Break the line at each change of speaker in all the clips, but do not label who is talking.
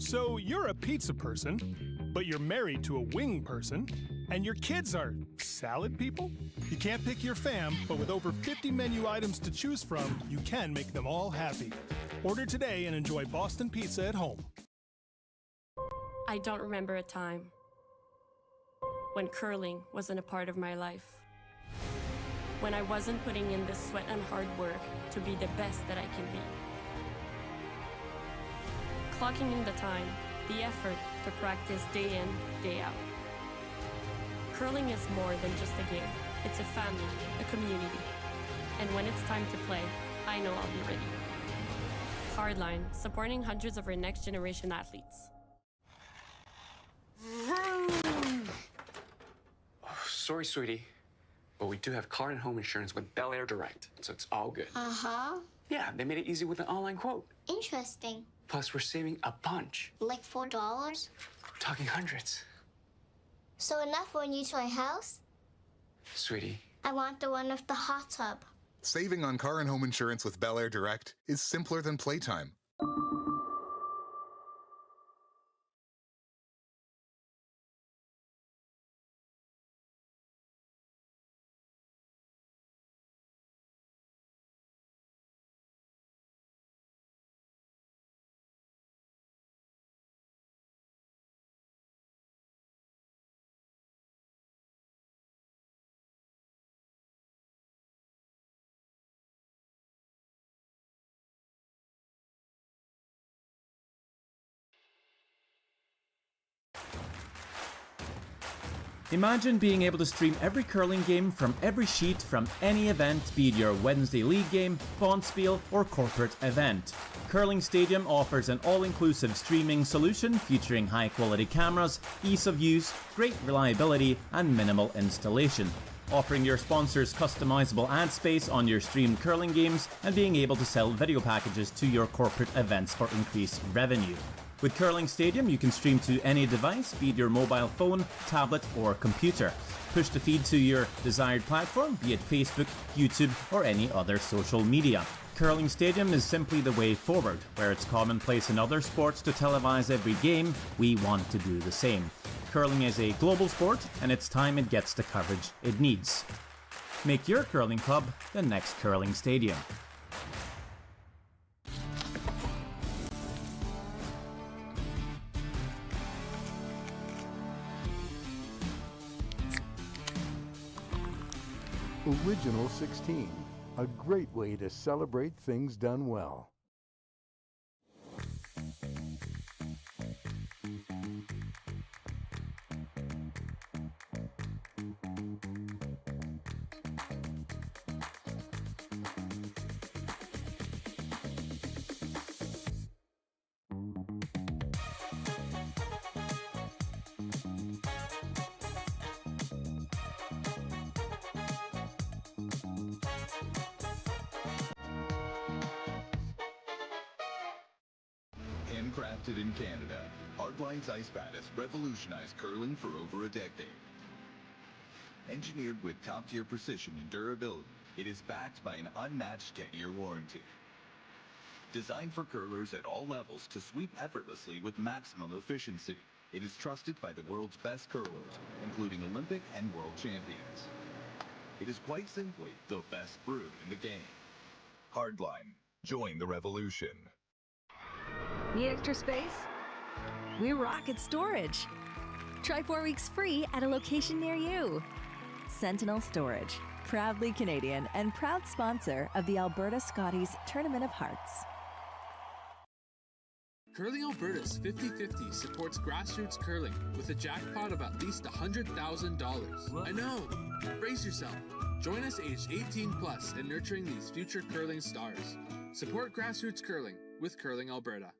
So you're a pizza person, but you're married to a wing person, and your kids are salad people? You can't pick your fam, but with over 50 menu items to choose from, you can make them all happy. Order today and enjoy Boston Pizza at home.
I don't remember a time when curling wasn't a part of my life. When I wasn't putting in the sweat and hard work to be the best that I can be. Clocking in the time, the effort to practice day in, day out. Curling is more than just a game. It's a family, a community. And when it's time to play, I know I'll be ready. Hardline, supporting hundreds of our next generation athletes.
Oh, sorry, sweetie, but we do have car and home insurance with Bel Air Direct, so it's all good.
Uh-huh.
Yeah, they made it easy with an online quote.
Interesting.
Plus, we're saving a bunch.
Like $4?
We're talking hundreds.
So enough for a new toy house?
Sweetie.
I want the one with the hot tub.
Saving on car and home insurance with Bel Air Direct is simpler than playtime.
Imagine being able to stream every curling game from every sheet from any event, be it your Wednesday league game, bonspiel, or corporate event. Curling Stadium offers an all-inclusive streaming solution featuring high-quality cameras, ease of use, great reliability, and minimal installation. Offering your sponsors customizable ad space on your streamed curling games and being able to sell video packages to your corporate events for increased revenue. With Curling Stadium, you can stream to any device, be it your mobile phone, tablet, or computer. Push the feed to your desired platform, be it Facebook, YouTube, or any other social media. Curling Stadium is simply the way forward. Where it's commonplace in other sports to televise every game, we want to do the same. Curling is a global sport, and it's time it gets the coverage it needs. Make your curling club the next Curling Stadium.
Original 16, a great way to celebrate things done well.
Handcrafted in Canada, Hardline's ice bat has revolutionized curling for over a decade. Engineered with top-tier precision and durability, it is backed by an unmatched 10-year warranty. Designed for curlers at all levels to sweep effortlessly with maximum efficiency, it is trusted by the world's best curlers, including Olympic and world champions. It is quite simply the best brew in the game. Hardline. Join the revolution.
Need extra space? We rock at storage. Try 4 weeks free at a location near you. Sentinel Storage, proudly Canadian and proud sponsor of the Alberta Scotties Tournament of Hearts.
Curling Alberta's 50-50 supports grassroots curling with a jackpot of at least $100,000. I know! Brace yourself. Join us aged 18 plus in nurturing these future curling stars. Support grassroots curling with Curling Alberta.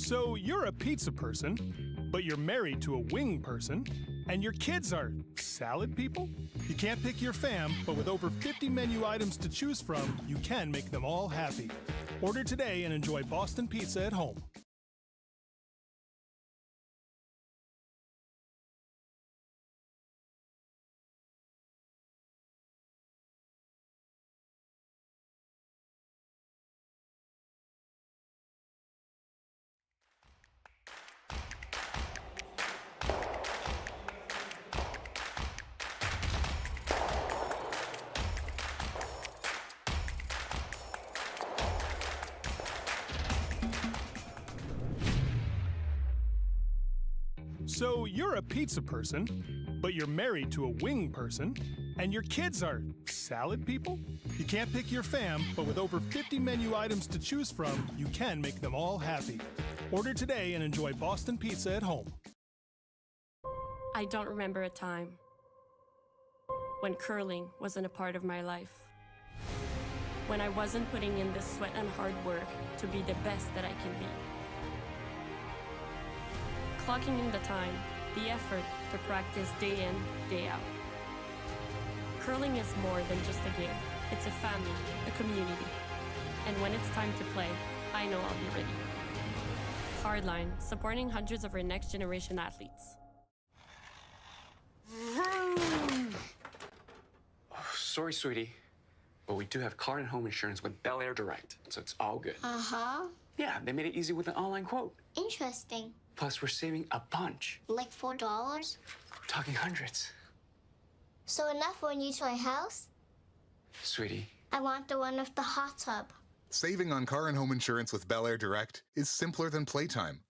So you're a pizza person, but you're married to a wing person, and your kids are salad people? You can't pick your fam, but with over 50 menu items to choose from, you can make them all happy. Order today and enjoy Boston Pizza at home. So you're a pizza person, but you're married to a wing person, and your kids are salad people? You can't pick your fam, but with over 50 menu items to choose from, you can make them all happy. Order today and enjoy Boston Pizza at home.
I don't remember a time when curling wasn't a part of my life. When I wasn't putting in the sweat and hard work to be the best that I can be. Clocking in the time, the effort to practice day in, day out. Curling is more than just a game. It's a family, a community. And when it's time to play, I know I'll be ready. Hardline, supporting hundreds of our next generation athletes.
Oh, sorry, sweetie, but we do have car and home insurance with Bel Air Direct, so it's all good.
Uh-huh.
Yeah, they made it easy with an online quote.
Interesting.
Plus, we're saving a bunch.
Like $4?
We're talking hundreds.
So enough when you try house?
Sweetie.
I want the one with the hot tub.
Saving on car and home insurance with Bel Air Direct is simpler than playtime.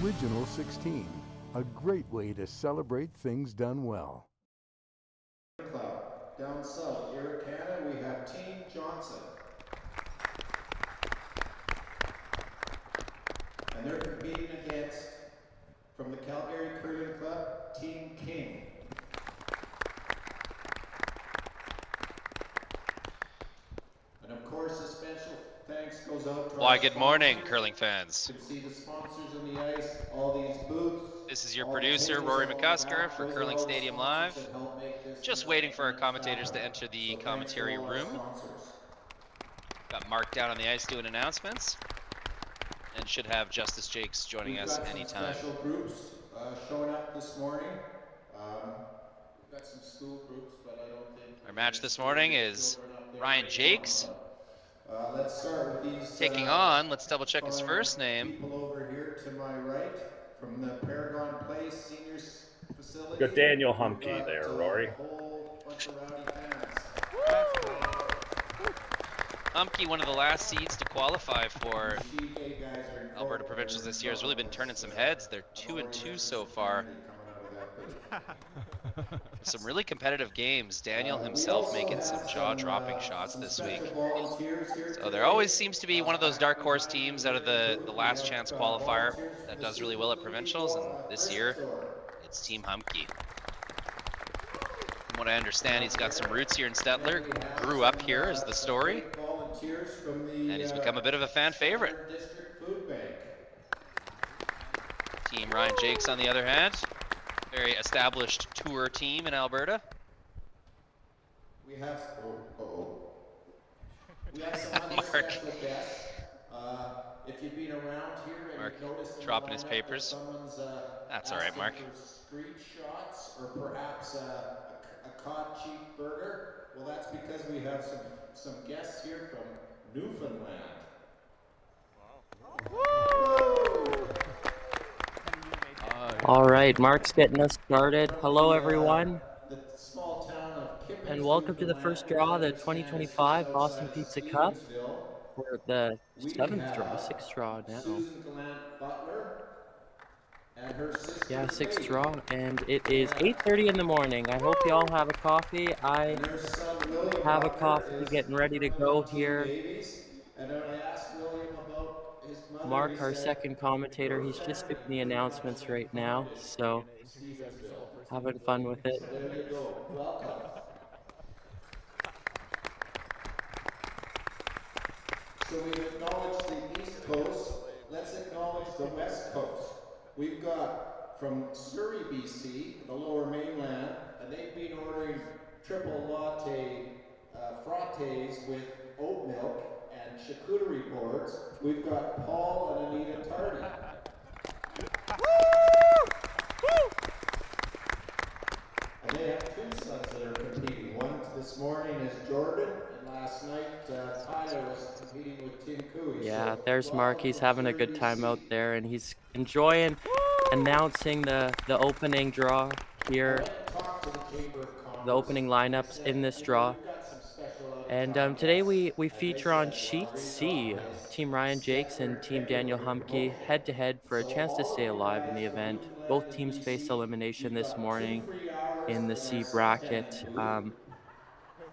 Original 16, a great way to celebrate things done well.
Club. Down south, Irricana, we have Team Johnson. And they're competing against, from the Calgary Curling Club, Team King. And of course, a special thanks goes out to
Why,
our
good morning,
sponsors.
curling fans.
You can see the sponsors on the ice, all these booths.
This is your producer, Rory McCusker, for Curling Stadium Live. Just waiting for our commentators to enter the commentary room. Got Mark down on the ice doing announcements. And should have Justice Jacques joining us anytime.
Special groups showing up this morning. We've got some school groups, but I don't think...
Our match this morning is Ryan Jacques.
Let's start with these...
Taking on, let's double check his first name.
People over here to my right from the Paragon Place Seniors Facility.
Good Daniel Humbke there, Rory.
A whole bunch of rowdy fans.
Humbke, one of the last seeds to qualify for Alberta Provincials this year, has really been turning some heads. They're 2-2 so far. Some really competitive games. Daniel himself making some jaw-dropping shots this week. So there always seems to be one of those dark horse teams out of the last chance qualifier that does really well at provincials, and this year it's Team Humbke. From what I understand, he's got some roots here in Stettler. Grew up here is the story, and he's become a bit of a fan favorite. Team Ryan Jacques, on the other hand, very established tour team in Alberta.
We have some other special guests. If you've been around here and
Mark
you've noticed
dropping his papers.
Someone's
That's all right, Mark.
Screenshots or perhaps a cod cheek burger. Well, that's because we have some guests here from Newfoundland. Wow.
All right, Mark's getting us started.
From
Hello, everyone,
the small town of
and
Kippens,
welcome to the
Newfoundland,
first
which I
draw of the
understand is just
2025 Boston
outside of
Pizza Cup.
Stevensville.
We're at the
We
7th draw,
have
6th draw now.
Susan Gallant Butler and her sister
Yeah, 6th
Faith
draw, and it is 8:30 in the morning. I hope you all have a coffee. I
and their son William
have a
Butler
coffee,
is
getting ready to
coming
go
on two
here.
babies. And when I asked William about his mother, he
Mark, our
said,
second commentator,
her
he's just
family
doing the
pretty much
announcements
only
right
found
now,
in
so
Stevensville.
having fun with it.
So there you go. Welcome. So we've acknowledged the East Coast. Let's acknowledge the West Coast. We've got from Surrey, BC, the Lower Mainland, and they've been ordering triple latte frappes with oat milk and charcuterie boards. We've got Paul and Anita Tardy. And they have two sons that are competing. One this morning is Jordan, and last night Tyler was competing with Tim Cooey.
Yeah,
So
there's Mark. He's having a good time out there, and he's enjoying announcing the opening draw here, the opening lineups in this draw. And today we feature on Sheet C, Team Ryan Jacques and Team Daniel Humbke head-to-head for a chance to stay alive in the event. Both teams face elimination this morning in the C bracket.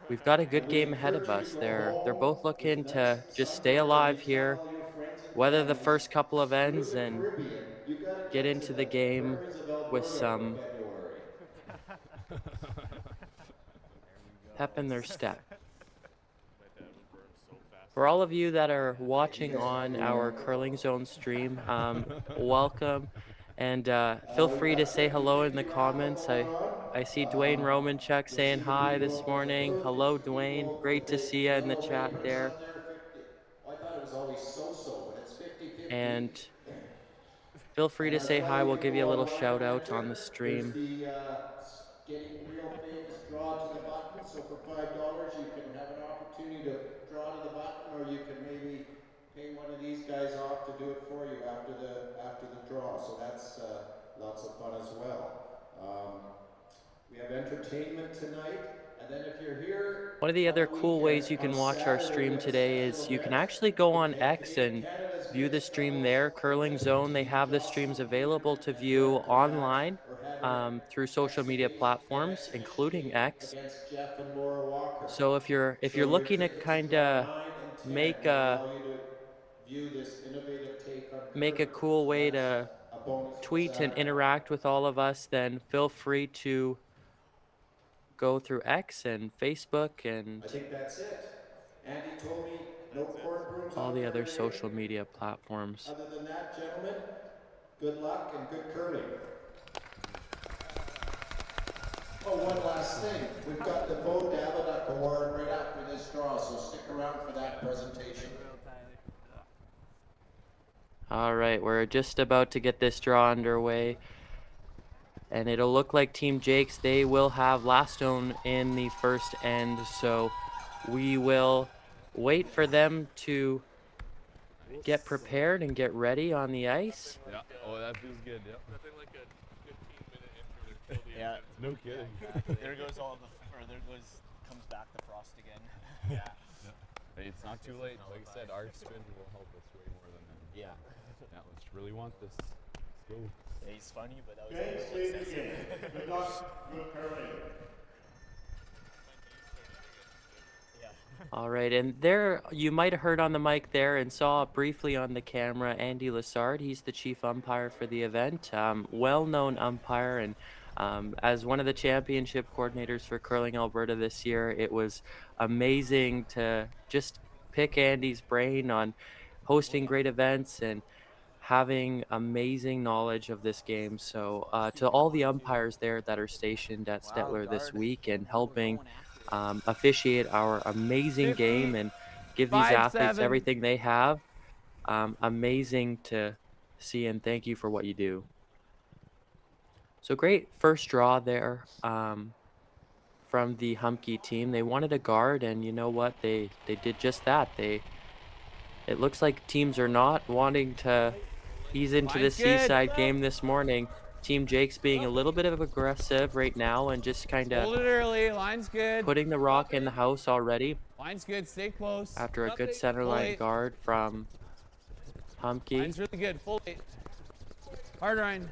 We've got a good game ahead of us. They're both looking to just stay alive here, weather the first couple of ends, and get into the game with some pep in their step. For all of you that are watching on our Curling Zone stream, welcome, and feel free to say hello in the comments. I see Dwayne Romanchuk saying hi this morning. Hello, Dwayne. Great to see you in the chat there.
I thought it was always so-so, but it's 50-50.
And feel free to say hi. We'll give you a little shout out on the stream.
There's the Getting Real Famous draw to the button. So for $5, you can have an opportunity to draw to the button, or you can maybe pay one of these guys off to do it for you after the draw. So that's lots of fun as well. We have entertainment tonight. And then if you're here,
one of the other cool ways you can watch our stream today is you can actually go on X and view the stream there. Curling Zone, they have the streams available to view online through social media platforms, including X. So if you're looking to kind of make a cool way to tweet and interact with all of us, then feel free to go through X and Facebook and
I think that's it. Andy told me no corn brooms
all the
out
other
there
social media platforms.
Other than that, gentlemen, good luck and good curling. Oh, one last thing. We've got the Bo Davidoff Award right after this draw, so stick around for that presentation.
All right, we're just about to get this draw underway. And it'll look like Team Jacques, they will have last stone in the first end, so we will wait for them to get prepared and get ready on the ice.
Yeah, oh, that feels good, yep.
Nothing like a 15-minute intro to
Yeah, no kidding.
there comes back the frost again.
Yeah. Hey, it's not too late. Like I said, our spin will help us way more than them.
Yeah.
Yeah, let's really want this. Let's go.
Yeah, he's funny, but that was
Okay,
a little
sleep again. Good luck, good curling.
All right, and there you might have heard on the mic there and saw briefly on the camera Andy Lassard. He's the chief umpire for the event, well-known umpire, and as one of the championship coordinators for Curling Alberta this year, it was amazing to just pick Andy's brain on hosting great events and having amazing knowledge of this game. So to all the umpires there that are stationed at Stettler this week and helping officiate our amazing game and give these athletes everything they have, amazing to see, and thank you for what you do. So great first draw there from the Humbke team. They wanted a guard, and you know what? They did just that. It looks like teams are not wanting to ease into the Seaside game this morning. Team Jake's being a little bit of aggressive right now and just kind
Hold
of
it early. Line's good.
putting the rock in the house already
Line's good. Stay close.
after a good
Full
center line
eight.
guard from Humbke.
Line's really good. Full 8. Hardline.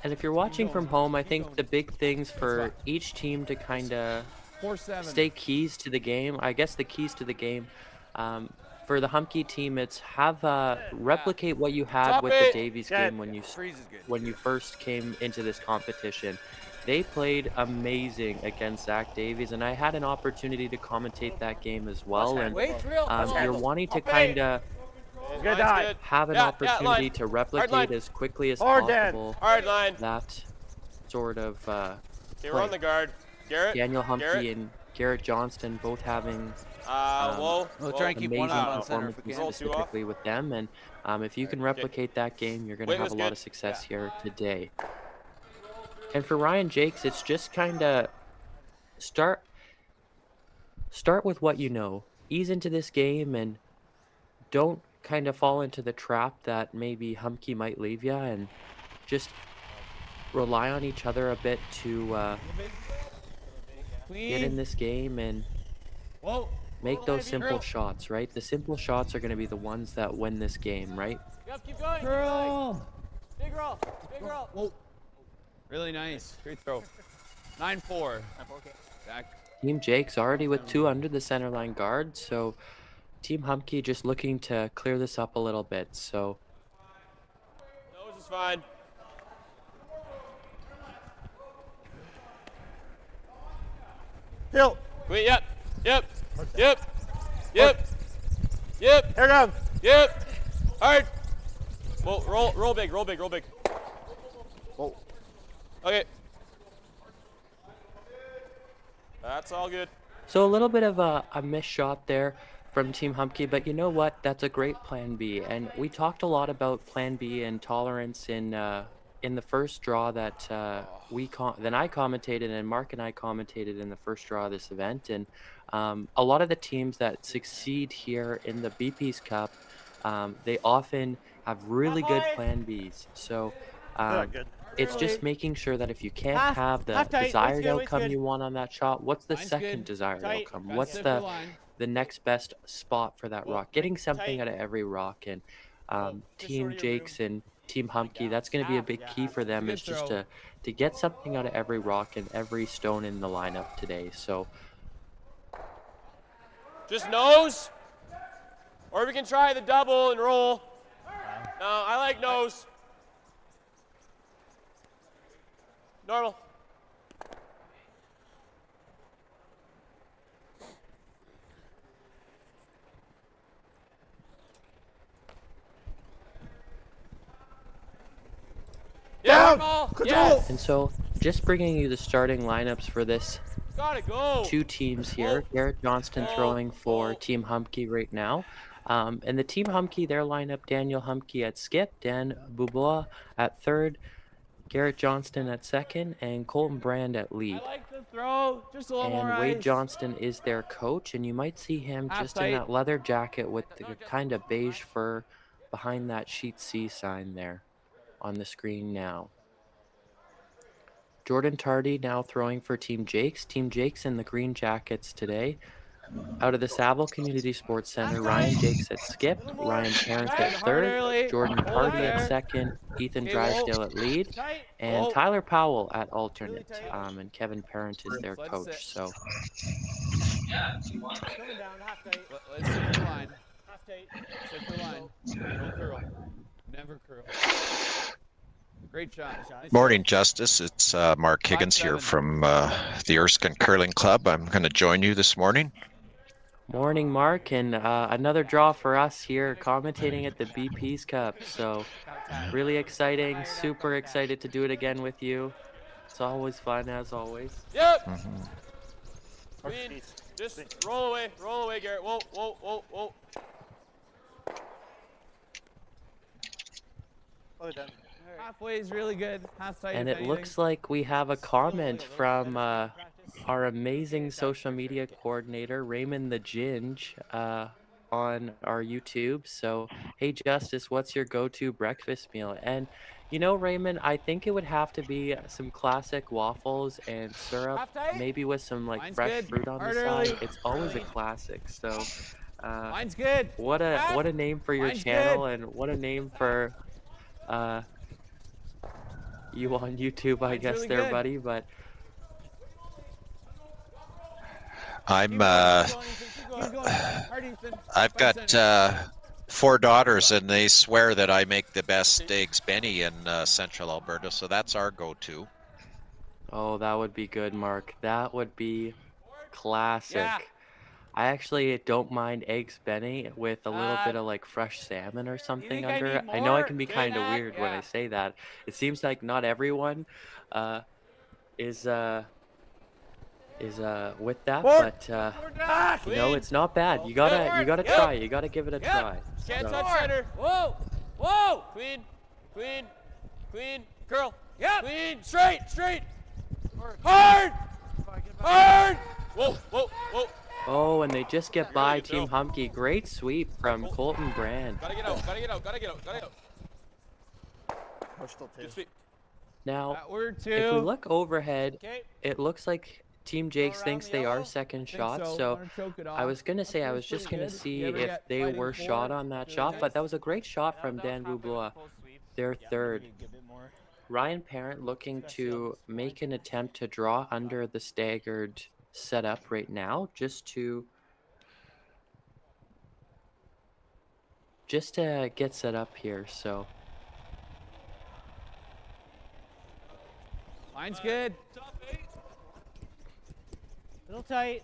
And if you're watching from home, I think the big things for each team to kind of
4-7.
stay keys to the game, I guess the keys to the game, for the Humbke team, it's replicate what you had
Top
with
it.
the Davies
Yeah.
game when you
Freeze is good.
when you first came into this competition. They played amazing against Zach Davies, and I had an opportunity to commentate that game as well. And
Wait, drill.
you're wanting to kind of
Good eye.
have an
Yeah,
opportunity
line.
to replicate
line.
as quickly as
Hard Dan.
possible
Hard line.
that sort of
Okay, we're on the guard. Garrett.
Daniel Humbke
Garrett.
and Garrett Johnston both having
Whoa.
We'll try and keep one
amazing
out on center if we
performances
can.
Roll two off.
specifically with them, and if you can replicate that game, you're going to
Wing
have a
was
lot
good.
of success here today. And for Ryan Jacques, it's just kind of start with what you know. Ease into this game and don't kind of fall into the trap that maybe Humbke might leave you, and just rely on each other a bit to get in this game and
Whoa.
make those simple shots, right? The simple shots are going to be the ones that win this game, right?
Yep, keep going.
Girl.
Big roll. Big roll.
Whoa. Really nice. Great throw. 9-4. Back.
Team Jake's already with 2 under the center line guard, so Team Humbke just looking to clear this up a little bit. So
Nose is fine. Hill. Wait, yep. Yep. Yep. Yep. Yep. Here comes. Yep. Hard. Whoa, roll big, roll big, roll big. Whoa. Okay. That's all good.
So a little bit of a missed shot there from Team Humbke, but you know what? That's a great plan B. And we talked a lot about plan B and tolerance in the first draw that I commentated, and Mark and I commentated in the first draw of this event. And a lot of the teams that succeed here in the BP's Cup, they often have really good plan Bs. So it's just making sure that if you can't have the desired outcome you want on that shot, what's the second desired outcome? What's the next best spot for that rock? Getting something out of every rock. And Team Jake's and Team Humbke, that's going to be a big key for them, is just to get something out of every rock and every stone in the lineup today. So
Just nose. Or we can try the double and roll. No, I like nose. Normal. Yeah, normal. Yes.
And so just bringing you the starting lineups for this
Gotta go.
2 teams here. Garrett Johnston throwing for Team Humbke right now. And the Team Humbke, their lineup, Daniel Humbke at skip, Dan Bubois at third, Garrett Johnston at second, and Colton Brand at lead.
I like the throw. Just a little more
And Wade
ice.
Johnston is their coach, and you might see him
Half
just in
tight.
that leather jacket with the kind of beige fur behind that Sheet C sign there on the screen now. Jordan Tardy now throwing for Team Jake's. Team Jake's in the green jackets today. Out of the Saville Community Sports Center, Ryan Jakes at skip, Ryan Parent at third, Jordan Tardy at second, Ethan Drysdale at lead, and Tyler Powell at alternate. And Kevin Parent is their coach. So
Coming down, half tight.
Let's sit for line.
Half tight.
Sit for line. No curl. Never curl. Great shot.
Morning, Justice. It's Mark Higgins here from the Erskine Curling Club. I'm going to join you this morning.
morning, Mark, and another draw for us here commentating at the BP's Cup. So really exciting, super excited to do it again with you. It's always fun, as always.
Yep. Lead. Just roll away, Garrett. Whoa, whoa, whoa, whoa.
Halfway is really good. Half tight.
And
if
it
anything.
looks like we have a comment from our amazing social media coordinator, Raymond the Ginge. on our YouTube. So, hey, Justice, what's your go-to breakfast meal? And you know, Raymond, I think it would have to be some classic waffles and syrup, maybe with some like
Mine's
fresh
good.
fruit on the
Hard
side.
early.
It's always a classic. So,
Mine's good.
what a name for your
Mine's
channel,
good.
and what a name for you on YouTube, I
Mine's
guess,
really
there,
good.
buddy. But
I'm
Keep going. Hard, Ethan.
I've
Front
got
center.
4 daughters, and they swear that I make the best eggs Benny in Central Alberta, so that's our go-to.
oh, that would be good, Mark. That would be classic.
Yeah.
I actually don't mind eggs Benny with a little bit of like fresh salmon or something
think I
under
need
it. I know I
more?
can be
Say
kind of
that,
weird when I
yeah.
say that. It seems like not everyone is with that,
Forward.
but you know,
Clean.
it's not bad. You gotta
Yep.
try. You gotta give it a try.
Can't
So-
touch center. Whoa. Whoa. Clean. Clean. Clean. Curl. Yeah. Clean. Straight. Straight. Hard. Hard. Whoa. Whoa. Whoa.
Oh, and they just get by
good,
Team Humbke. Great sweep from Colton Brand.
Gotta get out. Gotta get out. Gotta get out. Gotta get out. Good sweep.
Now,
Backward
if we
two.
look overhead,
Okay.
it looks like Team Jakes
around
thinks
the
they are
yellow?
second
Think
shot.
so.
So
Wanna choke it
I
off.
was gonna say I was
Pretty
just gonna
good.
see
You ever
if
get
they
fighting
were
for
shot
it?
on that
Really
shot,
nice.
but that was a great shot from Dan Boublois, their third. Ryan Parent looking to make an attempt to draw under the staggered setup right now, just to get set up here. So
Mine's good. Little tight.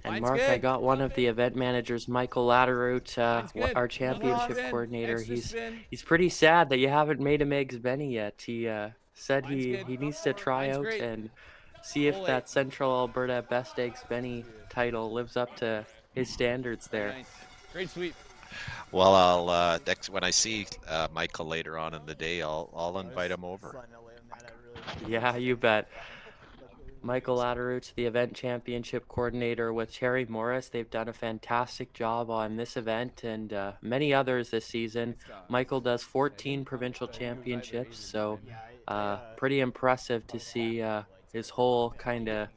and
Mine's
Mark, I
good.
got one of the event managers, Michael Latterroot,
Mine's good.
our
Little
championship
spin.
coordinator.
Extra spin.
He's pretty sad that you haven't made him eggs Benny yet. He said
Mine's
he
good.
needs to try
Mine's
out
great.
and see if
Full
that
eight.
Central Alberta Best Eggs Benny title lives up to his standards there.
Nice. Great sweep.
Well, I'll when I see Michael later on in the day, I'll invite him over.
Yeah, you bet. Michael Latterroot, the event championship coordinator with Terry Morris. They've done a fantastic job on this event and many others this season. Michael does 14 provincial championships, so pretty impressive to see his whole kind of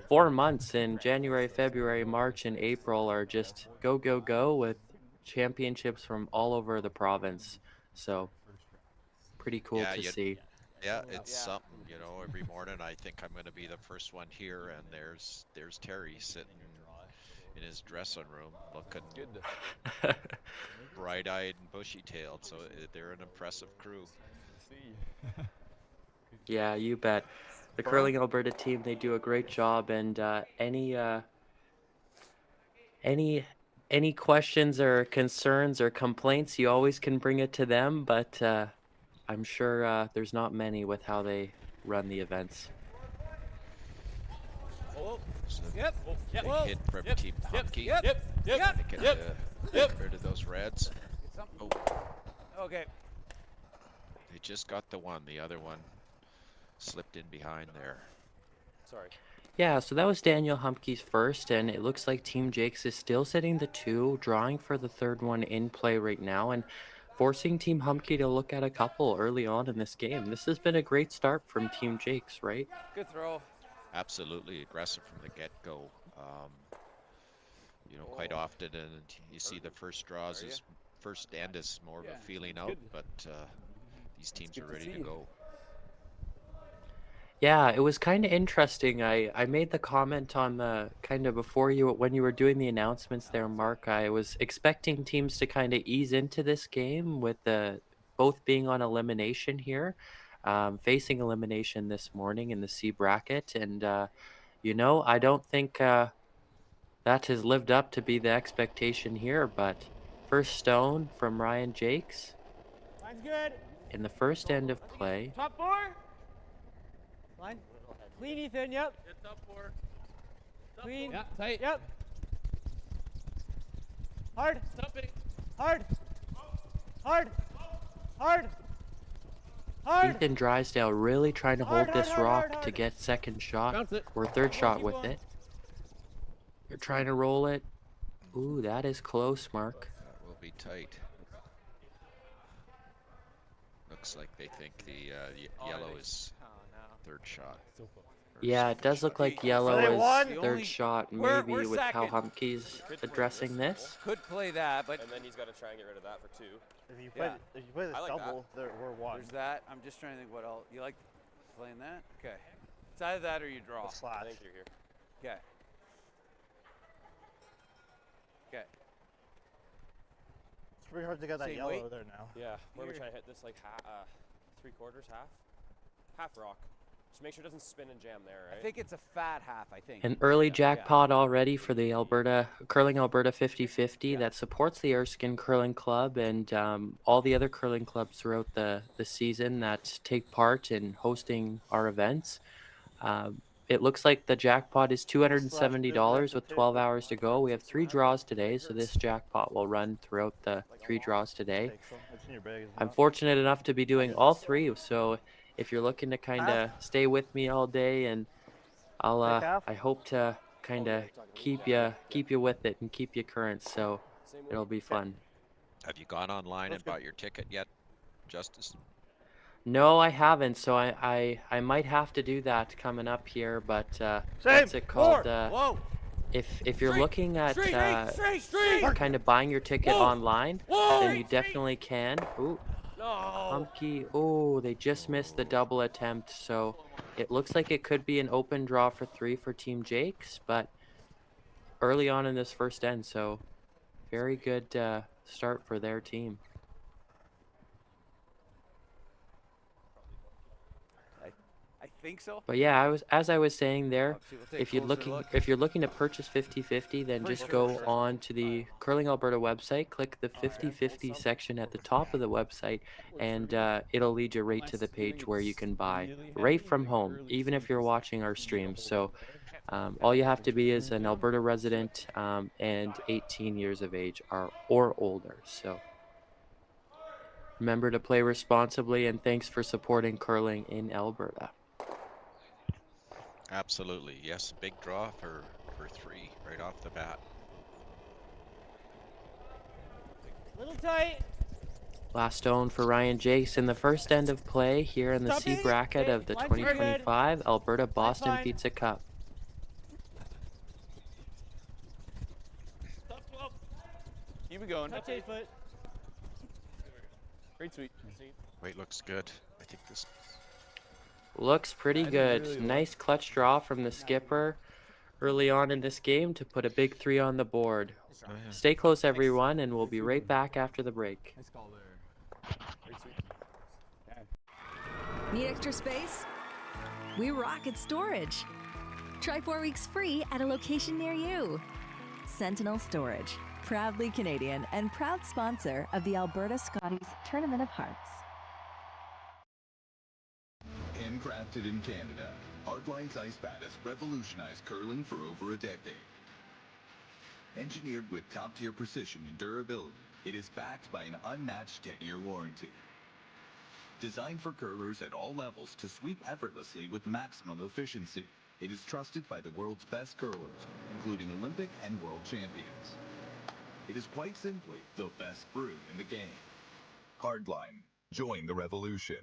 4 months in January, February, March, and April are just go, go, go with championships from all over the province. So pretty cool
Yeah,
to
you-
see.
Yeah, it's something, you know. Every morning I think I'm going to be the first one here, and there's Terry sitting in his dressing room, looking bright-eyed and bushy-tailed. So they're an impressive crew.
Yeah, you bet. The Curling Alberta team, they do a great job, and any questions or concerns or complaints, you always can bring it to them, but I'm sure there's not many with how they run the events.
So
Yep.
big
Whoa.
hit from
Yep.
Team
Yep.
Humbke.
Yep. Yep. Yep.
They get
Yep.
rid of those reds. Oh,
Okay.
they just got the one. The other one slipped in behind there.
Sorry.
Yeah, so that was Daniel Humbke's first, and it looks like Team Jakes is still sitting the 2, drawing for the third one in play right now, and forcing Team Humbke to look at a couple early on in this game. This has been a great start from Team Jakes, right?
Good throw.
Absolutely aggressive from the get-go. You know, quite often, and you see the first draws is first end is more of a feeling out, but these teams are ready to go.
Yeah, it was kind of interesting. I made the comment on the kind of before you when you were doing the announcements there, Mark. I was expecting teams to kind of ease into this game with the both being on elimination here, facing elimination this morning in the C bracket, and you know, I don't think that has lived up to be the expectation here. But first stone from Ryan Jakes
Mine's good.
in the first end of play.
Top 4. Line. Clean, Ethan. Yep. Top 4. Clean. Yeah, tight. Yep. Hard. Stopping. Hard. Hard. Hard. Hard.
Ethan Drysdale really trying to hold
Hard,
this
hard,
rock
hard,
to
hard.
get second shot
Bounce it.
or third shot
Keep
with
going.
it. They're trying to roll it. Ooh, that is close, Mark.
That will be tight. Looks like they think the yellow is third shot.
Yeah, it does look like yellow is third shot, maybe with how Humbke's addressing this.
Could play that, but
And then he's got to try and get rid of that for 2.
If you play, if you play this
I like
double, we're 1.
there's that. I'm just trying to think what else. You like playing that? Okay. It's either that or you draw.
The slash.
I think you're here.
Okay. Okay.
It's pretty hard to get that
Same
yellow
weight?
there now.
Yeah. Where are we
Here.
trying to hit this? Like 3/4, half? Half rock. Just make sure it doesn't spin and jam there, right?
I think it's a fat half, I think.
An early jackpot already for the Curling Alberta 50-50 that supports the Erskine Curling Club and all the other curling clubs throughout the season that take part in hosting our events. It looks like the jackpot is $270 with 12 hours to go. We have 3 draws today, so this jackpot will run throughout the 3 draws today. I'm fortunate enough to be doing all 3, so if you're looking to kind of stay with me all day, and I hope to kind of keep you with it and keep you current, so it'll be fun.
Have you gone online and bought your ticket yet, Justice?
No, I haven't, so I might have to do that coming up here, but what's it called? If you're looking at kind of buying your ticket online, then you definitely can. Ooh. Humbke, oh, they just missed the double attempt, so it looks like it could be an open draw for 3 for Team Jacques, but early on in this first end, so very good start for their team.
I think so.
But yeah, as I was saying there, if you're looking to purchase 50-50, then just go on to the Curling Alberta website, click the 50-50 section at the top of the website, and it'll lead you right to the page where you can buy right from home, even if you're watching our stream. So all you have to be is an Alberta resident and 18 years of age or older. So remember to play responsibly, and thanks for supporting curling in Alberta.
Absolutely, yes. Big draw for 3 right off the bat.
Little tight.
Last stone for Ryan Jacques in the first end of play here in the C bracket of the 2025 Alberta Boston Pizza Cup.
Keep it going.
Touch 8 foot.
Great sweep.
Weight looks good. I think this
Looks pretty good. Nice clutch draw from the skipper early on in this game to put a big 3 on the board.
Oh, yeah.
Stay close, everyone, and we'll be right back after the break.
Nice call there. Great sweep.
Need extra space? We rock at storage. Try 4 weeks free at a location near you. Sentinel Storage, proudly Canadian and proud sponsor of the Alberta Scotties Tournament of Hearts.
Handcrafted in Canada, Hardline's ice bat has revolutionized curling for over a decade. Engineered with top-tier precision and durability, it is backed by an unmatched 10-year warranty. Designed for curlers at all levels to sweep effortlessly with maximum efficiency, it is trusted by the world's best curlers, including Olympic and world champions. It is quite simply the best brew in the game. Hardline. Join the revolution.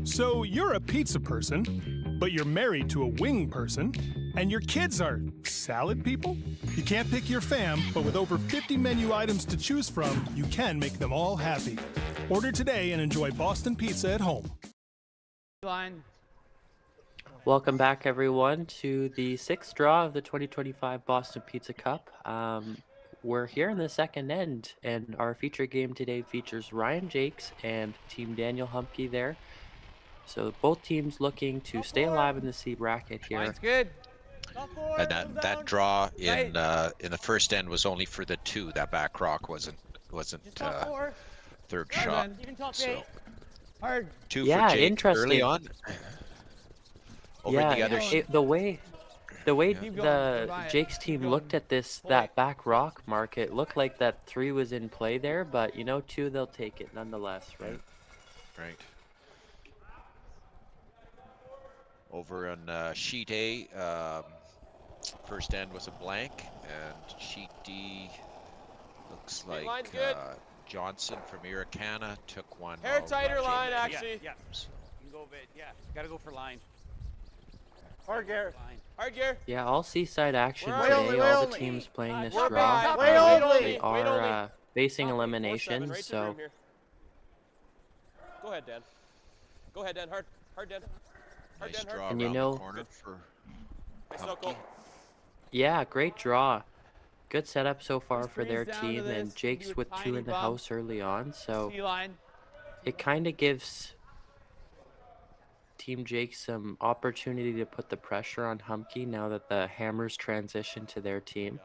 So you're a pizza person, but you're married to a wing person, and your kids are salad people? You can't pick your fam, but with over 50 menu items to choose from, you can make them all happy. Order today and enjoy Boston Pizza at home.
Welcome back, everyone, to the sixth draw of the 2025 Boston Pizza Cup. We're here in the second end, and our feature game today features Ryan Jacques and Team Daniel Humbke there. So both teams looking to stay alive in the C bracket here.
Mine's good.
And that draw in the first end was only for the two. That back rock wasn't third shot. So
Hard.
Two
Yeah,
for Jake
interesting.
early on. Over the other
the way the Jake's team looked at that back rock mark, it looked like that 3 was in play there, but you know, 2, they'll take it nonetheless, right?
Right. Over on sheet A, first end was a blank, and sheet D looks like Johnson from Irricana took one.
Hair tighter line,
Yeah,
actually.
yeah. You can go a bit. Yeah, gotta go for line.
Hard gear. Hard gear.
Yeah, all seaside action
Way
today.
only,
all
way
the
only.
teams playing this
We're
draw.
behind. Way only.
They are facing elimination,
Right to the
so
room here. Go ahead, Dan. Go ahead, Dan. Hard. Hard, Dan. Hard,
Nice
Dan.
draw
Hard.
And you
around
know-
the corner for
Nice
Humbke.
knuckle.
yeah, great draw. Good setup so far for their
Freeze down to
team, and
this,
Jake's
do a
with 2
tiny
in the
bump.
house early on, so
T-line.
it kind of gives Team Jake some opportunity to put the pressure on Humbke now that the Hammers transition to their team.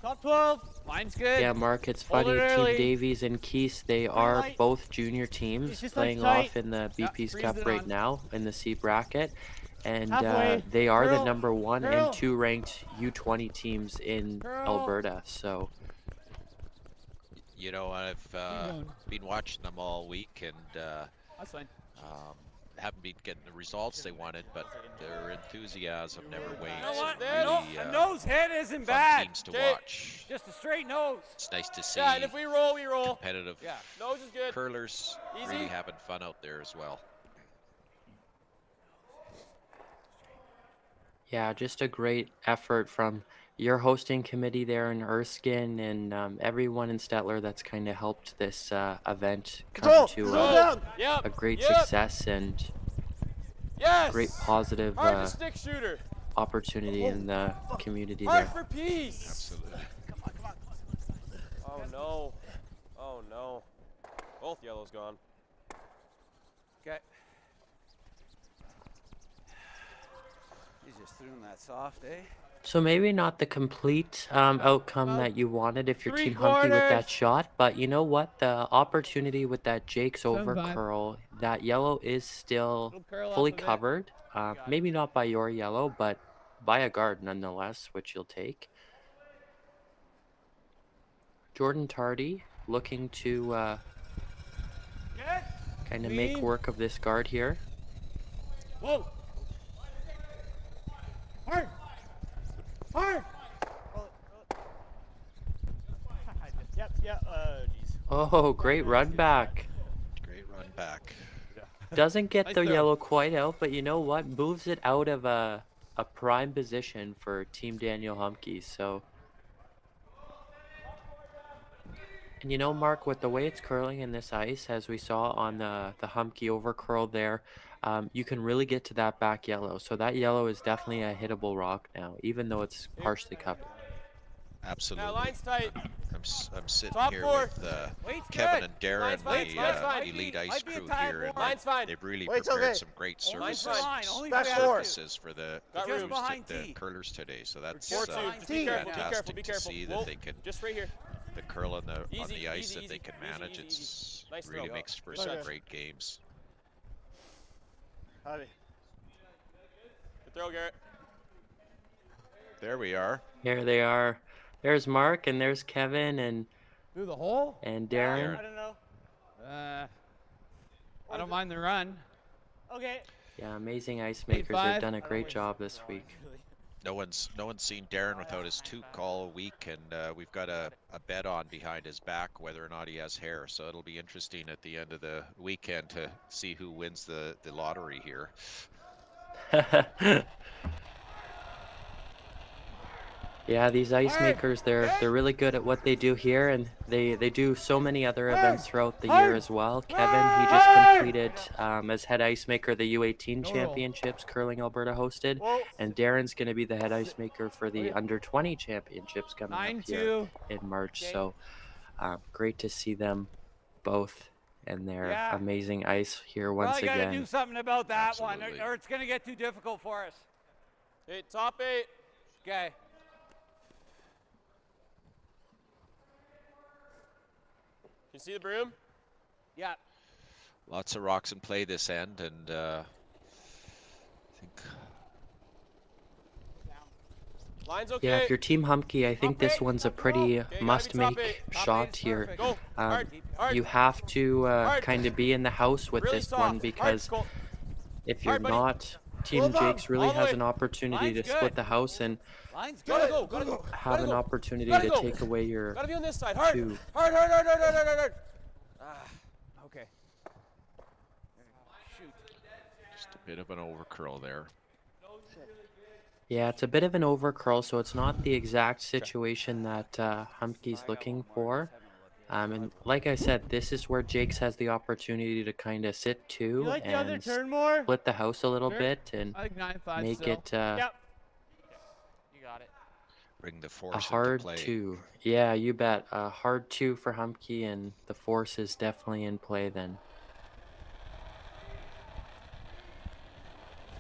Top 12. Mine's good.
Yeah, Mark, it's
Hold
funny.
it
Team
early.
Davies and Keese, they are
light.
both junior teams
just
playing
tight.
off in the BP's
freeze
Cup
it
right
on.
now in the C bracket. And
Halfway.
they are the
Curl.
number 1
Curl.
and 2 ranked U20 teams in
Curl.
Alberta. So
You know, I've been watching them all week, and
That's fine.
haven't been getting the results they wanted, but their enthusiasm never wanes.
You know what?
Really,
A nose hit isn't
fun
bad.
teams to
Okay.
watch.
Just a straight nose.
It's nice to see
Yeah, and if we roll, we roll.
competitive
Yeah, nose is good.
curlers
Easy.
really having fun out there as well.
yeah, just a great effort from your hosting committee there in Erskine and everyone in Stettler that's kind of helped this event come to
Yep.
a great
Yep.
success and
Yes.
great positive
Hard to stick shooter.
opportunity in the community
Hard
there.
for peace.
Absolutely.
Oh no. Oh no. Both yellows gone.
Okay. You just threw him that soft, eh?
So maybe not the complete outcome that you wanted if you're Team Humpty with
Three-quarters.
that shot, but you know what? The opportunity with that Jake's over
vibe.
curl, that yellow is still
Little curl
fully
up a bit.
covered. Maybe not by your yellow, but by a guard nonetheless, which you'll take. Jordan Tardy looking to kind of make
Clean.
work of this guard here.
Whoa. Hard. Hard. Yep. Yeah. Jeez.
Oh, great run back.
Great run back.
Doesn't get
Nice
the
throw.
yellow quite out, but you know what? Moves it out of a prime position for Team Daniel Humpke. So, and you know, Mark, with the way it's curling in this ice, as we saw on the Humpke over curl there, you can really get to that back yellow. So that yellow is definitely a hittable rock now, even though it's partially covered.
Absolutely.
Now line's tight.
I'm sitting
Top
here
four.
with
Weight's
Kevin
good.
and Darren,
Line's fine,
the
line's fine.
elite ice
Might be a
crew
tie
here, and
Line's fine.
they've really
Weight's
prepared
okay.
some great
Line's
services,
fine.
Only
Back
for
four.
services for the
Got
Just
room.
behind
the
T.
curlers today. So that's
4-2. Just be careful. Be
fantastic
careful. Be
to
careful.
see
Whoa.
that they can
Just right here.
the curl on the
Easy,
ice
easy,
that they
easy,
can
easy,
manage.
easy,
It's
easy. Nice
really
throw.
makes for
Good
some
shot.
great games.
Howdy.
Good throw, Garrett.
There we are.
Here they are. There's Mark and there's Kevin and
Through the hole?
Darren.
I don't know.
I don't mind the run.
Okay.
Yeah, amazing ice makers. They've
8-5.
done a great job this week.
No one's seen Darren without his toque all week, and we've got a bet on behind his back whether or not he has hair. So it'll be interesting at the end of the weekend to see who wins the lottery here.
Yeah, these ice makers, they're really good at what they do here, and they do so many other events throughout the year as well. Kevin, he just completed as head ice maker the U18 championships curling Alberta hosted, and Darren's going to be the head ice maker for the under 20 championships coming up here in March. So great to see them both and their amazing ice here once
Probably
again.
got to do something about that one, or it's going to get too difficult for us.
Okay, top 8.
Okay.
You see the broom?
Yeah.
Lots of rocks in play this end, and I think.
Line's okay.
Yeah, if you're Team Humbke, I think this one's a pretty must-make shot here. You have to kind of be in the house with this one, because if you're not, Team Jacques really has an opportunity to split the house and have an opportunity to take away your
Gotta be on this side. Hard.
2.
Hard.
Okay.
Just a bit of an overcurl there.
Yeah, it's a bit of an overcurl, so it's not the exact situation that Humbke's looking for. And like I said, this is where Jacques has the opportunity to kind of sit two
like the other
and
turn more?
split the house a little bit and
I think 9-5
make
still.
it
Yep. You got it.
Bring the
a
force into
hard
play.
2. Yeah, you bet. A hard 2 for Humbke, and the force is definitely in play then.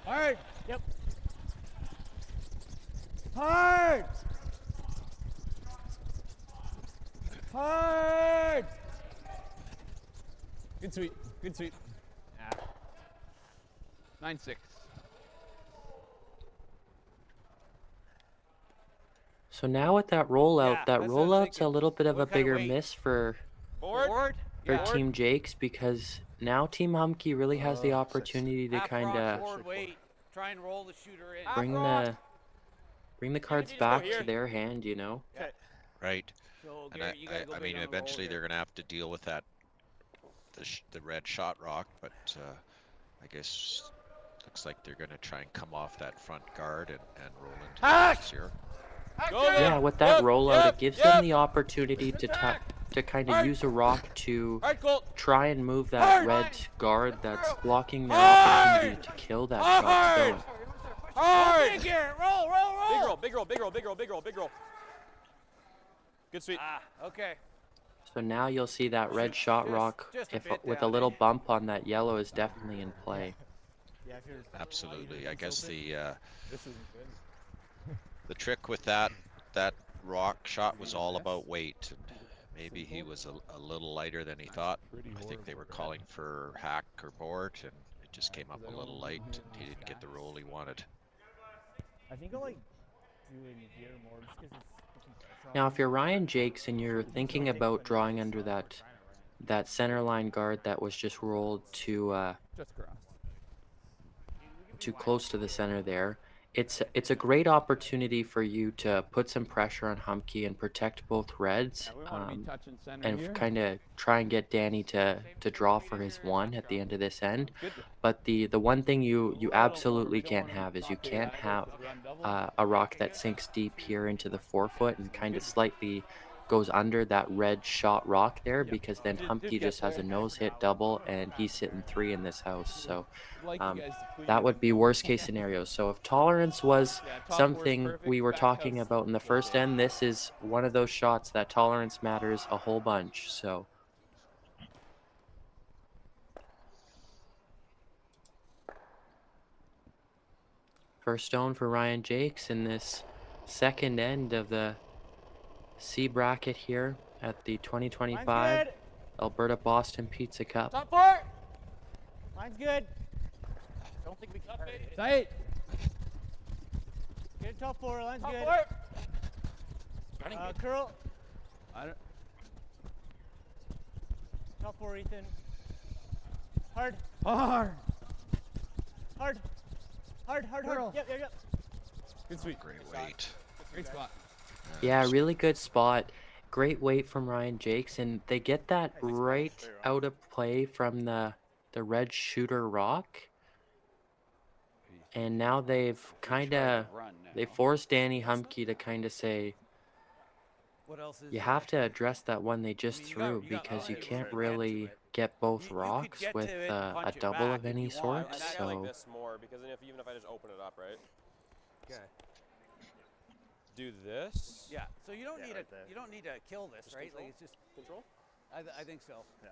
Hard. Yep. Hard. Hard.
Good sweep. Good sweep. Yeah. 9-6.
So now with that rollout,
Yeah,
that
that's what I'm
rollout's a
thinking.
little bit of a
What kind of
bigger
weight?
miss for
Forward. Yeah.
Team Jacques, because now Team Humbke really has the opportunity to
Half
kind
rock,
of
forward weight. Try and roll the shooter in.
bring the cards back to their hand, you know.
Okay.
Right.
So,
And
Gary, you gotta go
I
big
mean,
on the roll
eventually
here.
they're going to have to deal with that, the red shot rock, but I guess looks like they're going to try and come off that front guard and roll into the box here.
Yeah, with that rollout, it gives them the opportunity to kind of use a rock to try and move that red guard that's blocking their opportunity to kill that shot stone.
Hard.
Big here. Roll.
Big roll. Good sweep.
Okay.
So now you'll see that red shot rock
just a
if
bit
with a
down,
little bump on that yellow is definitely in play.
Absolutely. I guess the
This isn't good.
the trick with that rock shot was all about weight. And maybe he was a little lighter than he thought. I think they were calling for hack or board, and it just came up a little light, and he didn't get the roll he wanted.
I think I like doing here more just because it's
Now, if you're Ryan Jacques and you're thinking about drawing under that center line guard that was just rolled to
Just cross.
too close to the center there, it's a great opportunity for you to put some pressure on Humbke and protect both reds,
We want to be touching center
and
here.
kind of try and get Danny to draw for his 1 at the end of this end. But the one thing you absolutely can't have is you can't have a rock that sinks deep here into the 4-foot and kind of slightly goes under that red shot rock there, because then Humbke just has a nose hit double and he's sitting 3 in this house. So that would be worst case scenario. So if tolerance was something we were talking about in the first end, this is one of those shots that tolerance matters a whole bunch. So first stone for Ryan Jacques in this second end of the C bracket here at the 2025 Alberta Boston Pizza Cup.
top 4. Mine's good. Don't think we can hurt it.
Tight.
Get a top 4. Line's
Top
good.
4.
Curl.
I don't.
Top 4, Ethan. Hard.
Hard.
Hard.
Curl.
Yep.
Good sweep.
Great weight.
Great spot.
Yeah, really good spot. Great weight from Ryan Jacques, and they get that right out of play from the red shooter rock. And now they've they forced Danny Humbke to kind of say, you have to address that one they just threw because you can't really get both rocks with a double of any sort.
I like
So
this more because then even if I just open it up, right? Okay. Do this.
Yeah. So you don't need to kill this,
Just
right?
control?
Like it's just
Control.
I think so. Yeah.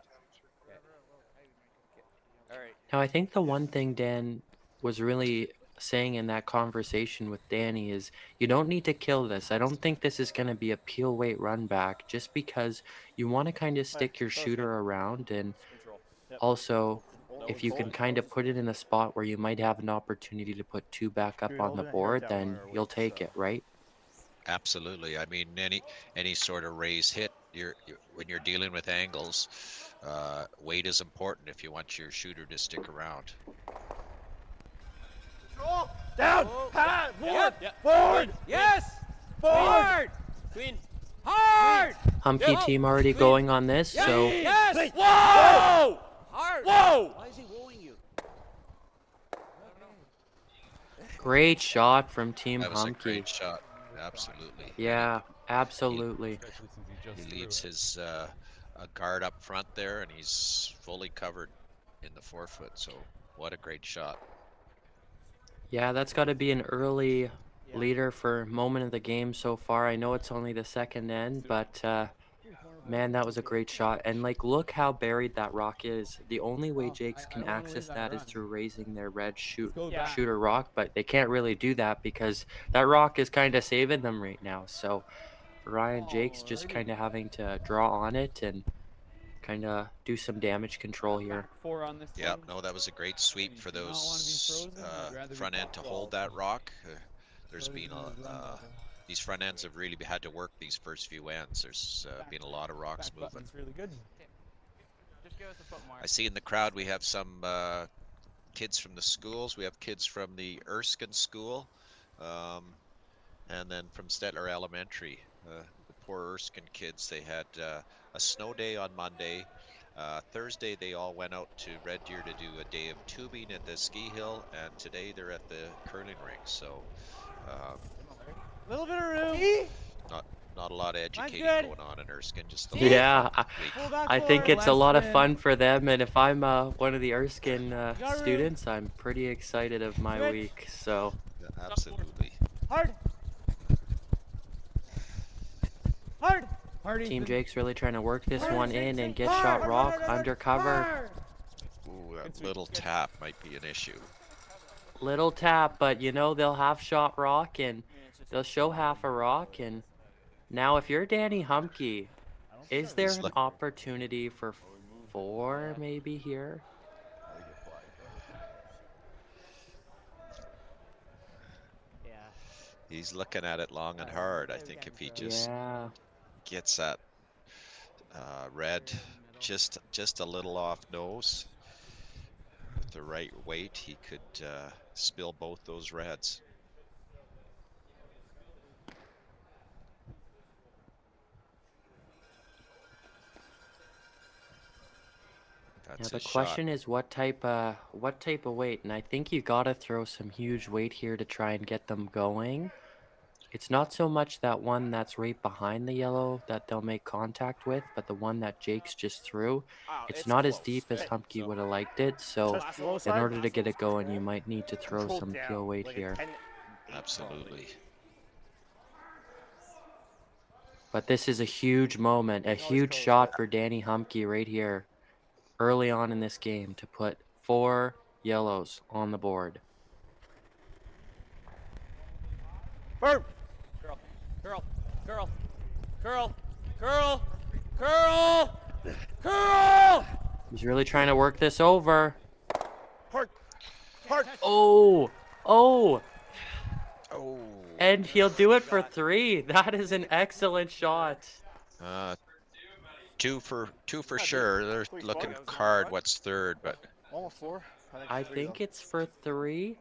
All right.
now I think the one thing Dan was really saying in that conversation with Danny is you don't need to kill this. I don't think this is going to be a peel weight run back just because you want to kind of stick your shooter around, and also if you can kind of put it in a spot where you might have an opportunity to put two back up on the board, then you'll take it, right?
Absolutely. I mean, any sort of raise hit, when you're dealing with angles, weight is important if you want your shooter to stick around.
Down! Hard! Forward! Forward! Yes! Forward!
Queen.
Hard!
Humbke team already going on this, so
Yes! Whoa! Hard! Whoa! Why is he wooing you?
great shot from Team
That was a
Humbke.
great shot. Absolutely.
Yeah, absolutely.
He leaves his a guard up front there, and he's fully covered in the forefoot. So what a great shot.
Yeah, that's got to be an early leader for moment of the game so far. I know it's only the second end, but man, that was a great shot. And like, look how buried that rock is. The only way Jacques can access that is through raising their red shooter rock, but they can't really do that because that rock is kind of saving them right now. So Ryan Jacques just kind of having to draw on it and kind of do some damage control here.
Yeah, no, that was a great sweep for those front end to hold that rock. There's been these front ends have really had to work these first few ends. There's been a lot of rocks moving.
Really good.
I see in the crowd we have some kids from the schools. We have kids from the Erskine School, and then from Stettler Elementary. The poor Erskine kids, they had a snow day on Monday. Thursday they all went out to Red Deer to do a day of tubing at the ski hill, and today they're at the curling rink. So
A little bit of room.
not a lot of educating going on in Erskine. Just a
Yeah,
little
I think it's a lot of fun for them, and if I'm one of the Erskine students, I'm pretty excited of my week. So
absolutely.
Hard. Hard.
Team Jacques really trying to work this one in and get shot rock undercover.
Ooh, that little tap might be an issue.
Little tap, but you know they'll have shot rock and they'll show half a rock. And now if you're Danny Humbke, is there an opportunity for 4 maybe here?
He's looking at it long and hard. I think if he just gets that red just a little off nose with the right weight, he could spill both those reds.
Now the question is what type of weight, and I think you gotta throw some huge weight here to try and get them going. It's not so much that one that's right behind the yellow that they'll make contact with, but the one that Jacques just threw. It's not as deep as Humbke would have liked it, so in order to get it going, you might need to throw some peel weight here.
Absolutely.
But this is a huge moment, a huge shot for Danny Humbke right here, early on in this game, to put 4 yellows on the board.
Curl, curl, curl, curl, curl, curl, curl.
He's really trying to work this over.
Hard, hard.
Oh, and he'll do it for 3. That is an excellent shot.
2 for sure. They're looking hard. What's third? But
Almost 4.
I think it's for 3.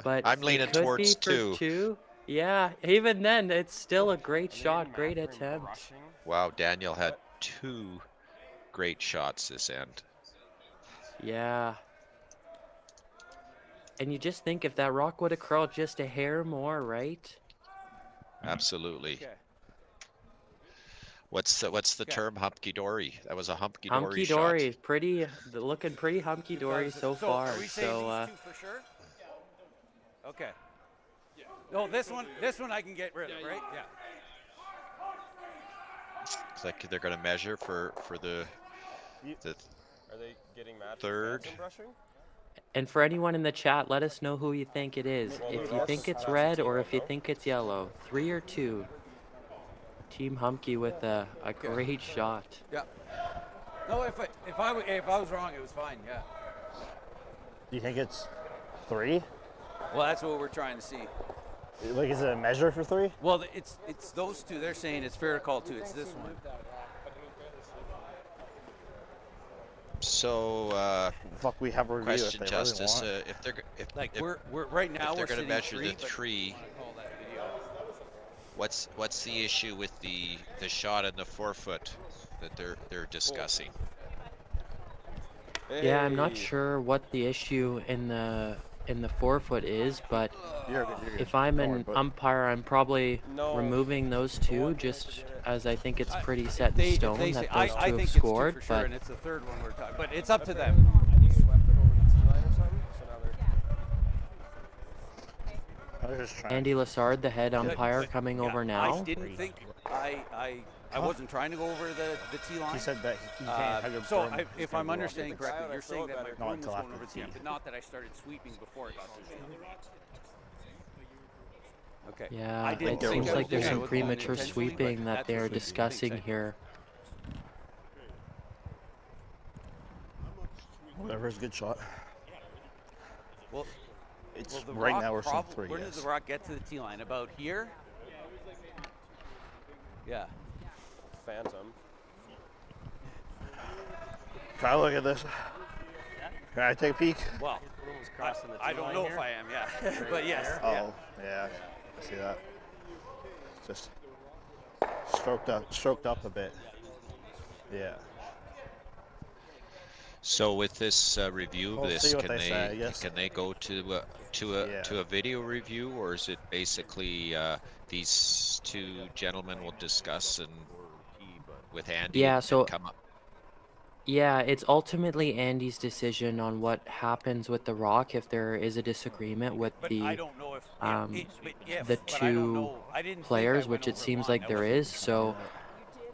But
I'm leaning
it could
towards
be for 2. Yeah, even then, it's still a great shot, great attempt.
Wow, Daniel had 2 great shots this end.
Yeah. And you just think if that rock would have curled just a hair more, right?
Absolutely. What's the term? Humpky-dory. That was a humpky-dory shot.
Humpky-dory is pretty, looking pretty humpky-dory so far.
Are we saying these 2 for sure? Okay. No, this one I can get rid of, right? Yeah.
Looks like they're going to measure for the
Are they getting mad
third.
for phantom brushing?
And for anyone in the chat, let us know who you think it is. If you think it's red or if you think it's yellow. 3 or 2. Team Humpke with a great shot.
Yeah. No, if I was wrong, it was fine. Yeah.
Do you think it's 3?
Well, that's what we're trying to see.
Like, is it a measure for 3?
Well, it's those 2. They're saying it's fair to call 2. It's this one.
So,
fuck, we have a review.
question,
if they
Justice.
really want.
Like we're right now
if they're
we're
going to
sitting
measure
3,
the 3, what's the issue with the shot in the 4-foot that they're discussing?
Yeah, I'm not sure what the issue in the 4-foot is, but
You're good.
if I'm
Don't worry
an
about it.
umpire, I'm probably removing those 2 just as I think it's pretty set in stone that those 2
I
have
think
scored.
it's 2 for sure,
But
and it's the 3rd one we're talking. But it's up to them.
Andy Lassard, the head umpire, coming over now.
I didn't think I wasn't trying to go over the tee line.
He said that he can't have your
so
broom.
if I'm understanding correctly, you're saying that my
Not
broom was
until
going
after
over
the
the tee,
tee.
but not that I started sweeping before it got to the tee. Okay.
Yeah,
I didn't
it
think
seems
I
like
was
there's
doing
some
it
premature
intentionally, but
sweeping that
that's
they're
what we
discussing
think.
here.
Whatever is a good shot.
Well,
It's
the
right
rock
now we're seeing
prob-
3.
Where
Yes.
did the rock get to the tee line? About here? Yeah.
Phantom.
Can I look at this? Can I take a peek?
Well, I don't know if I am, yeah. But yes.
Oh, yeah. I see that. Just stroked up a bit. Yeah.
So with this review
We'll
of this,
see what they say, I guess.
can they go to a video review, or is it basically these 2 gentlemen will discuss and with Andy
Yeah,
and
so
come up?
yeah, it's ultimately Andy's decision on what happens with the rock if there is a disagreement with
But
the
I don't know if
the
but I don't
2
know. I didn't think I
players,
went
which it
over the
seems
line.
like
I
there
wasn't-
is. So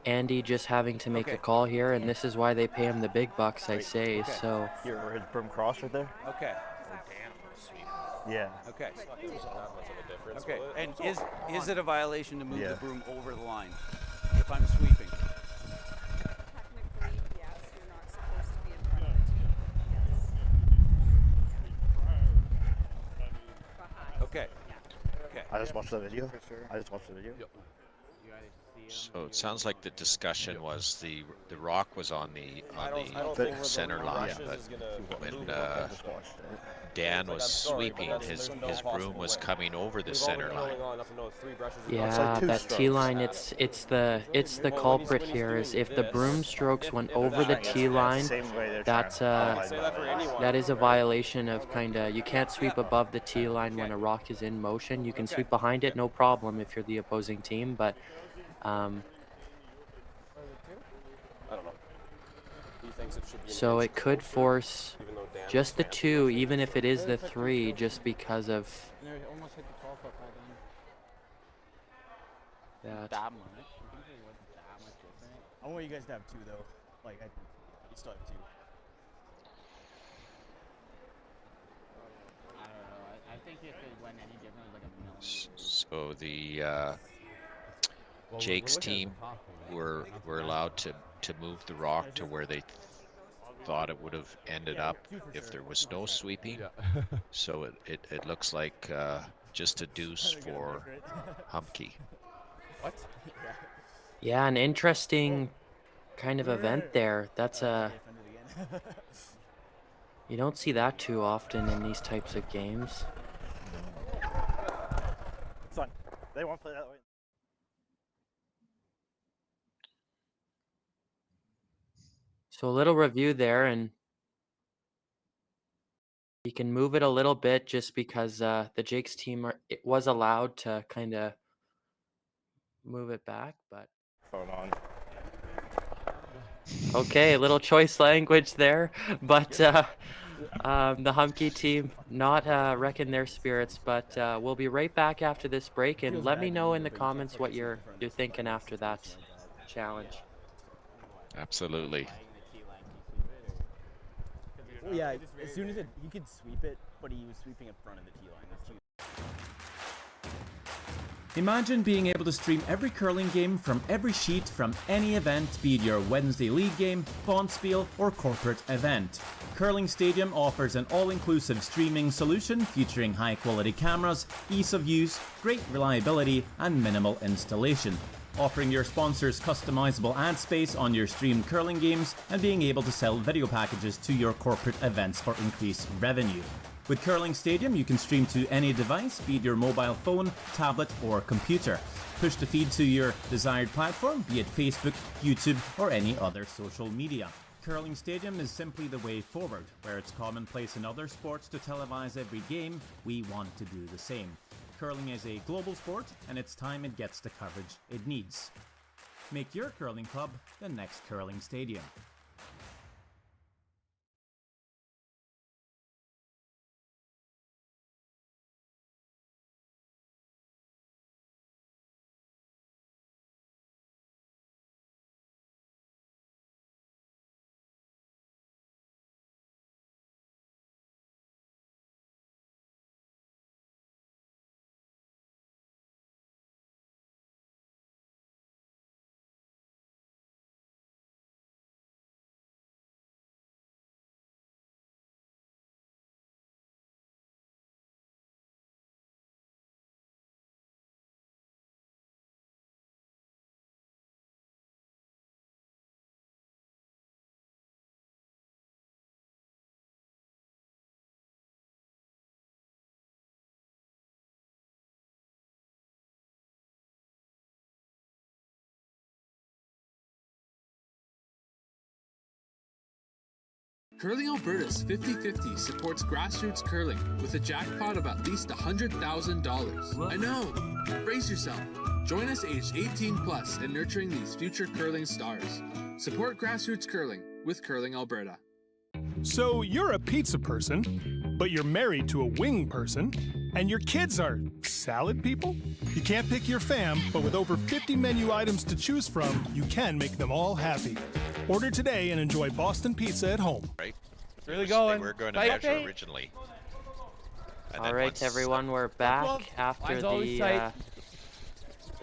Andy just having to make
Okay.
a call here, and this is why they pay him the big bucks, I say.
Okay.
So
Here, where his broom cross right there?
Okay.
Yeah.
Okay.
Not much of a difference.
Okay.
will it?
And is it a violation to move
Yeah.
the broom over the line if I'm sweeping? Okay. Okay.
I just watched the video. I just watched the video.
So it sounds like the discussion was the rock was on the
I don't think
center
the
line,
brushes
but
is gonna
when
I just watched it.
Dan
Like,
was
I'm sorry, but
sweeping,
there's no
his broom
possible
was
way.
coming over the
We've
center
all been
line.
curling long enough to know 3 brushes is
yeah,
not-
2
that
strokes.
tee line, it's the culprit here is if the broom strokes went over the tee line,
Same way they're
that's
trying to
Say that for anyone.
that is a violation of kinda, you can't sweep above the tee line when a rock is in motion. You can sweep behind it, no problem if you're the opposing team, but
I don't know. He thinks it should be an
so
inch
it could
closer,
force
even though Dan
just the
can't.
2, even if it is the 3, just because of
Almost hit the 12-foot high
that.
that much. I think it wasn't that much different. I want you guys to have 2 though. Like you still have 2. I don't know. I think if it went any different, it was like a millimeter.
So the Jake's team were allowed to move the rock to where they thought it would have ended up if there was no sweeping. So it looks like just a deuce for Humpke.
What?
Yeah, an interesting kind of event there. That's a You don't see that too often in these types of games.
Son, they won't play that way.
So a little review there, and you can move it a little bit just because the Jake's team it was allowed to kind of move it back, but
Hold on.
okay, a little choice language there, but the Humbke team not wrecking their spirits, but we'll be right back after this break, and let me know in the comments what you're thinking after that challenge.
Absolutely.
Well, yeah, as soon as he could sweep it, but he was sweeping in front of the tee line. That's huge.
Imagine being able to stream every curling game from every sheet from any event, be it your Wednesday league game, bonspiel, or corporate event. Curling Stadium offers an all-inclusive streaming solution featuring high-quality cameras, ease of use, great reliability, and minimal installation. Offering your sponsors customizable ad space on your streamed curling games and being able to sell video packages to your corporate events for increased revenue. With Curling Stadium, you can stream to any device, be it your mobile phone, tablet, or computer. Push the feed to your desired platform, be it Facebook, YouTube, or any other social media. Curling Stadium is simply the way forward. Where it's commonplace in other sports to televise every game, we want to do the same. Curling is a global sport, and it's time it gets the coverage it needs. Make your curling club the next Curling Stadium.
Curling Alberta's 50-50 supports grassroots curling with a jackpot of at least $100,000. I know! Brace yourself. Join us aged 18 plus in nurturing these future curling stars. Support grassroots curling with Curling Alberta.
So you're a pizza person, but you're married to a wing person, and your kids are salad people? You can't pick your fam, but with over 50 menu items to choose from, you can make them all happy. Order today and enjoy Boston pizza at home.
Right.
Really going.
They were going to measure originally. And
all right, everyone, we're back after the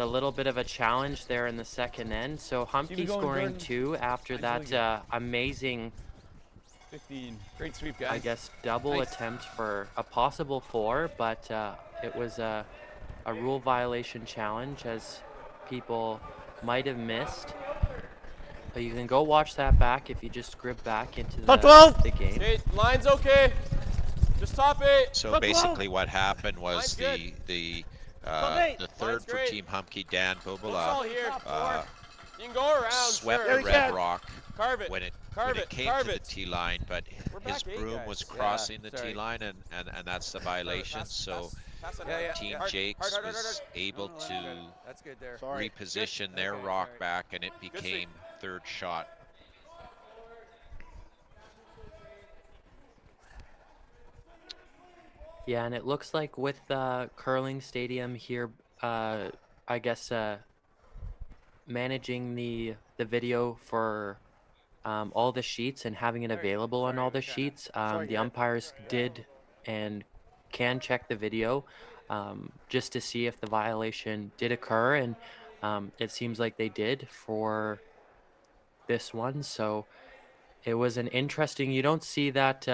little bit of a challenge there in the second end. So Humbke scoring 2 after that amazing
15. Great sweep, guys.
I guess double attempt for a possible 4, but it was a rule violation challenge, as people might have missed. But you can go watch that back if you just scrib back into the game.
Okay, line's okay. Just top 8.
So basically what happened was the third for Team Humbke, Dan Bubala,
you can go around,
swept the red rock when it came to the tee line, but his broom was crossing the tee line, and that's the violation. So Team Jacques was able to reposition their rock back, and it became third shot.
Yeah, and it looks like with the Curling Stadium here, I guess managing the video for all the sheets and having it available on all the sheets, the umpires did and can check the video just to see if the violation did occur, and it seems like they did for this one. So it was an interesting, you don't see that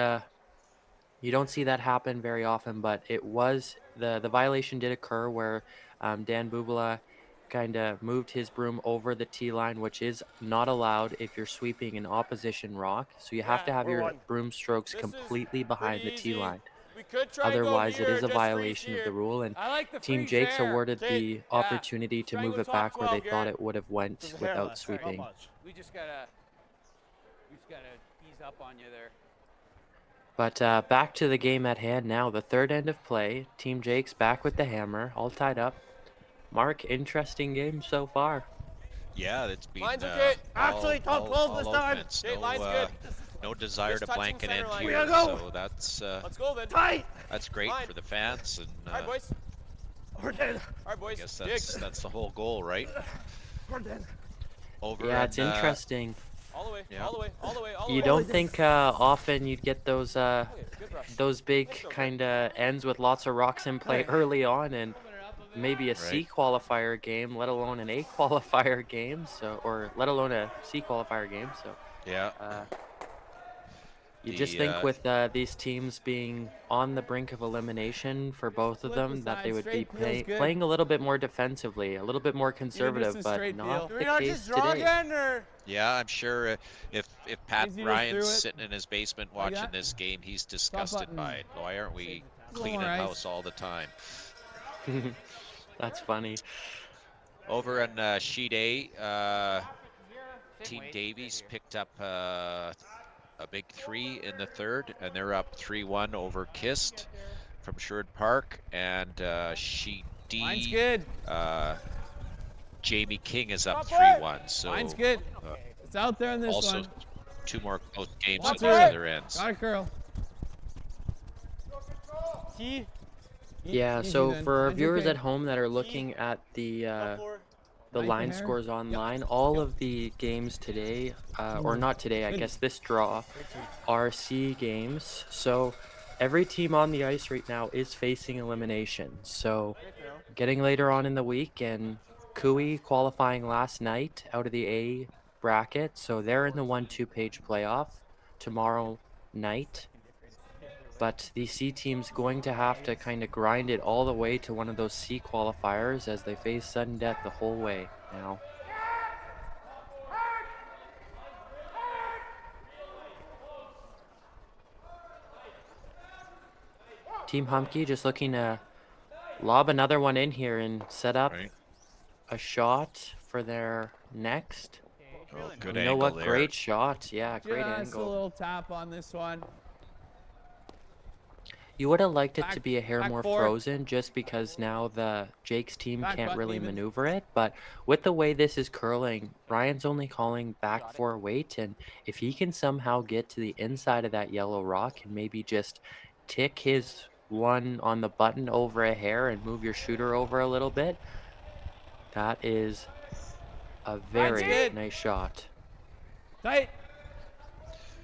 happen very often, but it was the violation did occur where Dan Bubala kind of moved his broom over the tee line, which is not allowed if you're sweeping an opposition rock. So you have to have your broom strokes completely behind the tee line. Otherwise, it is a violation of the rule, and Team Jacques awarded the opportunity to move it back where they thought it would have went without sweeping.
We just gotta ease up on you there.
But back to the game at hand now, the third end of play. Team Jacques back with the hammer, all tied up. Mark, interesting game so far.
Yeah, it's been
Line's okay.
Actually, don't close this time.
Okay, line's good.
No desire to blank an end
line.
here,
Go.
so that's
Let's go then.
Tight.
that's great for the fans, and
All right, boys.
We're dead.
All right, boys.
I guess that's the whole goal, right?
We're dead.
Over.
Yeah, it's interesting.
All the way,
Yeah.
all the way, all the way, all the way.
You don't think often you'd get those big kind of ends with lots of rocks in play early on, and maybe a C qualifier game, let alone an A qualifier game, so or let alone a C qualifier game. So
yeah,
you just think with these teams being on the brink of elimination for both of them, that they would be playing a little bit more defensively, a little bit more conservative, but not the case today.
Yeah, I'm sure if Pat Ryan's sitting in his basement watching this game, he's disgusted by it. Why aren't we cleaning house all the time?
That's funny.
Over on sheet A, Team Davies picked up a big 3 in the third, and they're up 3-1 over Kist from Sherwood Park. And sheet D,
Mine's good.
Jamie King is up 3-1. So
Mine's good. It's out there in this
also
one.
2 more close games
Watch
at
it.
the other ends.
Got it, girl.
Yeah,
Easy
so
then.
for our
Mine's
viewers
okay.
at home that are looking at the line
hair.
scores online, all of the games today, or not today, I guess this draw, are C games. So every team on the ice right now is facing elimination. So getting later on in the week, and Cooey qualifying last night out of the A bracket, so they're in the 1-2 page playoff tomorrow night. But the C team's going to have to kind of grind it all the way to one of those C qualifiers as they face sudden death the whole way now. Team Humbke just looking to lob another one in here and set up a shot for their next.
Oh, good
you
angle
know what?
there.
Great shot. Yeah, great
Just
angle.
a little tap on this one.
You would have liked it to be a hair
back
more
four.
frozen just because now the Jacques team
Back
can't
button
really
even.
maneuver it. But with the way this is curling, Ryan's only calling back 4 weight. And if he can somehow get to the inside of that yellow rock and maybe just tick his one on the button over a hair and move your shooter over a little bit, that is a very
good.
nice shot.
Tight.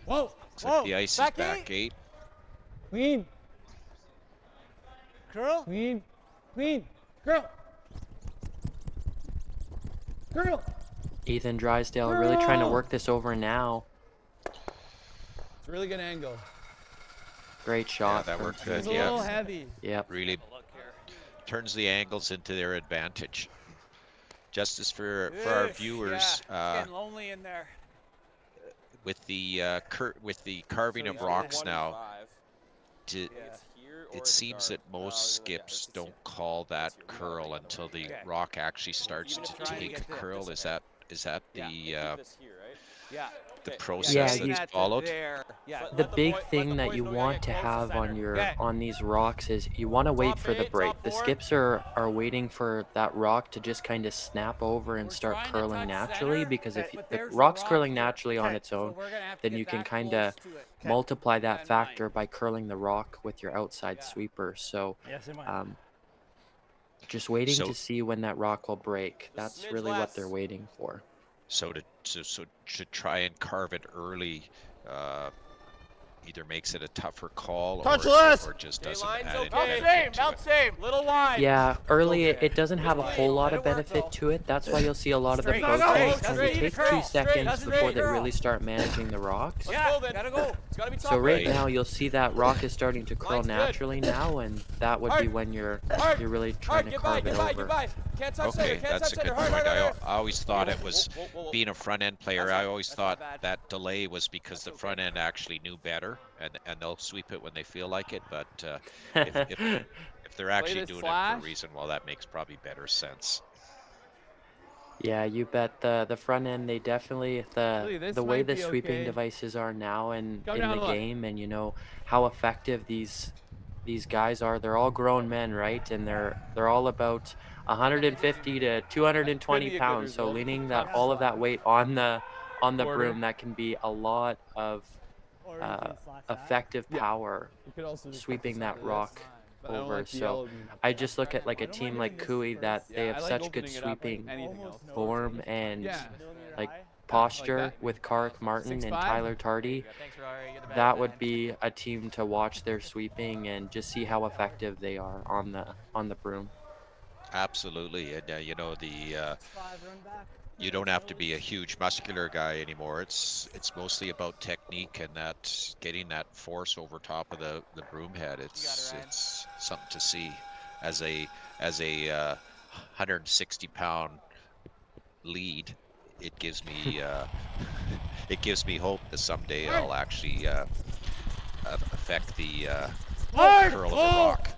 Whoa.
Looks like the ice is back 8.
Clean. Curl. Clean. Clean. Curl. Curl.
Ethan Drysdale really trying to
Girl.
work this over now.
It's a really good angle.
Great shot.
that
from
worked
Team
good,
It's a
yeah.
little heavy.
Yep.
Really turns the angles into their advantage. Justice for our viewers,
getting lonely in there.
with the carving of rocks now. It seems that most skips don't call that curl until the rock actually starts to take a curl. Is that the process that's followed?
The big thing that you want to have on these rocks is you want to wait for the break. The skips are waiting for that rock to just kind of snap over and start curling naturally, because if the rock's curling naturally on its own, then you can kind of multiply that factor by curling the rock with your outside sweeper. So just waiting to see when that rock will break. That's really what they're waiting for.
So to try and carve it early, either makes it a tougher call or just doesn't
line's
add
okay.
any
Same,
benefit to
about
it.
same. Little wide.
Yeah, early
Okay.
it doesn't have a whole lot of benefit to it. That's why you'll see a lot of the
Straight.
pro
No, no,
teams
straight.
kind of take
Straight.
2 seconds
Doesn't
before
make
they
curl.
really start managing the rocks.
Yeah, gotta go. It's gotta be top
So right
right.
now you'll see that rock is starting to curl
Line's good.
naturally now, and that would be
Hard.
when you're
Hard.
really
Hard,
trying to
get
carve
by,
it
get by,
over.
get by. Can't touch center,
Okay,
can't
that's
touch
a good
center.
point.
Hard, hard, hard.
I always thought it was,
Whoa.
being a front end player,
That's
I
not-
always
that's not
thought
bad.
that delay was because the front end actually knew better, and they'll sweep it when they feel like it. But if they're actually
this
doing it
slash.
for a reason, well, that makes probably better sense.
Yeah, you bet. The front end, they definitely
this
the way
might
the
be
sweeping
okay.
devices are now and
Come
in
down
the
a lot.
game, and you know how effective these guys are. They're all grown men, right? And they're all about 150 to 220
Could be a good
pounds. So
result.
leaning that all of that weight on the
Quarter.
broom, that can be a lot of effective power
You could also just
sweeping
focus on
that
this,
rock
but I don't
over.
like the
So
yellow.
I just look at like a team like Cooey that they
Yeah,
have
I like
such good
opening it up like
sweeping
anything else.
form and
Yeah.
like posture
that.
with Kark Martin and
6'5".
Tyler Tardy. That would be a team to watch their sweeping and just see how effective they are on the broom.
Absolutely, and you know you don't have to be a huge muscular guy anymore. It's mostly about technique and that getting that force over top of the broom head. It's something to see as a 160-pound lead. It gives me hope that someday I'll actually affect the curl of the rock.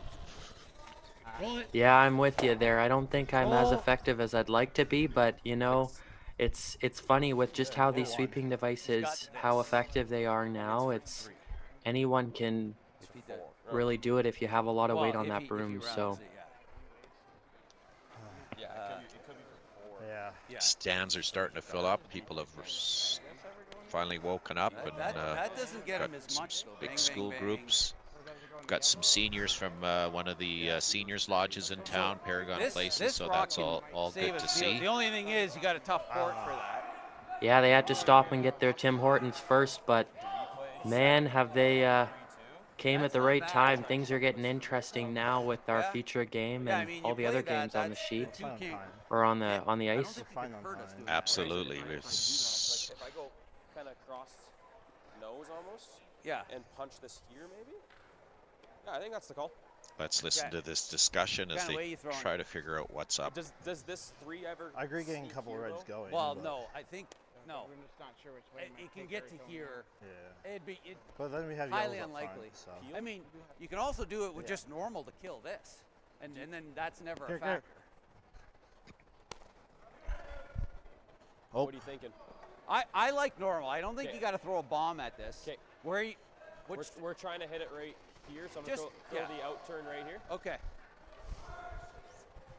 Yeah, I'm with you there. I don't think I'm as effective as I'd like to be, but you know, it's funny with just how these sweeping devices, how effective they are now. It's anyone can really do it if you have a lot of weight on that broom. So
Stands are starting to fill up. People have finally woken up and
That doesn't get
got
him as
some
much, though.
big
Bang,
school
bang, bang.
groups. Got some seniors from one of the seniors lodges in town, Paragon Places, so
rock
that's all
save
good to
us.
see.
The only thing is, you got a tough court for that.
yeah, they had to stop and get their Tim Hortons first, but man, have they came at the right time. Things are getting interesting now with our feature game and all the other games on the sheet or on the ice.
Absolutely.
If I go kind of cross nose almost, and punch this here maybe. Yeah, I think that's the call.
Let's listen to this discussion as
Kinda way
they
you throwing
try to figure out what's up.
Does this 3 ever?
I agree getting a
sneak
couple
here,
reds
though?
going.
Well,
but-
no, I think no.
I'm just not sure which way.
It can get to here.
Yeah.
It'd be
But then we have
highly
yellows up front,
unlikely.
so.
I mean, you can also do it with just normal to kill this, and then that's never
Here,
a
here.
factor.
Oh.
What are you thinking?
I like normal. I don't think
Okay.
you got to throw a bomb at this.
Okay.
Where you?
We're trying to hit it right here, so I'm
Just-
gonna throw the out turn right here.
Okay.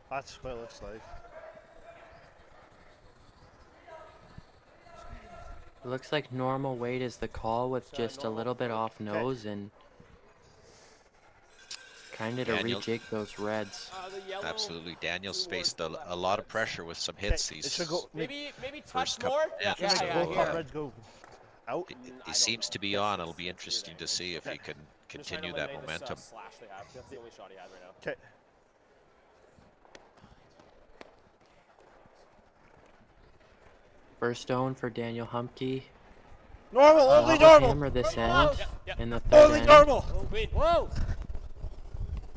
That's what it looks like.
It looks like normal weight is the call with just a little bit off nose and kind of to
Daniel.
rejig those reds.
Absolutely. Daniel's faced a lot of pressure with some hits.
It
These
should go.
Maybe touch
first couple.
more.
Yeah,
Can I
so,
go cut reds go out?
he seems to be on. It'll be interesting to see if he can
I'm just trying to
continue that
eliminate this,
momentum.
slash they have. That's the only shot he has right now.
Okay.
First stone for Daniel Humbke.
Normal,
We'll
only
have a
normal.
hammer this end
Yep.
in the third
Only
end.
normal.
Whoa.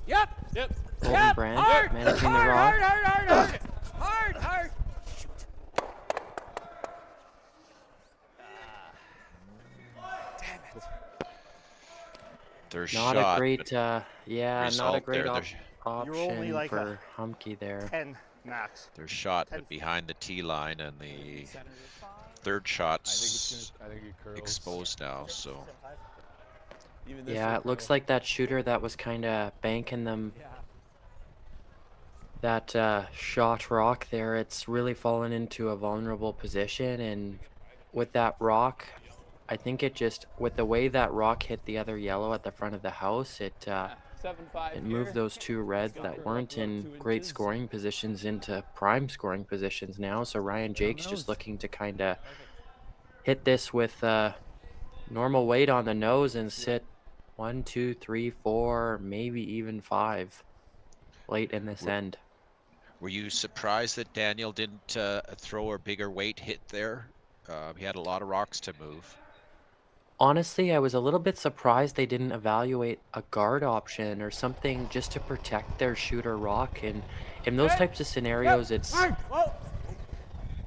Yep.
Yep.
Golden Brand
Hard.
managing the
Hard.
rock.
Hard. Hard. Hard. Hard. Hard.
Their
Not
shot,
a great,
but
yeah, not a
result
great
there.
You're only
option
like
for Humbke there.
10 max.
Their shot, but behind the tee line, and the third shot's exposed now. So
Yeah, it looks like that shooter that was kind of banking them that shot rock there, it's really fallen into a vulnerable position, and with that rock, I think it just, with the way that rock hit the other yellow at the front of the house, it moved those two reds that weren't in great scoring positions into prime scoring positions now. So Ryan Jake's just looking to kind of hit this with normal weight on the nose and sit 1, 2, 3, 4, maybe even 5 late in this end.
Were you surprised that Daniel didn't throw a bigger weight hit there? He had a lot of rocks to move.
Honestly, I was a little bit surprised they didn't evaluate a guard option or something just to protect their shooter rock. And in those types of scenarios, it's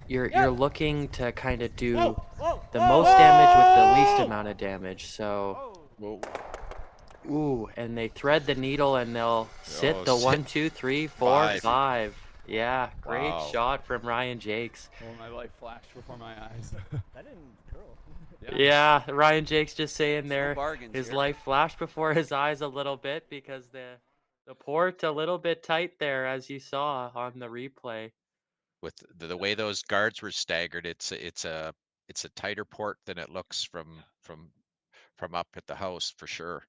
you're looking to kind of do the most damage with the least amount of damage. So, ooh, and they thread the needle and they'll sit the 1, 2, 3, 4, 5. Yeah, great shot from Ryan Jacques.
Oh, my life flashed before my eyes.
That didn't curl.
Yeah, Ryan Jacques just saying
No
there,
bargains
his
here.
life flashed before his eyes a little bit because the port a little bit tight there, as you saw on the replay.
With the way those guards were staggered, it's a tighter port than it looks from up at the house for sure.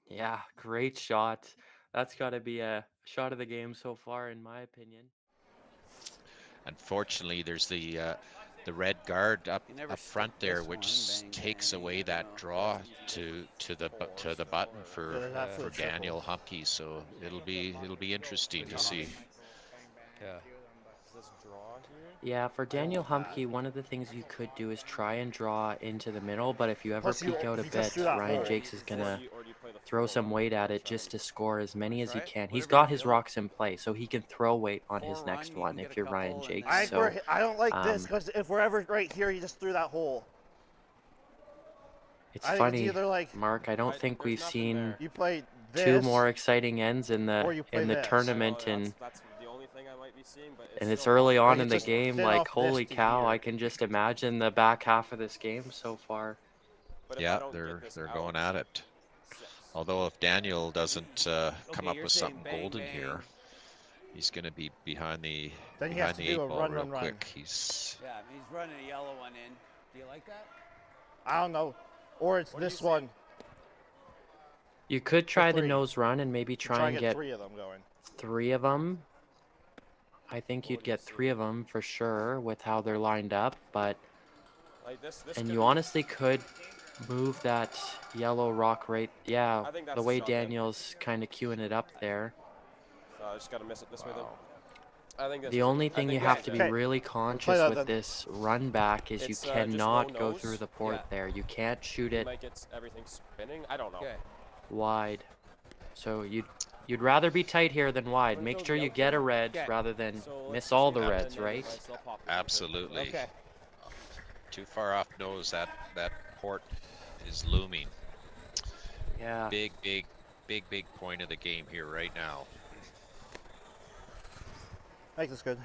Yeah, great shot. That's got to be a shot of the game so far, in my opinion.
Unfortunately, there's the red guard up front there, which takes away that draw to the button for Daniel Humbke. So it'll be interesting to see.
Yeah.
Yeah, for Daniel Humbke, one of the things you could do is try and draw into the middle, but if you ever peek out a bit, Ryan Jacques is going to throw some weight at it just to score as many as he can. He's got his rocks in play, so he can throw weight on his next one if you're Ryan Jacques.
I don't like this, because if we're ever right here, you just threw that hole.
It's funny, Mark, I don't think we've seen
you play
two more exciting ends in the tournament, and it's early on in the game. Like, holy cow, I can just imagine the back half of this game so far.
Yeah, they're going at it. Although if Daniel doesn't come up with something golden here, he's going to be behind the 8 ball real quick. He's
running a yellow one in. Do you like that?
I don't know. Or it's this one.
You could try the nose run and maybe try and get
3 of them going.
3 of them. I think you'd get 3 of them for sure with how they're lined up, but and you honestly could move that yellow rock right. Yeah, the way Daniel's kind of queuing it up there.
I just gotta miss it this way though. I think
the only thing you have to be really conscious with this run back is you cannot go through the port there. You can't shoot it
might get everything spinning. I don't know.
Wide. So you'd rather be tight here than wide. Make sure you get a red rather than miss all the reds, right?
Absolutely. Okay. Too far off nose. That port is looming.
Yeah.
Big point of the game here right now.
I think that's good.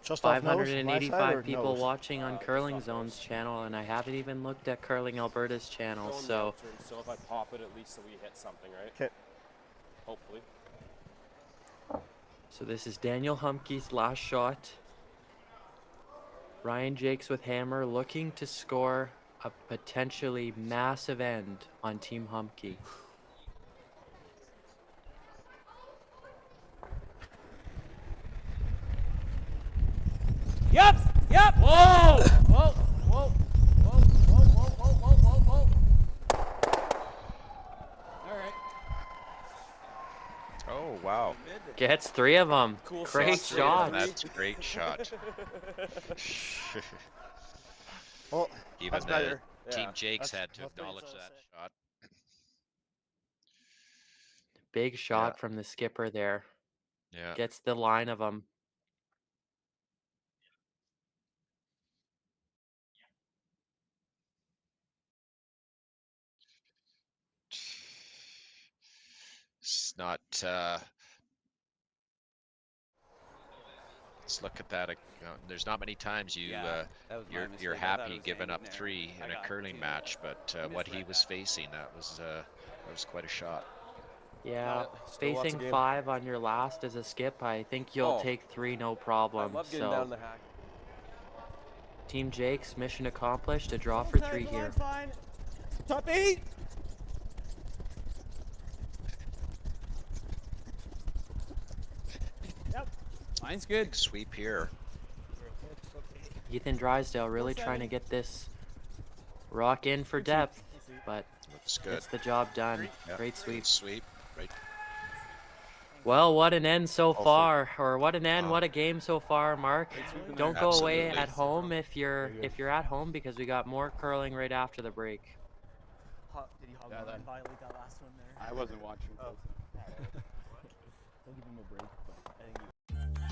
Just
585 people watching on Curling Zone's channel, and I haven't even looked at Curling Alberta's channel, so
if I pop it, at least so we hit something, right?
Okay.
Hopefully.
So this is Daniel Humbke's last shot. Ryan Jacques with hammer looking to score a potentially massive end on Team Humbke.
Yep! Whoa! Whoa! Whoa! Whoa! Whoa! All right.
Oh wow!
Gets 3 of them.
Cool
Great shot.
That's a great shot.
Well,
even the Team Jacques had to acknowledge that shot.
Big shot from the skipper there.
Yeah.
Gets the line of them.
It's not. Let's look at that. There's not many times you're happy giving up 3 in a curling match, but what he was facing, that was quite a shot.
Yeah, facing 5 on your last as a skip, I think you'll take 3 no problem. So Team Jacques, mission accomplished. A draw for 3 here.
Top 8.
Mine's good.
Big sweep here.
Ethan Drysdale really trying to get this rock in for depth, but
looks good.
gets the job done.
Yep.
Great sweep.
Good sweep. Right.
Well, what an end so
Also-
far, or what an end, what a game so far, Mark. Don't go away
Absolutely.
at home if you're at home, because we got more curling right after the break.
Did he violate that last one there?
I wasn't watching.
Oh. Don't give him a break, but I think he...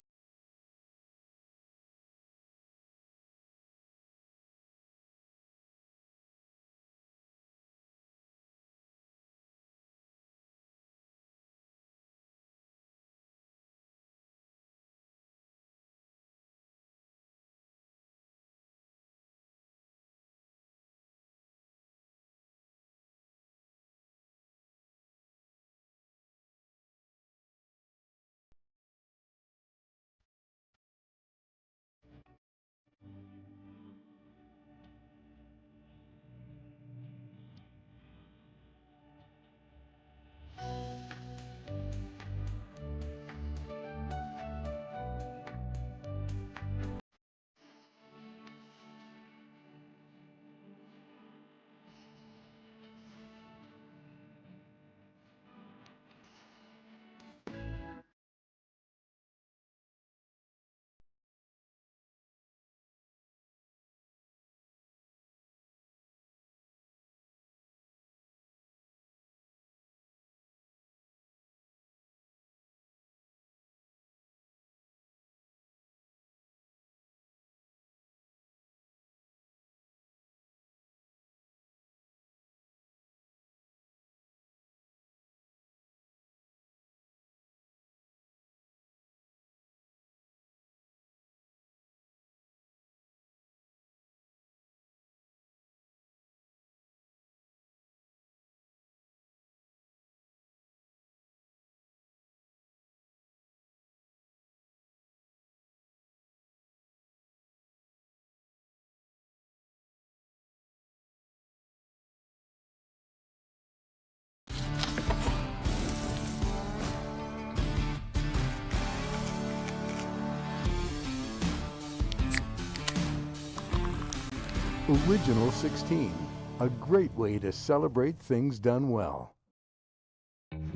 Original 16, a great way to celebrate things done well.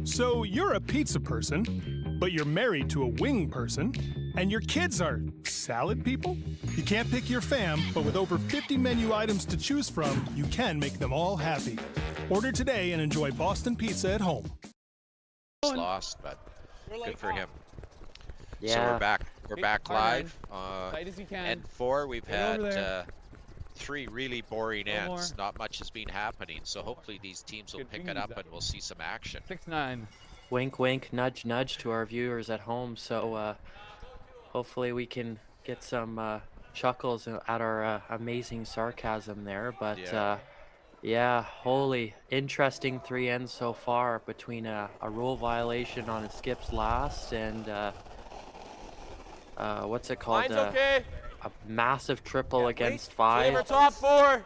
So you're a pizza person, but you're married to a wing person, and your kids are salad people? You can't pick your fam, but with over 50 menu items to choose from, you can make them all happy. Order today and enjoy Boston pizza at home.
It's lost, but good for him. So
Yeah.
we're back live.
Tight as you can.
And 4, we've
Get over
had
there.
3 really boring
One more.
ends. Not much has been happening, so hopefully these teams will
Good
pick it
things
up
that-
and we'll see some action.
6-9.
Wink, wink, nudge, nudge to our viewers at home. So hopefully we can get some chuckles at our amazing sarcasm there. But yeah, holy, interesting 3 ends so far between a rule violation on a skips last and what's it called?
Line's okay.
A massive triple against
Flavor
5.
top 4.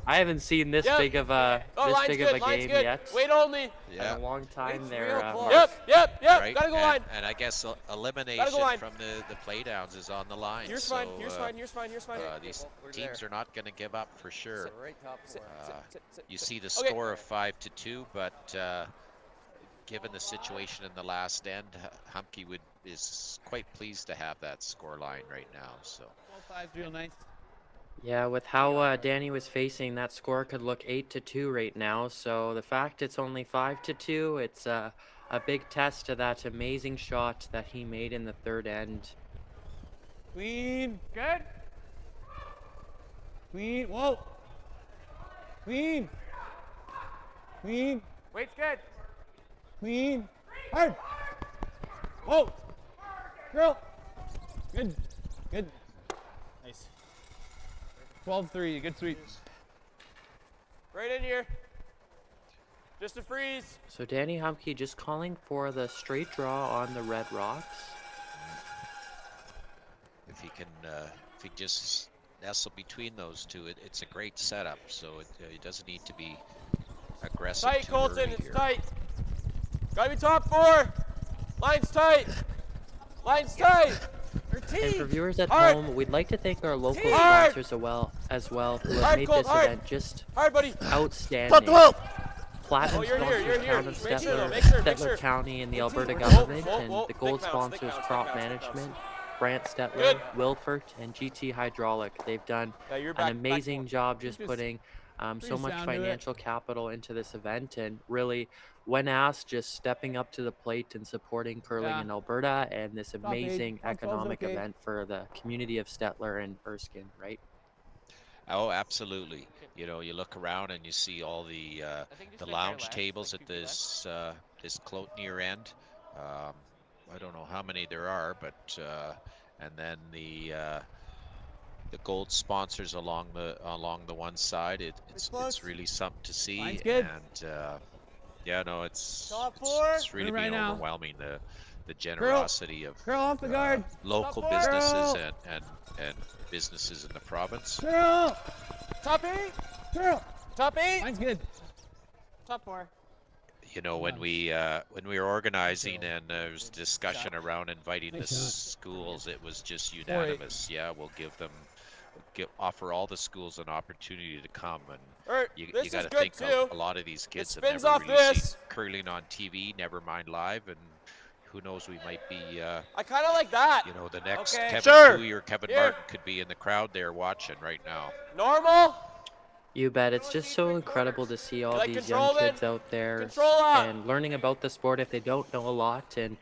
I haven't seen this big of a
line's
big
good,
of a
line's
game
good.
yet.
Wait only.
In a long time
Wait's
there.
real close.
Mark.
Yep.
Right?
Gotta go line.
And I guess elimination
line.
from the playdowns is on the line.
Here's
so,
fine. Here's fine.
These teams are not going to give up for sure.
Sit right top 4.
You see the
Okay.
score of 5-2, but given the situation in the last end, Humbke is quite pleased to have that score line right now. So
12-5's real nice.
Yeah, with how Danny was facing, that score could look 8-2 right now. So the fact it's only 5-2, it's a big test to that amazing shot that he made in the 3rd end.
Clean. Good. Clean. Whoa. Clean. Clean.
Wait's good.
Clean. Hard. Whoa. Girl. Good. Good.
Nice.
12-3. Good sweep.
Right in here. Just a freeze.
So Danny Humbke just calling for the straight draw on the Red Rocks.
if he can, if he just nestle between those two, it's a great setup. So it doesn't need to be aggressive.
Tight,
too
Colton.
early
It's
here.
tight. Gotta be top 4. Line's tight. Line's tight.
And for viewers at
Hard.
home, we'd like to thank our local
Hard.
sponsors as well who have
Hard,
made
Colt,
this
hard.
event just
Hard, buddy.
outstanding. Platinum
Oh, you're here,
sponsors
you're
Town
here.
of
Make sure, though,
Stettler,
make sure, make
Stettler
sure.
County and the Alberta
Whoa,
government,
whoa,
and
whoa.
the gold
Big mouse, big
sponsors
mouse,
Crop
big mouse, big
Management,
mouse.
Brant Stettler,
Good.
Wilfert, and GT Hydraulic. They've done
Yeah, you're
an
back
amazing
one.
job just
Just
putting so
pretty
much
sound to it.
financial capital into this event, and really, when asked, just stepping up to the plate and supporting curling
Yeah.
in Alberta and this
Top eight.
amazing
Top 12's
economic
okay.
event for the community of Stettler and Erskine, right?
Oh, absolutely. You know, you look around and you see all the lounge tables at this this Cloutinier end. I don't know how many there are, but and then the gold sponsors along the one side. It's really something to see.
Line's good.
And yeah, no, it's really
Right
been
now.
overwhelming the generosity of
Curl off the guard.
local
Stop
businesses
forward.
and businesses in the province.
Curl. Top 8. Curl. Top 8. Mine's good. Top 4.
You know, when we were organizing and there was discussion around inviting the schools, it was just unanimous. Yeah, we'll offer all the schools an opportunity to come, and you
this
got
is
to
good
think
too.
a lot of these kids have
spins
never
off
really
this.
seen curling on TV, never mind live, and who knows, we might be
I kind of like that.
you know, the next
Okay.
Kevin
Sure.
Cooey or Kevin
Here.
Martin could be in the crowd there watching right now.
Normal.
You bet. It's just so incredible to see all
like
these
control
young
then?
kids out there
Control up.
and learning about the sport if they don't know a lot, and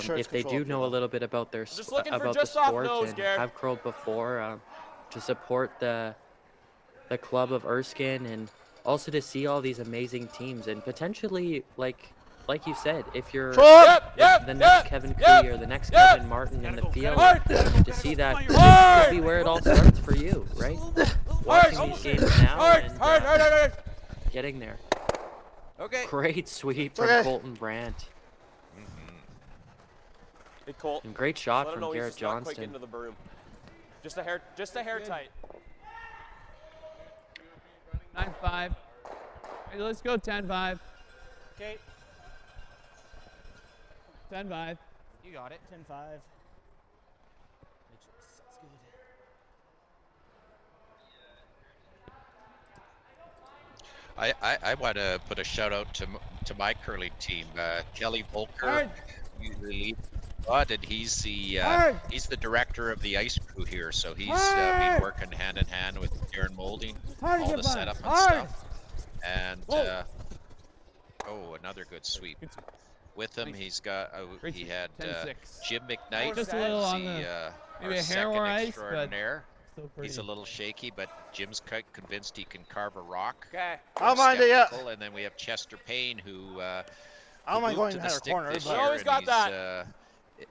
sure it's
if they
control
do
up,
know a little bit about their
Just looking for
about the
just off
sport
nose,
and
Garrett.
have curled before, to support the club of Erskine, and also to see all these amazing teams, and potentially like you said, if you're the next Kevin Cooey or the next Kevin Martin in the field, to see that this could be where it all starts for you, right? Watching these games now and getting there.
Okay.
Great sweep from
Okay.
Colton Brandt.
Hey, Colt.
And great
Let
shot
him
from
know he's
Garrett
just not quite
Johnston.
getting to the broom. Just a hair tight.
9-5. Hey, let's go 10-5.
Okay.
10-5.
You got it.
10-5.
I want to put a shout out to my curling team, Kelly Volker, usually and he's the director of the ice crew here, so he's been working hand in hand with Darren Molding, all the setup and stuff. And another good sweep. With him, he's got he had Jim McKnight,
Just a little on the maybe
our
a hair
second
more ice, but
extraordinaire.
still pretty.
He's a little shaky, but Jim's quite convinced he can carve a rock.
Okay.
I'll mind it, yeah.
And then we have Chester Payne, who
I'll mind
moved
going
to
in
the
that
stick
corner,
this
but-
year,
Always
and
got
he's,
that.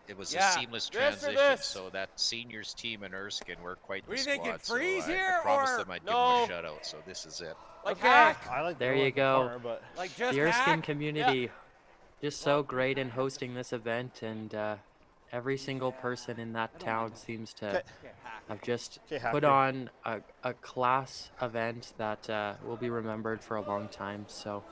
It was
Yeah.
a seamless
This or
transition.
this?
So that seniors team in Erskine were quite the
What do you think,
squad.
it freeze
so
here,
I promised
or
them I'd
no?
give them a shout out. So this is it.
Like
Okay.
hack.
I like
There
going
you
in the
go.
corner, but
Like just
The Erskine
hack.
community, just so great in hosting this event, and every single person in that town seems to have just
Okay, hack
put
it.
on a class event that will be remembered for a long time. So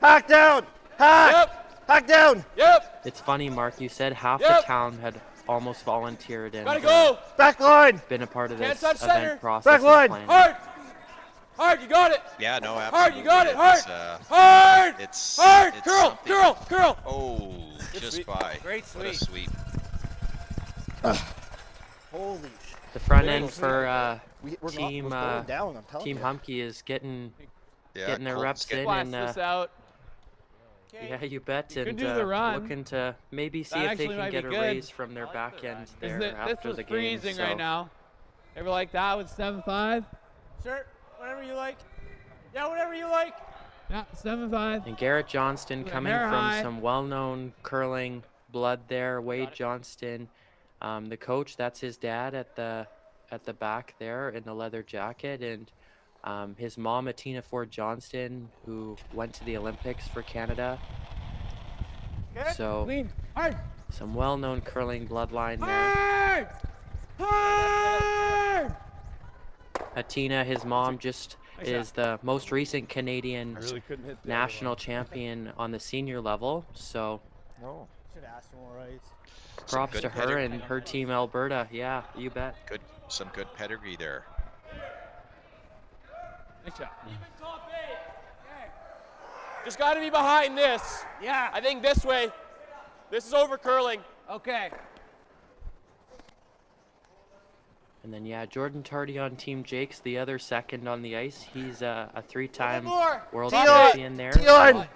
hack down! Hack!
Yep.
Hack down!
Yep.
it's funny, Mark. You said half
Yep.
the town had almost volunteered and
Gotta go.
Back line!
been a part of
Can't
this
touch center.
event process.
Back
and
line.
planning.
Hard. Hard. You got it.
Yeah, no,
Hard.
absolutely.
You got it. Hard.
It's,
Hard.
It's
Hard.
it's
Curl.
something-
Curl. Curl.
Oh,
Good
just
sweep.
by.
Great
What a
sweep.
sweep.
Holy
The front
Very
end
good
for
we're
team
going down, I'm telling
Team
you.
Humbke is getting
Yeah,
their
Colton's
reps in,
getting-
and
Blast this out.
yeah, you bet,
You could
and
do the run.
looking to maybe see
That
if they
actually
can
might
get
be
a
good.
raise from their back end there
This
after
was
the game.
freezing
So
right now. Ever like that with 7-5?
Sure. Whatever you like. Yeah. Whatever you like.
Yeah, 7-5.
And Garrett Johnston
With
coming
hair
from
high.
some well-known curling blood there. Wade Johnston, the coach, that's his dad at the back there in the leather jacket, and his mom, Atina Ford Johnston, who went to the Olympics for Canada. So
Clean. Hard.
some well-known curling bloodline there.
Hard. Hard.
Atina, his mom, just
Nice
is
shot.
the most recent Canadian
I really couldn't hit the other
national champion on the senior level. So
Should ask for more ice.
Props to her and her team Alberta. Yeah, you bet.
Some good pedigree there.
Nice shot.
Just got to be behind this.
Yeah.
I think this way. This is over curling.
Okay.
And then, yeah, Jordan Tardy on Team Jake's the other second on the ice. He's a 3-time world champion there.
T-line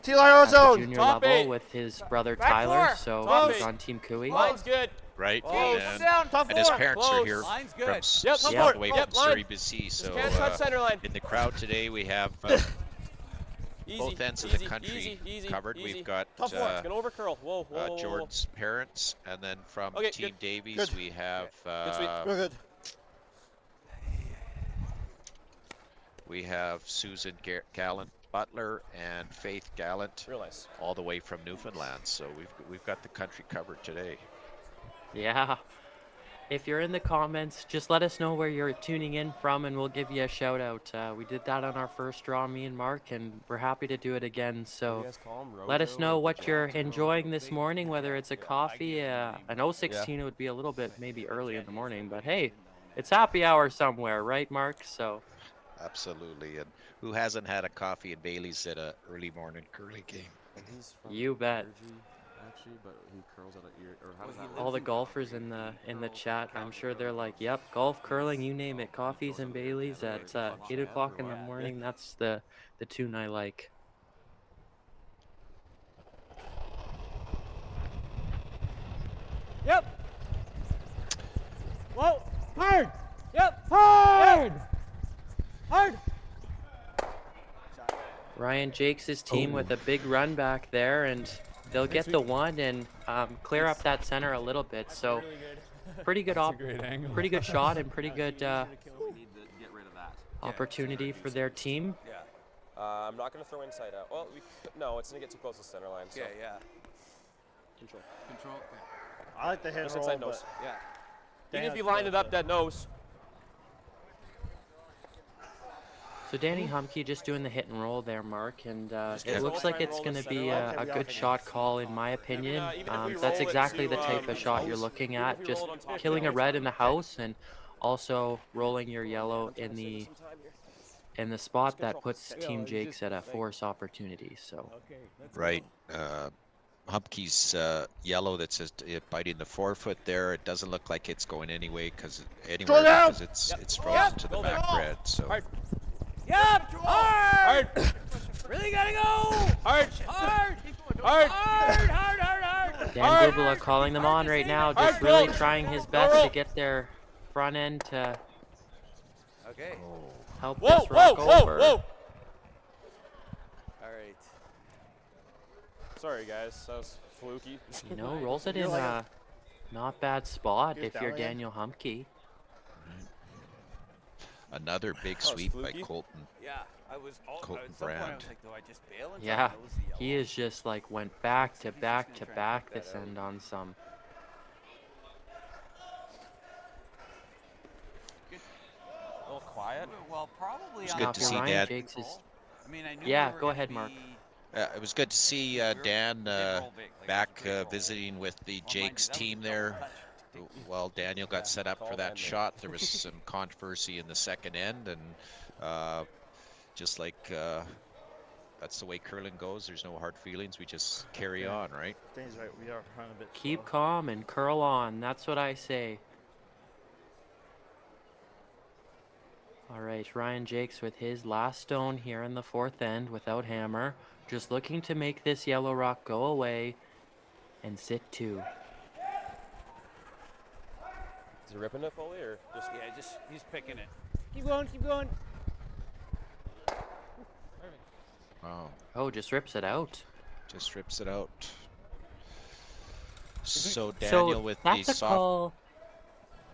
ozone.
Junior level with his brother Tyler, so he's on Team Cooey.
Line's good.
Right,
Close.
and his parents are here
Line's
from
good.
all the way from Surrey, BC. So
Can't touch center line.
in the crowd today, we have both ends of the country covered. We've got
It's gonna over curl. Whoa, whoa, whoa,
Jordan's parents, and then from Team Davies,
Good.
we have
Good.
we have Susan Gallant Butler and Faith Gallant,
Real nice.
all the way from Newfoundland. So we've got the country covered today.
Yeah. If you're in the comments, just let us know where you're tuning in from and we'll give you a shout out. We did that on our first draw, me and Mark, and we're happy to do it again. So let us know what you're enjoying this morning, whether it's a coffee, an 016 would be a little bit maybe early in the morning, but hey, it's happy hour somewhere, right, Mark? So
Absolutely. And who hasn't had a coffee and Bailey's at a early morning curling game?
You bet.
Actually, but he curls out of ear, or how does that
All the golfers in the chat, I'm sure they're like, yep, golf, curling, you name it, coffees and Baileys at 8 o'clock in the morning. That's the tune I like.
Yep. Whoa. Hard. Yep. Hard.
Yep.
Hard.
Ryan Jakes' team with a big run back there, and they'll get the one and clear up that center a little bit. So pretty good pretty good shot and pretty good opportunity for their team.
Yeah. I'm not going to throw inside out. Well, no, it's going to get too close to the center line. So.
Yeah.
Control.
I like the hit
Just
roll,
inside nose.
but
Yeah. Even if you lined it up that nose.
So Danny Humbke just doing the hit and roll there, Mark, and it looks like it's going to be a good shot call in my opinion. That's exactly the type of shot you're looking at, just killing a red in the house and also rolling your yellow in the spot that puts Team Jakes at a force opportunity. So
right. Humpke's yellow that says biting the forefoot there. It doesn't look like it's going anywhere because it's frozen to the back red. So.
Yep. Hard. Really gotta go.
Hard.
Dan Bubala calling them on right now, just really trying his best to get their front end to help this rock over.
All right. Sorry guys, that was fluky.
You know, rolls it in a not bad spot if you're Daniel Humbke.
Another big sweep by Colton.
Yeah, I was
Colton
at some point I
Brand.
was like, do I just bail and
Yeah,
try to nose the yellow?
he is just like went back to back to back this end on some.
A little quiet.
Well, probably.
It's good to see Dan.
I mean, I knew
Yeah,
we were
go
gonna
ahead,
be-
Mark.
It was good to see Dan back visiting with the Jakes team there. While Daniel got set up for that shot, there was some controversy in the second end, and just like that's the way curling goes. There's no hard feelings. We just carry on, right?
Danny's right. We are running a bit.
Keep calm and curl on. That's what I say. All right, Ryan Jakes with his last stone here in the fourth end without hammer. Just looking to make this yellow rock go away and sit two.
Is he ripping it fully or just?
Yeah, he's picking it.
Keep going. Keep going.
Wow.
Oh, just rips it out.
Just rips it out. So Daniel with
that's
the
a
soft.
call.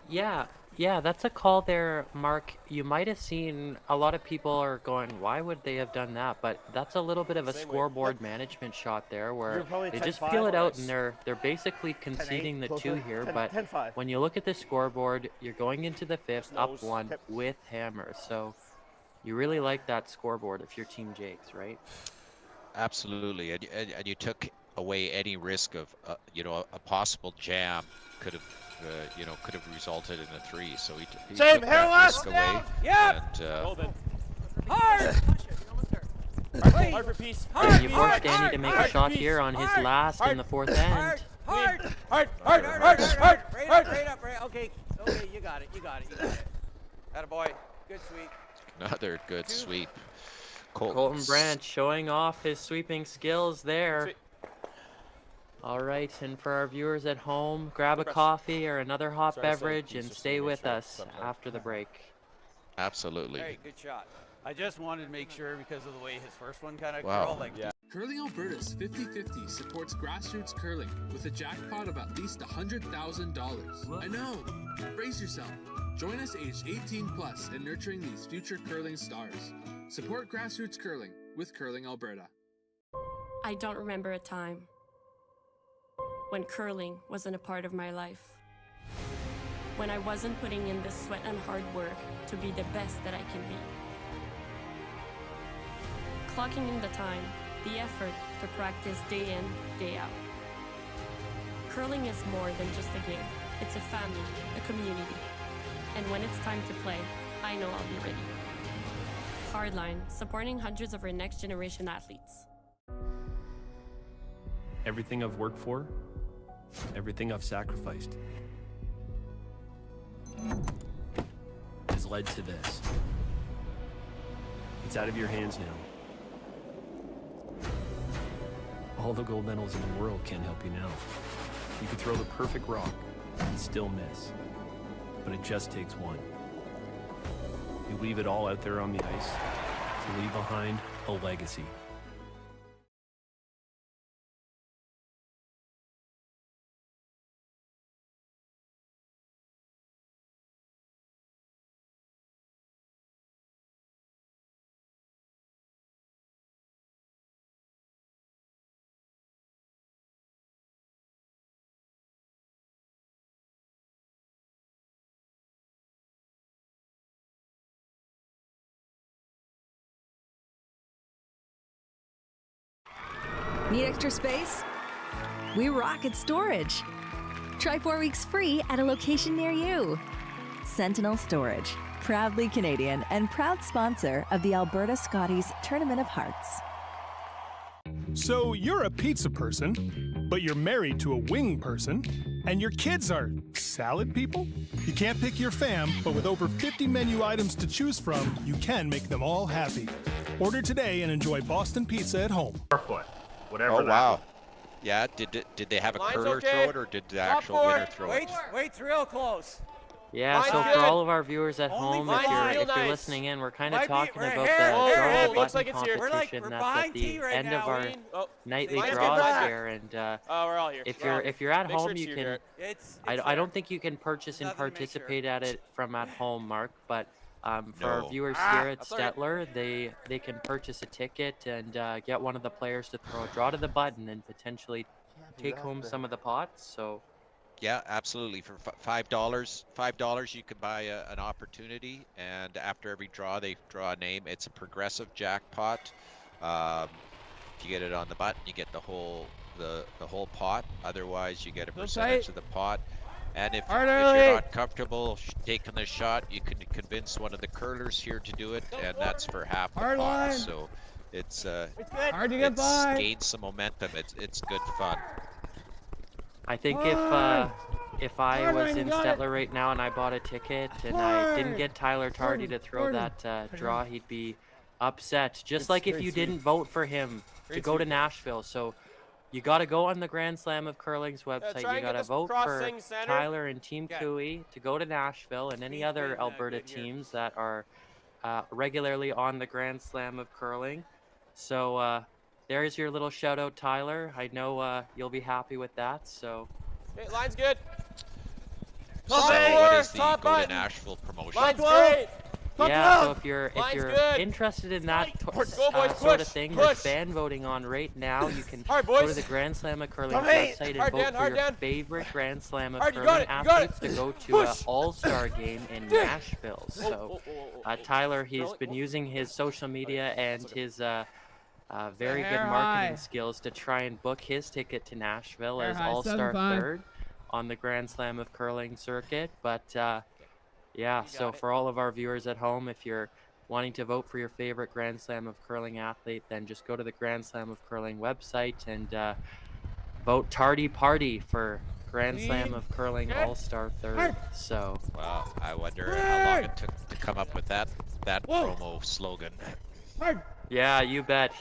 Yeah, that's a call there, Mark. You might have seen a lot of people are going, why would they have done that? But that's a little bit of a scoreboard management shot there where they just peel it out and they're basically conceding the two here. But when you look at the scoreboard, you're going into the fifth up one with hammer. So you really like that scoreboard if you're Team Jakes, right?
Absolutely, and you took away any risk of, you know, a possible jam could have, you know, could have resulted in a 3. So he took that risk away.
Yep.
And,
Hard! Hard for peace.
And you forced Danny to make a shot here on his last in the 4th end.
Hard!
Right up, right. Okay, you got it. Attaboy. Good sweep.
another good sweep.
Colton Brandt showing off his sweeping skills there. All right, and for our viewers at home, grab a coffee or another hot beverage and stay with us after the break.
Absolutely.
Hey, good shot. I just wanted to make sure because of the way his first one kind of curled. Like,
Curling Alberta's 50-50 supports grassroots curling with a jackpot of at least $100,000. I know! Brace yourself. Join us aged 18 plus in nurturing these future curling stars. Support grassroots curling with Curling Alberta.
I don't remember a time when curling wasn't a part of my life. When I wasn't putting in the sweat and hard work to be the best that I can be. Clocking in the time, the effort to practice day in, day out. Curling is more than just a game. It's a family, a community. And when it's time to play, I know I'll be ready. Hardline, supporting hundreds of our next generation athletes.
Everything I've worked for, everything I've sacrificed, has led to this. It's out of your hands now. All the gold medals in the world can't help you now. You could throw the perfect rock and still miss, but it just takes one. You leave it all out there on the ice to leave behind a legacy.
Need extra space? We rock at Storage. Try 4 weeks free at a location near you. Sentinel Storage, proudly Canadian and proud sponsor of the Alberta Scotties Tournament of Hearts.
So you're a pizza person, but you're married to a wing person, and your kids are salad people? You can't pick your fam, but with over 50 menu items to choose from, you can make them all happy. Order today and enjoy Boston pizza at home.
Whatever. Oh wow! Yeah, did they have a curler throw it, or did the actual winner throw it?
Wait's real close.
Yeah, so for all of our viewers at home, if you're listening in, we're kind of talking about the draw the button competition that's at the end of our nightly draws here, and if you're at home, you can. I don't think you can purchase and participate at it from at home, Mark, but. For our viewers here at Stettler, they can purchase a ticket and get one of the players to throw a draw to the button and potentially take home some of the pots. So,
yeah, absolutely. For $5 you can buy an opportunity, and after every draw they draw a name. It's a progressive jackpot. If you get it on the button, you get the whole pot. Otherwise, you get a percentage of the pot. And if you're not comfortable taking the shot, you can convince one of the curlers here to do it, and that's for half the pot. So it's gained some momentum. It's good fun.
I think if I was in Stettler right now and I bought a ticket and I didn't get Tyler Tardy to throw that draw, he'd be upset. Just like if you didn't vote for him to go to Nashville. So. You got to go on the Grand Slam of Curling's website. You got to vote for Tyler and Team Cooey to go to Nashville and any other Alberta teams that are regularly on the Grand Slam of Curling. So there's your little shout out, Tyler. I know you'll be happy with that. So.
Okay, line's good.
So what is the go to Nashville promotion?
Line's great.
Yeah, so if you're interested in that sort of thing, there's fan voting on right now. You can go to the Grand Slam of Curling website and vote for your favorite Grand Slam of Curling athletes to go to an all-star game in Nashville. So Tyler, he's been using his social media and his Very good marketing skills to try and book his ticket to Nashville as All-Star 3rd on the Grand Slam of Curling circuit. But yeah, so for all of our viewers at home, if you're wanting to vote for your favorite Grand Slam of Curling athlete, then just go to the Grand Slam of Curling website and vote Tardy Party for Grand Slam of Curling All-Star 3rd. So,
well, I wonder how long it took to come up with that promo slogan.
Yeah, you bet.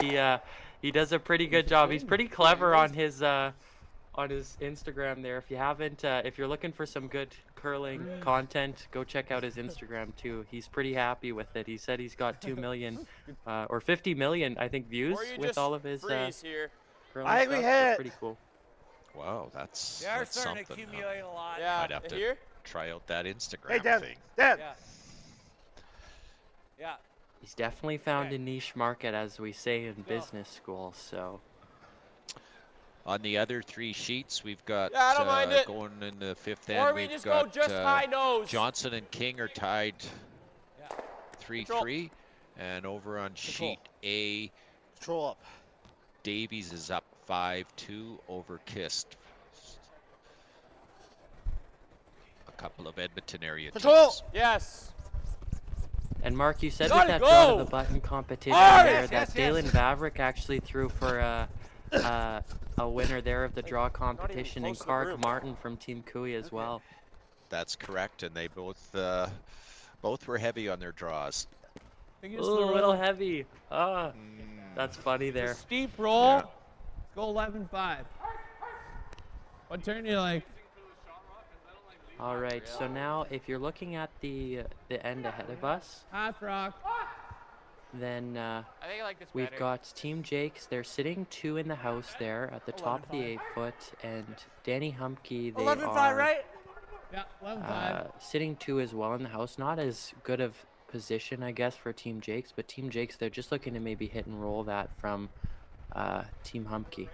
He does a pretty good job. He's pretty clever on his Instagram there. If you haven't, if you're looking for some good curling content, go check out his Instagram too. He's pretty happy with it. He said he's got 2 million or 50 million, I think, views with all of his curling
I think we hit.
Pretty cool.
Wow, that's
starting
something.
to accumulate a lot.
Yeah, I'd have to try out that Instagram thing.
Dad.
Yeah.
He's definitely found a niche market, as we say in business school. So.
On the other 3 sheets, we've got going in the 5th end.
We
we've
just
got
go just high nose.
Johnson and King are tied 3-3, and over on sheet A,
Control up.
Davies is up 5-2 over Kist. A couple of Edmonton area teams.
Yes.
And Mark, you said with that draw to the button competition there that Dalen Vavrick actually threw for a winner there of the draw competition, and Clark Martin from Team Cooey as well.
That's correct, and they both were heavy on their draws.
A little heavy. That's funny there.
Steep roll. Yeah. Go 11-5. What turn do you like?
All right, so now if you're looking at the end ahead of us,
half rock,
then
I think I like this
we've
better.
got Team Jakes. They're sitting 2 in the house there at the top of the 8-foot, and Danny Humbke, they
11-5,
are
right?
Yeah, 11-5.
Sitting 2 as well in the house. Not as good of position, I guess, for Team Jakes, but Team Jakes, they're just looking to maybe hit and roll that from Team Humbke.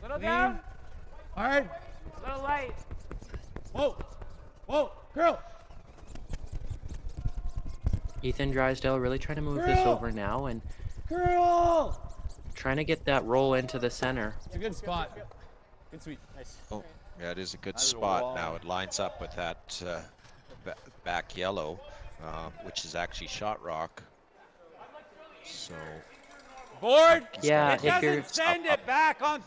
Little down.
Hard.
Little light.
Whoa. Whoa. Girl.
Ethan Drysdale really trying to move this over now and trying to get that roll into the center.
It's a good spot. Good sweep. Nice.
Oh, yeah, it is a good spot now. It lines up with that back yellow, which is actually shot rock. So.
Board.
Yeah,
it doesn't send it back on.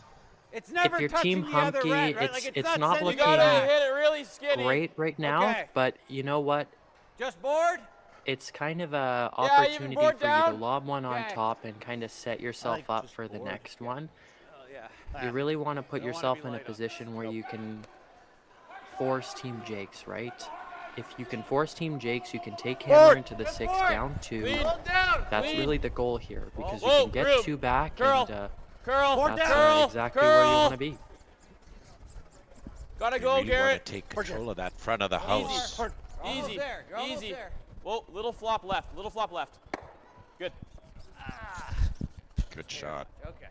It's never
if you're
touching
Team
the other
Humbke,
end, right?
it's not looking
hit it really skinny.
great right now, but you know what?
Just board.
It's kind of a opportunity for you to
down.
lob one on top and kind of set yourself up for the next one.
Yeah.
You really want to put yourself in a position where you can force Team Jakes, right? If you can force Team Jakes, you can take hammer into the 6 down 2. That's really the goal here, because you can get 2 back, and that's exactly where you want to be.
Gotta
You
go,
really
Garrett.
want to take control of that front of the house.
Easy. Easy. Whoa, little flop left. Little flop left. Good.
Good shot.
Okay.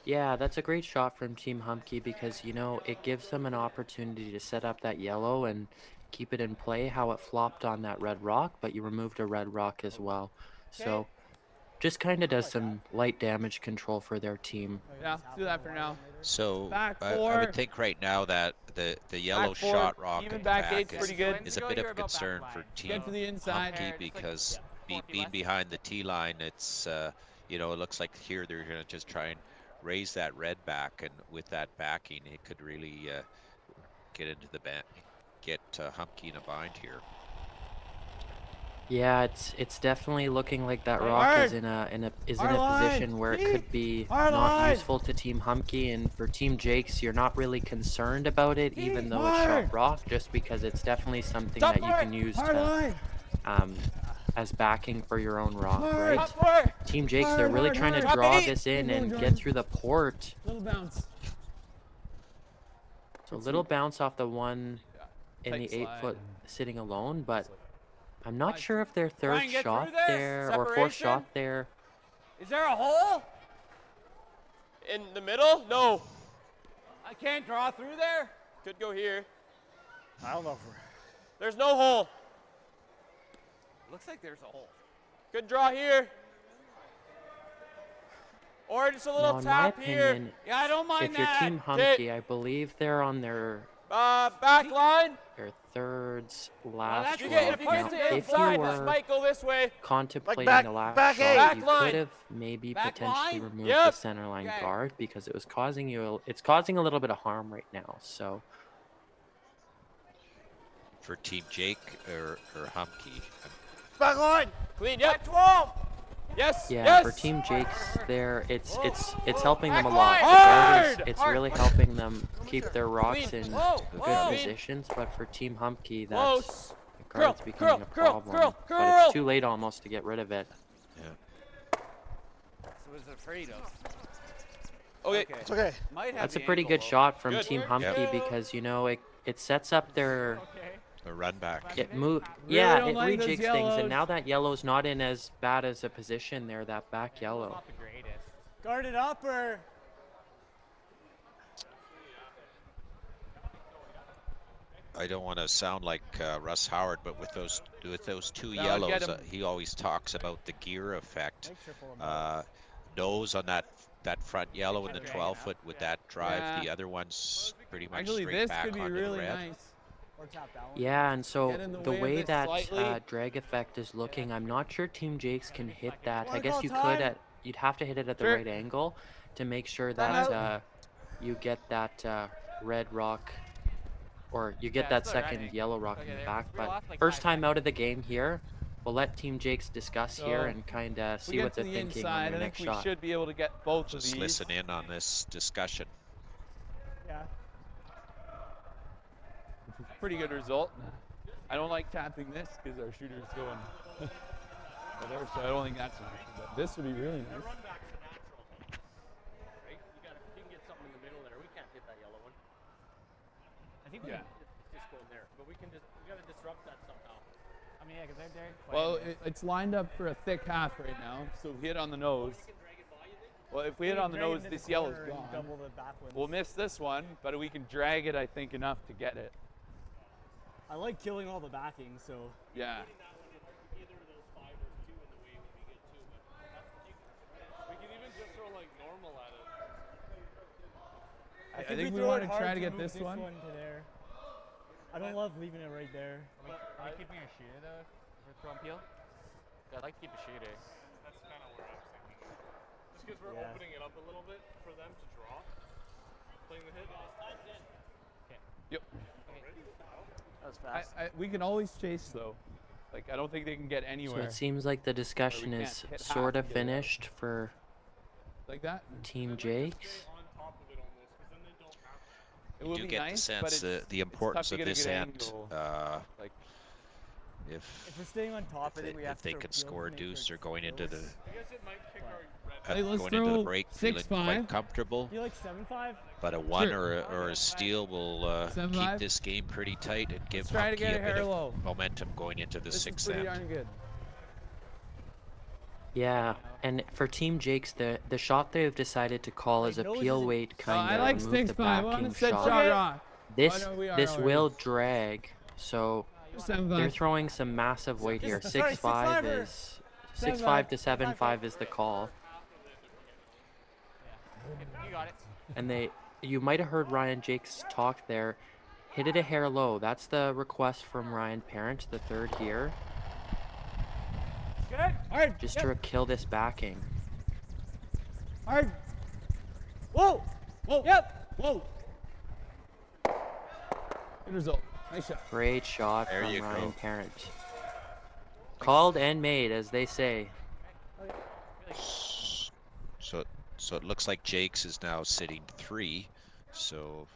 Yeah, that's a great shot from Team Humbke because, you know, it gives them an opportunity to set up that yellow and keep it in play how it flopped on that red rock, but you removed a red rock as well. So just kind of does some light damage control for their team.
Yeah, let's do that for now.
So
Back
I would think right now that the yellow shot rock
Even
in
back
back
eight's pretty good.
is a bit of a concern for Team
Get to the inside.
Humbke because being behind the tee line, it's you know, it looks like here they're going to just try and raise that red back, and with that backing, it could really get into the get Humbke in a bind here.
Yeah, it's definitely looking like that rock is in a position where it could be not useful to Team Humbke, and for Team Jakes, you're not really concerned about it, even though it's shot rock, just because it's definitely something that you can use to as backing for your own rock, right? Team Jakes, they're really trying to draw this in and get through the port.
Little bounce.
So a little bounce off the one in the 8-foot sitting alone, but I'm not sure if their third shot there or fourth shot there.
Is there a hole?
In the middle? No.
I can't draw through there.
Could go here.
I don't know if we're...
There's no hole.
Looks like there's a hole.
Good draw here. Or just a little
Now, in
tap
my
here.
opinion,
Yeah, I don't mind
if you're
that.
Team Humbke, I believe they're on their
back line.
their thirds last
You
rock.
get, if you get
Now,
to
if
inside,
you
this
were
might go this way.
contemplating
back-
the last
back
shot,
eight.
you
Back line.
could have maybe
Back
potentially
line.
removed
Yep.
the center line
Okay.
guard because it was causing you. It's causing a little bit of harm right now. So
For Team Jake or Humbke.
Back line.
Clean. Yep. 12. Yes.
yeah,
Yes.
for Team Jake's, there it's helping them a
Back
lot.
line.
The guard
Hard.
it's
Hard.
really helping them keep their rocks
Clean.
in
Whoa.
good
Whoa.
positions. But for Team Humbke, that's
Close.
the guard's
Curl,
becoming a
curl,
problem.
curl,
But
curl.
it's too late almost to get rid of it.
So was afraid of.
Okay.
It's okay.
Might have
That's a
the
pretty
ankle
good
though.
shot from
Good.
Team
Yep.
Humbke because you know it sets up their
A run back.
it move
Really
yeah
don't
it
like those
rejigs things
yellows.
and now that yellow's not in as bad as a position there, that back yellow.
Guard it up or.
I don't want to sound like Russ Howard, but with those two
No,
yellows,
get him.
he always talks about the gear effect.
Make sure pull 'em out.
Nose on that front yellow in the 12-foot, would that drive
Yeah.
the other ones pretty much
Actually,
straight
this
back
could be
onto
really
the red?
nice.
Or tap that one.
Yeah, and so
Get in the
the
way of
way
it
that
slightly.
drag effect is looking, I'm not sure Team Jakes can hit that. I
Wanna
guess
call
you
time?
could you'd have to hit it at the
Sure.
right angle to make sure
Time
that you get that red rock or you get that second yellow rock in the back. But first time out of the game here, we'll let Team Jakes discuss here
So,
and kind of
If we
see
get
what
to
they're
the
thinking on
inside,
their
I
next
think we
shot.
should be able to get both of
Just
these.
listen in on this discussion.
Yeah.
Pretty good result. I don't like tapping this because our shooter's going there, so I don't think that's an issue. But this would be really nice.
I think we
Yeah.
can just go in there, but we gotta disrupt that somehow. I mean, yeah, because they're
Well, it's lined up for a thick half right now, so if we hit on the nose. Well, if we hit on the nose, this yellow's gone.
Double the backwind.
We'll miss this one, but we can drag it, I think, enough to get it.
I like killing all the backing, so.
Yeah. I think we
throw
want
it
to
hard
try to get
move
this one.
to there. I don't love leaving it right there.
Are we keeping a shooter though? If we're throwing peel? Yeah, I'd like to keep a shooter.
That's kind of where I'm thinking. Just because we're
Yeah.
opening it up a little bit for them to draw. Playing the hit.
Yep.
That was fast.
We can always chase though. Like I don't think they can get
So
anywhere.
it seems like the discussion
can't
is
hit half
sort of
and get it out.
finished for
Like that.
Team Jakes.
On top of it almost, because then they don't have to.
It
You
would
do
be
get
nice,
the
but
sense
it's
the
tough
importance
to
of
get a
this
good
end.
angle. Like
If we're staying on top of it, we have
If
to
they
throw
can
peels
score a
to make sure
deuce
it's
or going into the
I guess it might kick our red.
Hey, let's
going into the
throw
break
6-5.
feeling quite comfortable.
You like 7-5?
But a one
Sure.
or a steal will keep
7-5.
this game pretty tight and give
Let's try to
Humbke
get
a
a
bit
hair
of
low.
momentum going into the
This is
sixth
pretty
end.
darn good.
Yeah, and for Team Jakes, the shot they've decided to call is a peel weight kind
I
of
like
remove the
6-5. I want
backing
to set
shot.
shot rock.
This
Oh, no, we are
this
already.
will drag, so
7-5.
they're throwing some massive weight here. 6-5 is 6-5 to 7-5 is the call,
You got it.
and you might have heard Ryan Jakes talk there. Hit it a hair low. That's the request from Ryan Parent, the third here,
Good. Hard.
just to kill this backing.
Hard. Whoa.
Whoa.
Yep.
Whoa. Good result. Nice shot.
Great shot
There
from
you
Ryan
go.
Parent. Called and made, as they say.
So it looks like Jakes is now sitting 3. So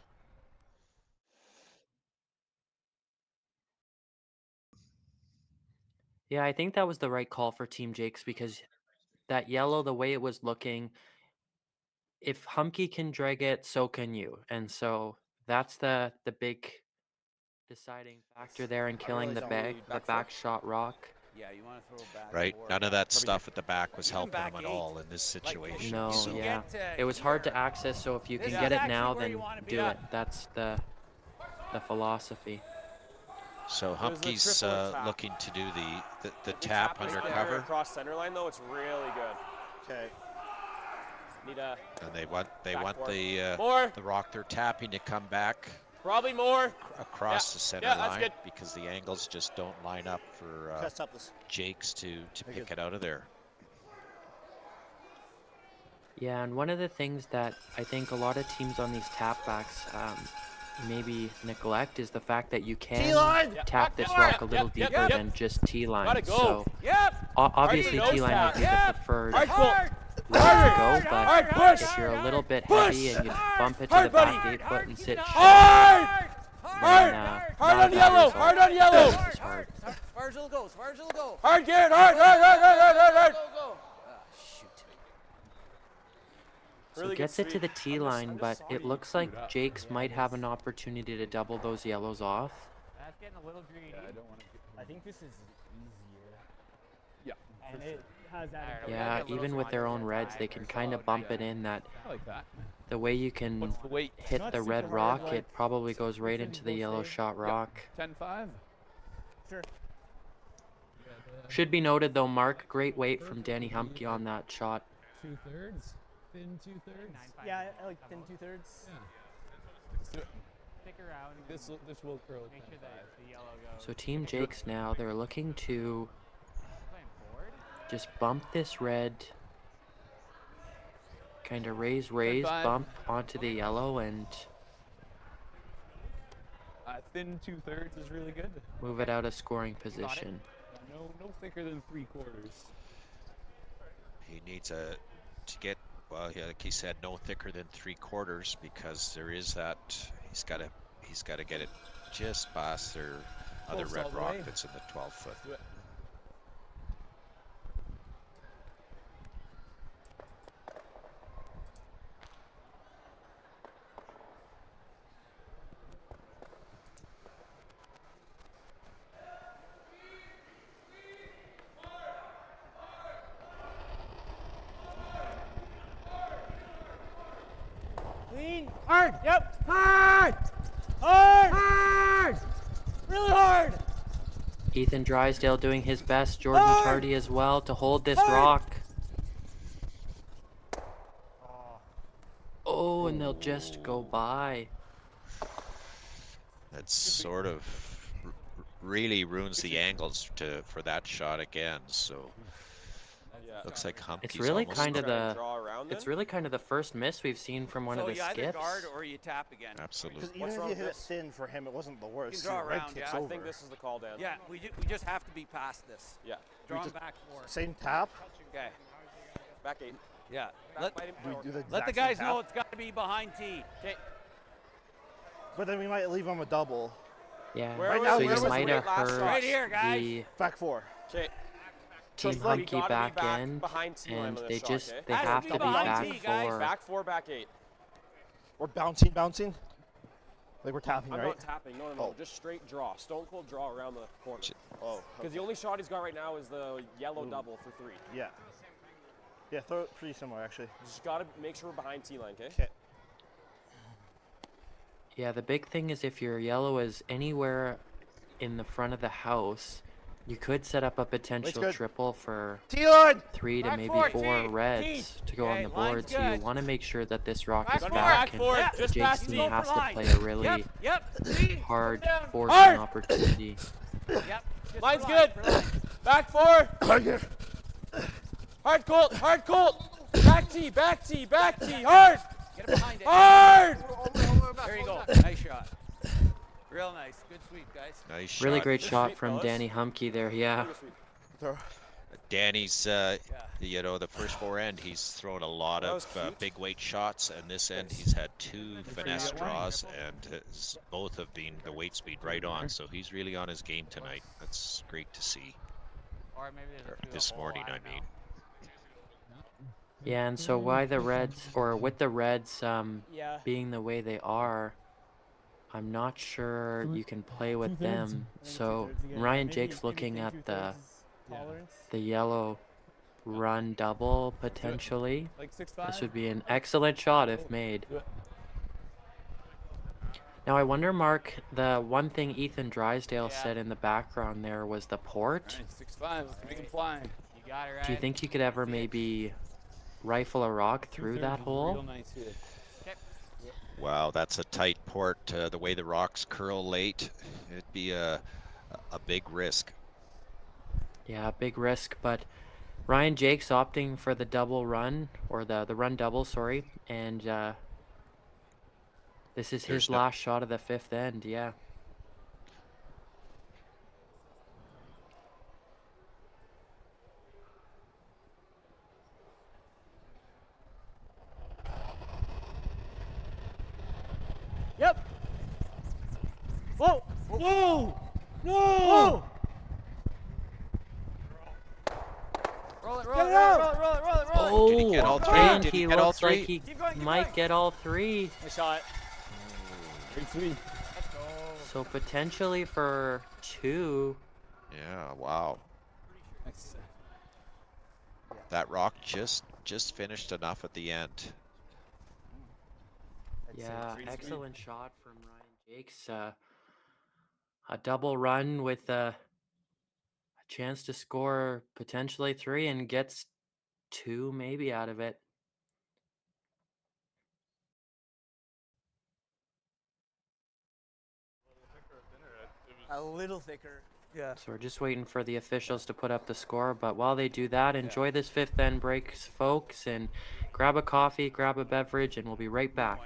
Yeah, I think that was the right call for Team Jakes because that yellow, the way it was looking, if Humbke can drag it, so can you. And so that's the big deciding factor there in killing the back shot rock.
Yeah, you want to throw back.
right,
or
none of that stuff at the back was
even
helping
back
him at
8.
all in this situation.
No,
so
yeah. It was hard to access, so if you can
This
get
is
it now,
actually where
then
you wanna be
do it.
at.
That's the philosophy.
So
It was the
Humbke's
triple tap.
looking to do the
The
tap
is
under
there
cover,
across center line though. It's really good.
Okay.
Need a
and they want
backboard.
the rock they're tapping to come back
Probably more.
across the center
Yeah, that's
line
good.
because the angles just don't line up for
Press up this.
Jacques to
Very
pick
good.
it out of there.
Yeah, and one of the things that I think a lot of teams on these tapbacks maybe neglect is the fact that you can
T-line!
tap this
Yep.
rock a little
Yep.
deeper
Yep.
than just T-line.
Gotta go.
So
Yep.
obviously
Hard
T-line
nose
would be
tap.
the preferred
Hard pull.
way to go,
Hard
but
push.
if you're a little bit
Push.
heavy and you bump it to
Hard,
the back
buddy.
8 foot and sit short,
Hard.
then
Hard
not
on
a bad
yellow.
result.
Hard on yellow.
This is hard.
As far as it'll go. As far as it'll go.
Hard, Garrett. Hard.
So
Really good
gets it to
speed.
the T line, but it looks like Jacques might have an opportunity to double those yellows off.
That's getting a little greedy.
I think this is easier.
Yeah.
And it has that.
Yeah, even with their own reds, they can kind of bump it in that
I like that.
the way you can
What's the weight?
hit
Not
the
super
red
hard,
rock,
like,
it probably goes right
within
into the
both
yellow
days.
shot rock.
10-5.
Sure.
Should be noted though, Mark, great weight from Danny Humbke on that shot.
2/3. Thin 2/3.
Yeah, I like thin 2/3.
Yeah. Let's do it.
Stick around. And
This will curl.
make sure that the yellow goes.
So Team Jacques now, they're looking to
Playing forward.
just bump this red, kind of raise,
10-5.
bump onto the yellow and
Thin 2/3 is really good.
move it out of scoring position.
No thicker than 3/4.
He needs to get, well, yeah, like he said, no thicker than 3/4 because there is that, he's got to get it just past their other
Close
red
all the
rock
way.
that's in the 12 foot.
Do it.
Clean. Hard. Yep. Hard. Really hard.
Ethan Drysdale doing his best, Jordan Tardy as well to hold this rock. Oh, and they'll just go by.
That sort of really ruins the angles for that shot again. So looks like Humpke's
It's really
almost
kind of
trying to
the
draw around
it's
then?
really kind of the first miss we've seen from one
So
of the
you either
skips.
guard or you tap again.
absolutely.
Because even
What's
if
wrong
you
with
hit it
this?
thin for him, it wasn't the worst.
draw
The red
around,
tips
yeah.
I
over.
think this is the call, Dan.
Yeah, we just have to be past this.
Yeah.
Draw him
just-
back four.
Same tap.
Okay.
Back 8.
Yeah.
Let,
Do we do the
Let the
exact same
guys
tap?
know it's got to be behind T.
Okay.
But then we might leave him a double.
Yeah,
Where
Right
was-
now,
so
where
you
was
might
the
have
last
heard
shot?
Right here, guys.
the
Back 4.
Okay.
Team
So we
Humpke
gotta be
back
back
end,
behind T line
and
with
they
this shot,
just
okay?
they
Has to
have
be
to be
behind
back
T, guys.
for.
Back 4, back 8.
We're bouncing. Like we're tapping,
I'm
right?
not tapping. No.
Oh.
Just straight draw. Stone cold draw around the corner.
Oh.
Because the only shot he's got right now is the yellow double for 3.
Yeah. Yeah, throw it pretty similar actually.
Just got to make sure we're behind T line, okay?
Okay.
Yeah, the big thing is if your yellow is anywhere in the front of the house, you could set up a potential
good.
triple for
T-line!
3 to
Back
maybe
four,
4
T,
reds to go on
Okay,
the board.
line's
So you
good.
want to make sure that this rock
Back
is
four,
back,
back four,
and
just past
Jason
T.
has to
line.
play a really
Yep. See?
hard
Down.
forcing
Hard.
opportunity.
Yep. Just
Line's
for line,
good.
for line.
Back 4. Hard Colt. Back T. Hard.
Get it behind it.
Hard.
There you go. Nice shot. Real nice. Good sweep, guys.
Nice shot.
Really great
Good
shot
sweep,
from
fellas.
Danny Humpke there. Yeah.
Really sweet.
Throw.
Danny's, the first 4 end, he's thrown a lot
That
of
was cute.
big weight shots, and this end he's had 2 finesse draws, and both have been the weight's been right on. So he's really on his game tonight. That's great to see.
Or maybe there's
Or
a few
this
of
morning,
line
I mean.
Yeah, and so why the Reds, or with the Reds
Yeah.
being the way they are, I'm not sure you can play with them. So Ryan Jake's looking at the yellow run double potentially.
Like 6'5".
This would be an excellent shot if made. Now I wonder, Mark, the one thing Ethan Drysdale said in the background there was the port.
6'5", let's make him fly.
You got it, right?
Do you think you could ever maybe rifle a rock through that hole?
Wow, that's a tight port. The way the rocks curl late, it'd be a big risk.
Yeah, big risk, but Ryan Jacques opting for the double run, or the run double, sorry, and this is his last shot of the fifth end, yeah.
Yep. Whoa! Whoa! No!
Roll it,
Get it out!
roll it.
Oh,
Did he get all three?
and
Did he
he
get all
looks like
three?
he might get all three.
Nice shot.
Great sweep.
Let's go.
So potentially for 2.
Yeah, wow. That rock just finished enough at the end.
Yeah, excellent shot from Ryan Jacques. A double run with a chance to score potentially 3 and gets 2 maybe out of it.
A little thicker. Yeah.
So we're just waiting for the officials to put up the score, but while they do that, enjoy this fifth end break, folks, and grab a coffee, grab a beverage, and we'll be right back.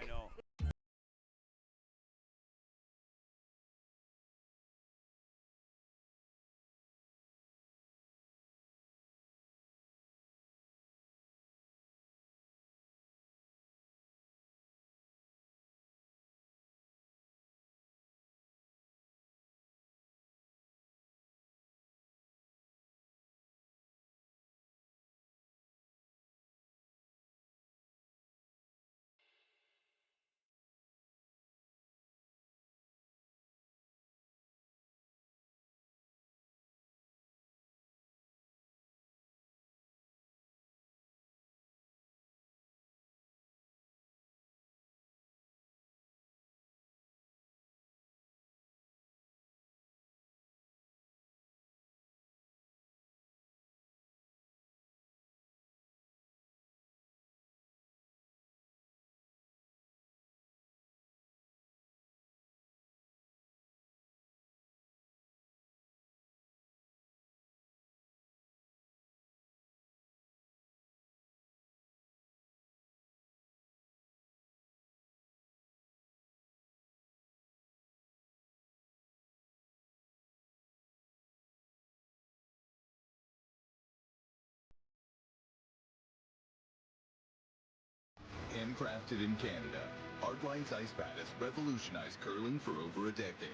Handcrafted in Canada, Hardline's ice pad has revolutionized curling for over a decade.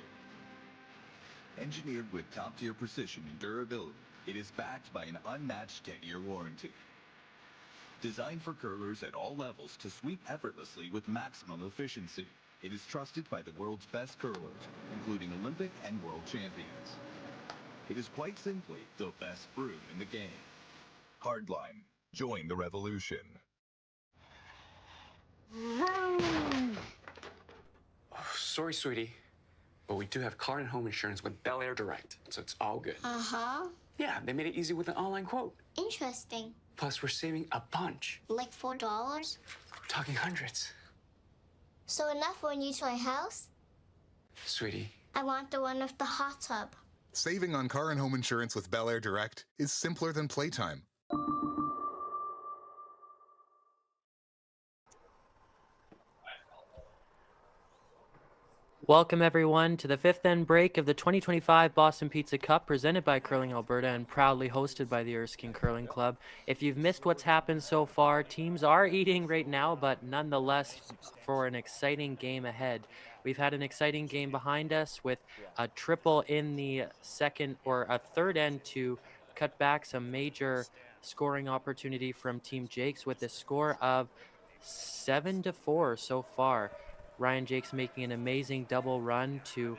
Engineered with top-tier precision and durability, it is backed by an unmatched 10-year warranty. Designed for curlers at all levels to sweep effortlessly with maximum efficiency, it is trusted by the world's best curlers, including Olympic and world champions. It is quite simply the best brew in the game. Hardline. Join the revolution.
Oh, sorry, sweetie, but we do have car and home insurance with Bel Air Direct, so it's all good.
Uh-huh.
Yeah, they made it easy with an online quote.
Interesting.
Plus, we're saving a bunch.
Like $4?
We're talking hundreds.
So enough for a new toy house?
Sweetie.
I want the one with the hot tub.
Saving on car and home insurance with Bel Air Direct is simpler than playtime.
Welcome everyone to the fifth end break of the 2025 Boston Pizza Cup presented by Curling Alberta and proudly hosted by the Erskine Curling Club. If you've missed what's happened so far, teams are eating right now, but nonetheless for an exciting game ahead. We've had an exciting game behind us with a triple in the second or a third end to cut back some major scoring opportunity from Team Jacques with a score of 7-4 so far. Ryan Jacques making an amazing double run to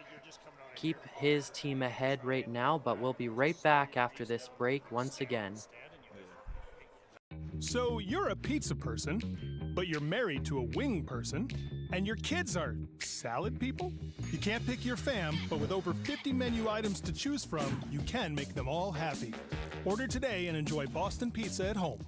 keep his team ahead right now, but we'll be right back after this break once again.
So you're a pizza person, but you're married to a wing person, and your kids are salad people? You can't pick your fam, but with over 50 menu items to choose from, you can make them all happy. Order today and enjoy Boston Pizza at home.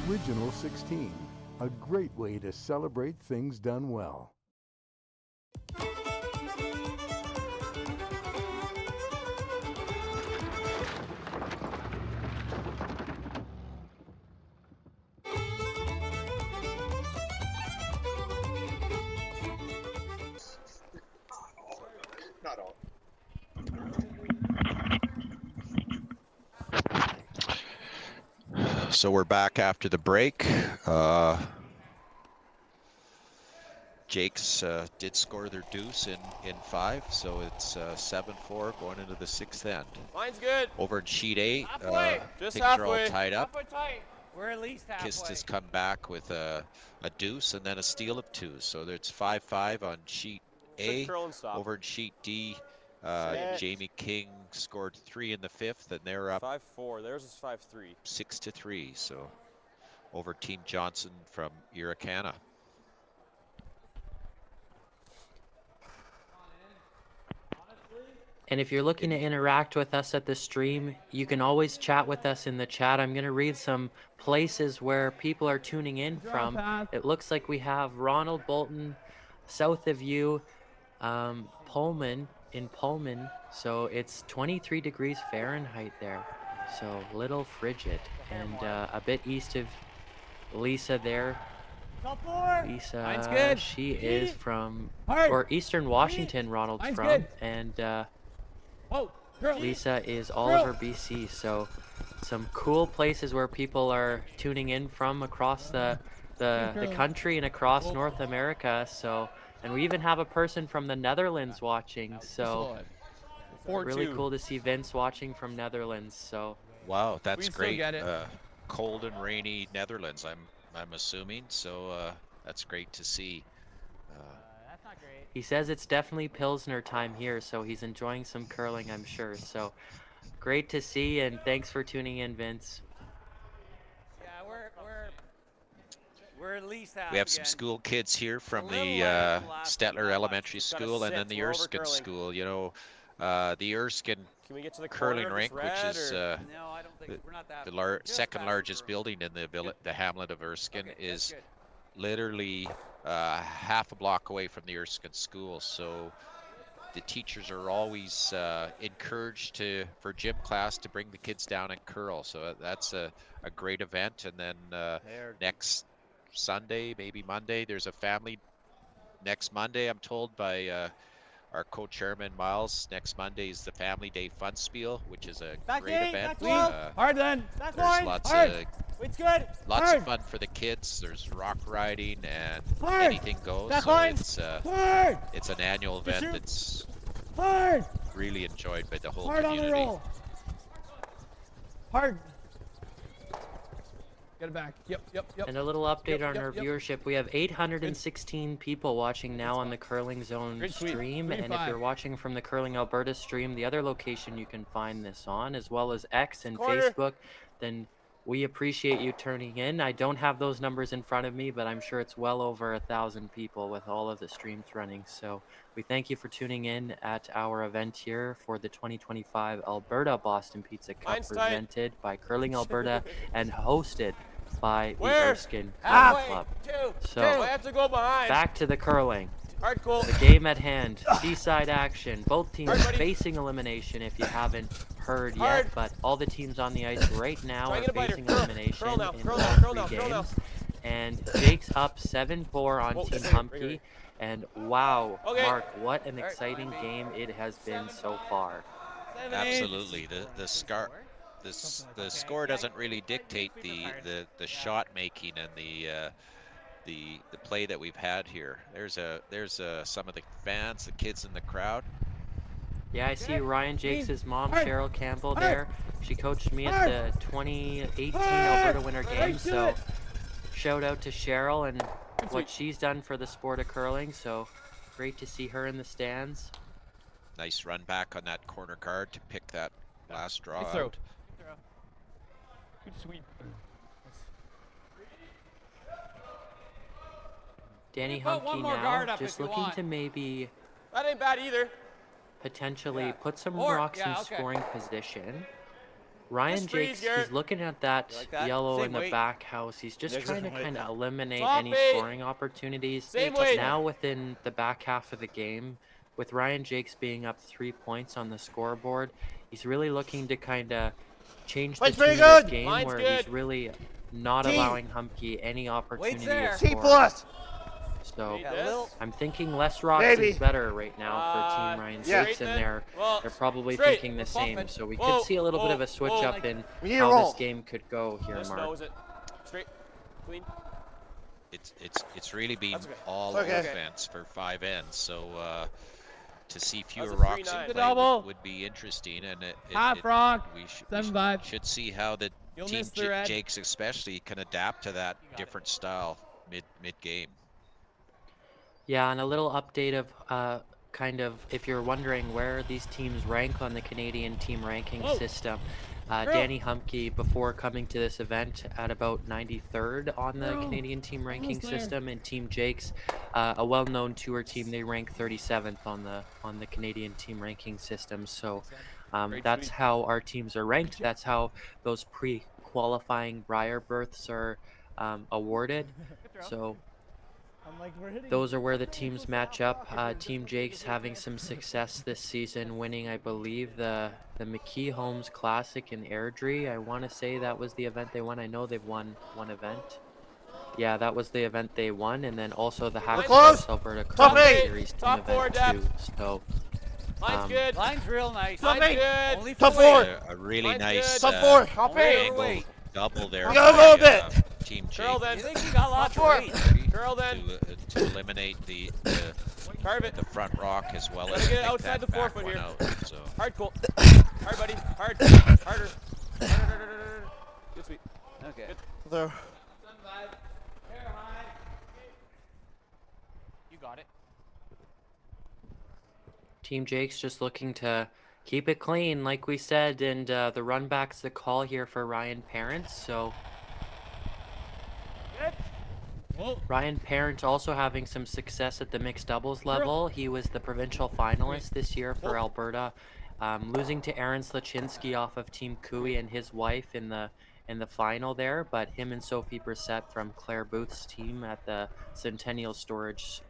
Original 16, a great way to celebrate things done well.
Not all.
So we're back after the break. Jacques did score their deuce in 5, so it's 7-4 going into the 6th end.
Mine's good.
Over in sheet A,
Just
things
halfway.
are all tied up.
Halfway tight. We're at least halfway.
Kist has come back with a deuce and then a steal of 2. So there's 5-5 on sheet A.
Curl and stop.
Over in sheet D, Jamie King scored 3 in the 5th, and they're up
5-4. Theirs is 5-3.
6-3. So over Team Johnson from Irricana.
And if you're looking to interact with us at the stream, you can always chat with us in the chat. I'm going to read some places where people are tuning in from. It looks like we have Ronald Bolton, south of you, Pullman, in Pullman. So it's 23 degrees Fahrenheit there. So little frigid. And a bit east of Lisa there. Lisa,
Mine's good.
she is from,
Hard.
or Eastern Washington, Ronald's
Mine's
from.
good.
And
Oh, girl.
Lisa is Oliver, BC. So some cool places where people are tuning in from across the country and across North America. So, and we even have a person from the Netherlands watching. So really cool to see Vince watching from Netherlands. So
wow, that's
We still
great.
get it.
Cold and rainy Netherlands, I'm assuming. So that's great to see.
That's not great.
he says it's definitely Pilsner time here, so he's enjoying some curling, I'm sure. So great to see, and thanks for tuning in, Vince.
Yeah, we're at least half.
We have some
again.
school kids here from
A little
the
lighter than last
Stettler
week.
Elementary
Just gotta
School and
sit.
then the
We're
Erskine
overcurling.
School. You know, the Erskine
Can we get to the
curling
corner
rink,
if
which
it's
is
red, or-
No, I don't think we're not that.
the
just
second
past
largest
the-
building in the hamlet of Erskine,
Okay, that's
is
good.
literally half a block away from the Erskine School. So the teachers are always encouraged for gym class to bring the kids down and curl. So that's a great event. And then next Sunday, maybe Monday, there's a family. Next Monday, I'm told by our co-chairman Miles, next Monday is the Family Day Fun Spiel, which is a great event.
Hard then.
There's lots
Hard. It's good.
Lots
Hard.
of fun for the kids. There's rock riding and
Hard.
anything goes.
Back
So
line.
it's it's an annual
Just
event
shoot.
that's
Hard.
really enjoyed by the whole
Hard on the
community.
roll. Hard. Get it back. Yep.
And a little update on our viewership. We have 816 people watching now on the Curling Zone stream. And if you're watching from the Curling Alberta stream, the other location you can find this on, as well as X and Facebook, then we appreciate you turning in. I don't have those numbers in front of me, but I'm sure it's well over 1,000 people with all of the streams running. So we thank you for tuning in at our event here for the 2025 Alberta Boston Pizza Cup, presented by Curling Alberta and hosted by the Erskine Curling Club. So
I have to go behind.
back to the curling.
Hardcore.
The game at hand, seaside action. Both teams facing elimination if you haven't heard yet, but all the teams on the ice right now are facing elimination in all 3 games. And Jake's up 7-4 on Team Humbke. And wow, Mark, what an exciting game it has been so far.
Absolutely. The score doesn't really dictate the shot making and the play that we've had here. There's some of the fans, the kids in the crowd.
Yeah, I see Ryan Jacques' mom, Cheryl Campbell, there. She coached me at the 2018 Alberta Winter Games, so shout out to Cheryl and what she's done for the sport of curling. So great to see her in the stands.
Nice run back on that corner guard to pick that last draw
Good throw.
out.
Good sweep.
Danny
Put one
Humbke
more
now,
guard up
just
if you
looking
want.
to maybe
That ain't bad either.
potentially put some
Or-
rocks
yeah,
in
okay.
scoring position. Ryan
Just freeze,
Jacques,
Garrett.
he's looking at that,
like that?
yellow
Same
in the
weight.
back house. He's just
Yeah,
trying to
same weight.
kind of eliminate
Swap
any
it.
scoring opportunities.
Same weight.
Now within the back half of the game, with Ryan Jacques being up 3 points on the scoreboard, he's really looking to kind of change the
Weight's
tune
pretty
of this
good.
game,
Mine's
where
good.
he's really not
T.
allowing Humbke any opportunity
there.
to
T
score.
plus.
So
Need this?
I'm thinking less rocks
Maybe.
is better right now for Team Ryan
yeah.
Jacques,
Straight
and
then? Well,
they're probably
straight.
thinking the
We're
same.
pumping.
So we
Whoa,
could see a little bit of
whoa,
a switch
whoa.
up in
We need a
how
roll.
this game could go here,
Just
Mark.
nose it. Straight. Clean.
It's really been
That's okay.
all
Okay.
offense for 5 ends. So to see fewer
That's a
rocks
3-9.
in play
Double.
would be interesting, and
Half rock.
we
7-5.
should see how the
You'll
team
miss the red.
Jakes especially can adapt to that different style mid game.
Yeah, and a little update of kind of, if you're wondering where these teams rank on the Canadian team ranking system, Danny Humbke, before coming to this event, at about 93rd on the Canadian team ranking system, and Team Jacques, a well-known tour team, they rank 37th on the Canadian team ranking system. So that's how our teams are ranked. That's how those pre-qualifying Briar berths are awarded. So those are where the teams match up. Team Jacques having some success this season, winning, I believe, the McKee Holmes Classic in Airdrie. I want to say that was the event they won. I know they've won one event. Yeah, that was the event they won, and then also the Hackett Alberta
Top
Curling
eight.
Series team
Top four,
event too.
Deb.
So
Mine's good.
Line's real nice.
Top
Mine's
eight.
good.
Only for
Top
weight.
four.
A really
Mine's
nice
good.
Top four. Top
Only
eight.
overweight.
double there.
We got a little
by,
bit.
Team
Curl
Jake
then.
You think you got lots of
Top
weight?
Curl then.
to eliminate the
Carve it.
front rock as well
Gotta
as
get it
pick
outside
that
the
back
forefoot
one
here.
out. So
Hard, cool. Hard, buddy. Hard. Harder. Harder. Good sweet.
Okay.
Good.
There.
You got it.
Team Jacques just looking to keep it clean, like we said, and the run back's the call here for Ryan Parent. So Ryan Parent also having some success at the mixed doubles level. He was the provincial finalist this year for Alberta, losing to Aaron Slachinsky off of Team Cooey and his wife in the final there. But him and Sophie Brissett from Claire Booth's team at the Centennial Storage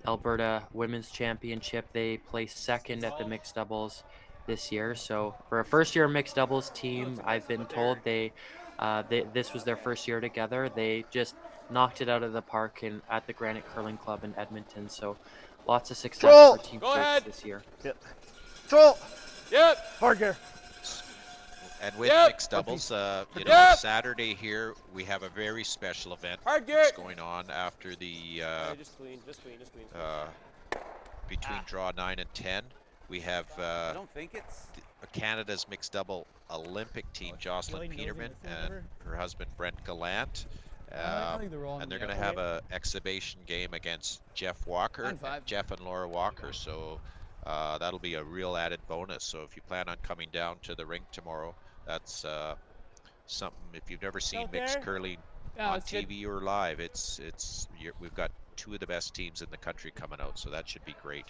Alberta Women's Championship, they placed second at the mixed doubles this year. So for a first-year mixed doubles team, I've been told this was their first year together. They just knocked it out of the park at the Granite Curling Club in Edmonton. So lots of success for Team Jacques this year.
Yep. Troll.
Yep.
Hard gear.
and with mixed doubles, Saturday here we have a very special event that's going on after the
just clean.
between draw 9 and 10. We have
I don't think it's
Canada's mixed double Olympic team, Jocelyn Peterman and her husband Brent Gallant. And they're going to have a exhibition game against Jeff Walker, Jeff and Laura Walker. So that'll be a real added bonus. So if you plan on coming down to the rink tomorrow, that's something. If you've never seen mixed curling on TV or live, we've got two of the best teams in the country coming out. So that should be great.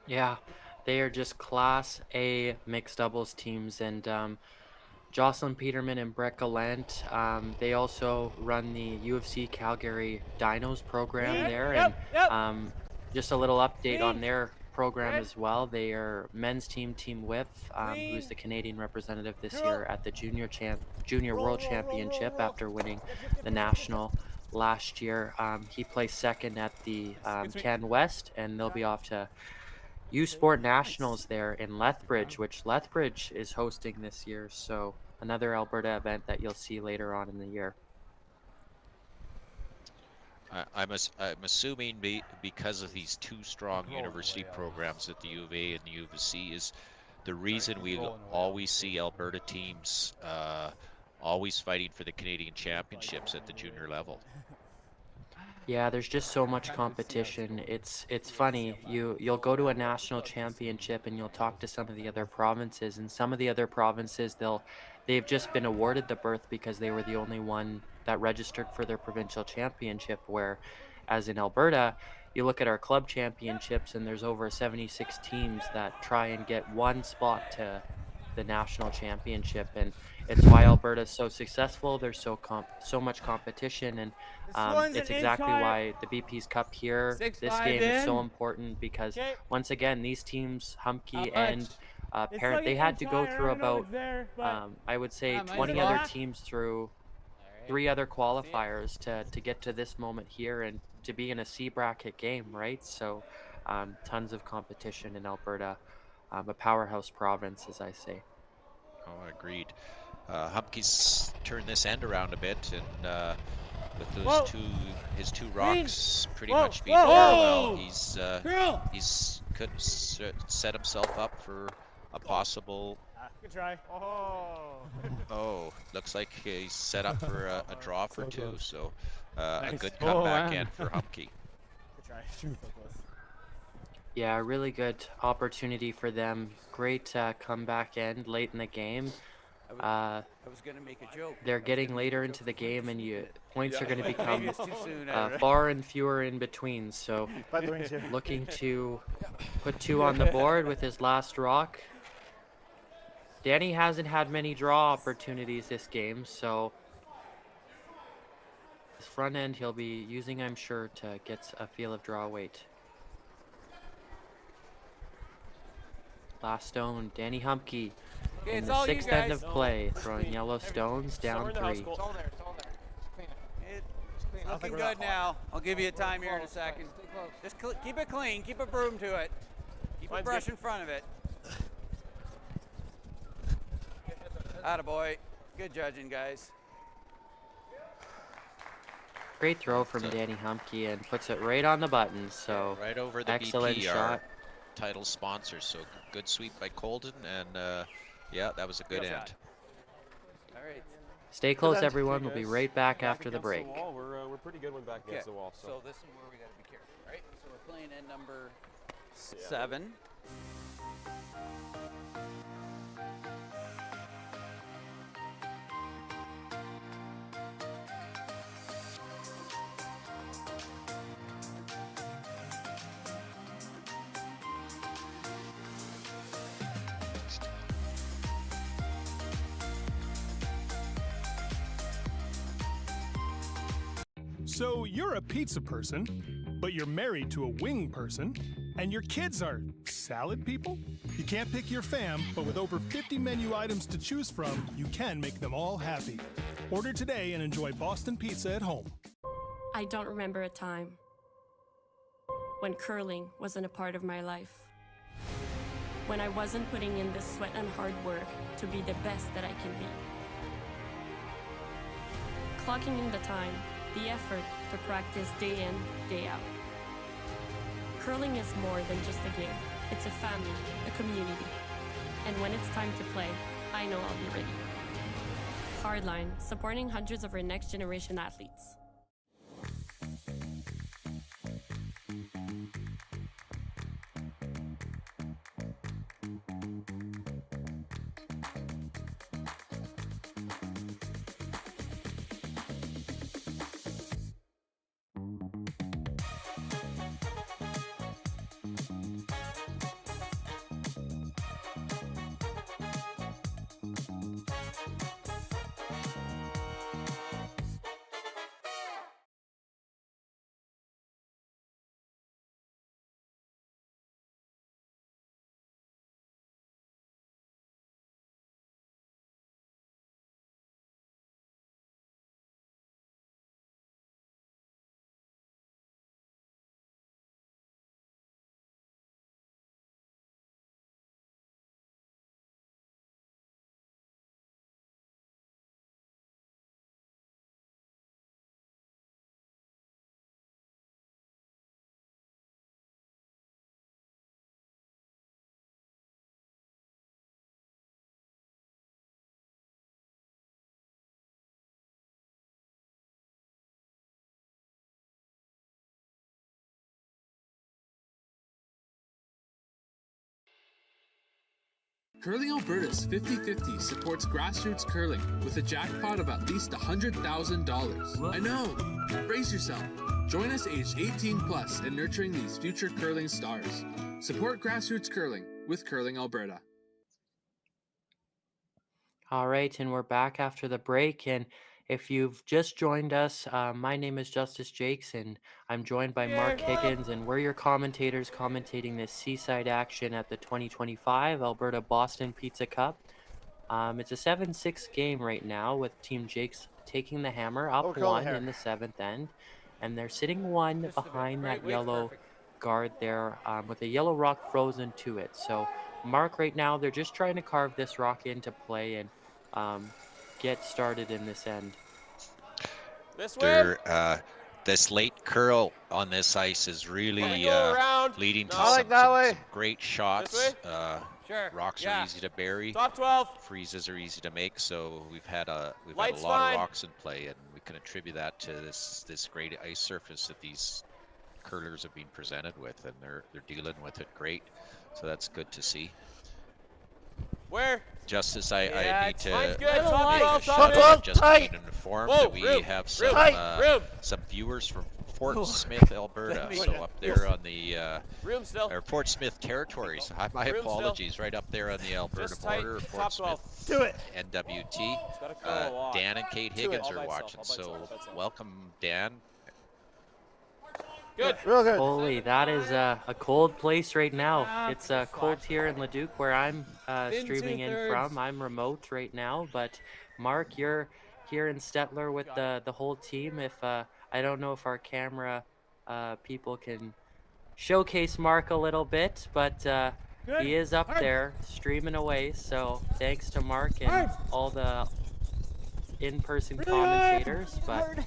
Yeah, they are just Class A mixed doubles teams, and Jocelyn Peterman and Brett Gallant, they also run the UFC Calgary Dinos program there, and just a little update on their program as well. They are men's team Whip, who's the Canadian representative this year at the Junior World Championship after winning the national last year. He placed second at the Can West, and they'll be off to U Sport Nationals there in Lethbridge, which Lethbridge is hosting this year. So another Alberta event that you'll see later on in the year.
I'm assuming because of these two strong university programs at the U of A and the U of C is the reason we always see Alberta teams always fighting for the Canadian championships at the junior level.
Yeah, there's just so much competition. It's funny. You'll go to a national championship and you'll talk to some of the other provinces, and some of the other provinces they've just been awarded the berth because they were the only one that registered for their provincial championship, where as in Alberta, you look at our club championships and there's over 76 teams that try and get one spot to the national championship, and it's why Alberta is so successful. There's so much competition, and it's exactly why the BP's Cup here, this game is so important, because once again, these teams, Humbke and Parent, they had to go through about, I would say, 20 other teams through 3 other qualifiers to get to this moment here and to be in a C bracket game, right? So tons of competition in Alberta, a powerhouse province, as I say.
Oh, agreed. Humbke's turned this end around a bit, and with those his two rocks pretty much being parallel, he's could set himself up for a possible.
Good try.
Oh, looks like he's set up for a draw for 2. So a good comeback end for Humbke.
Good try.
Yeah, a really good opportunity for them. Great comeback end late in the game.
I was going to make a joke.
They're getting later into the game, and points are going to become far and fewer in between. So looking to put 2 on the board with his last rock. Danny hasn't had many draw opportunities this game, so his front end he'll be using, I'm sure, to get a feel of draw weight. Last stone, Danny Humbke in the 6th end of play, throwing yellow stones down 3.
It's looking good now. I'll give you a time here in a second. Just keep it clean, keep a broom to it. Keep a brush in front of it. Attaboy. Good judging, guys.
Great throw from Danny Humbke, and puts it right on the button. So
right over the
excellent
BP,
shot.
our title sponsor. So good sweep by Colden, and yeah, that was a good end.
All right.
Stay close, everyone. We'll be right back after the break.
We're pretty good when back against the wall.
So this is where we got to be careful, right? So we're playing end number 7.
So you're a pizza person, but you're married to a wing person, and your kids are salad people? You can't pick your fam, but with over 50 menu items to choose from, you can make them all happy. Order today and enjoy Boston Pizza at home.
I don't remember a time when curling wasn't a part of my life. When I wasn't putting in the sweat and hard work to be the best that I can be. Clocking in the time, the effort to practice day in, day out. Curling is more than just a game. It's a family, a community. And when it's time to play, I know I'll be ready. Hardline, supporting hundreds of our next generation athletes.
Curling Alberta's 50-50 supports grassroots curling with a jackpot of at least $100,000. I know! Brace yourself. Join us aged 18 plus in nurturing these future curling stars. Support grassroots curling with Curling Alberta.
All right, and we're back after the break. And if you've just joined us, my name is Justice Jacques, and I'm joined by Mark Higgins, and we're your commentators commentating this seaside action at the 2025 Alberta Boston Pizza Cup. It's a 7-6 game right now, with Team Jacques taking the hammer up one in the 7th end, and they're sitting one behind that yellow guard there with a yellow rock frozen to it. So Mark, right now they're just trying to carve this rock into play and get started in this end.
This late curl on this ice is really leading to some great shots. Rocks are easy to bury.
Top 12.
Freezes are easy to make. So we've had a lot of rocks in play, and we can attribute that to this great ice surface that these curlers have been presented with, and they're dealing with it great. So that's good to see.
Where?
Justice, I need to
make
a shout out. I've just been informed that we have some viewers from Fort Smith, Alberta. So up there on the or Fort Smith territories. My apologies, right up there on the Alberta border, Fort Smith. NWT. Dan and Kate Higgins are watching. So welcome, Dan.
Good.
Real good.
Holy, that is a cold place right now. It's cold here in Leduc, where I'm streaming in from. I'm remote right now, but Mark, you're here in Stettler with the whole team. If I don't know if our camera people can showcase Mark a little bit, but he is up there streaming away. So thanks to Mark and all the in-person commentators. But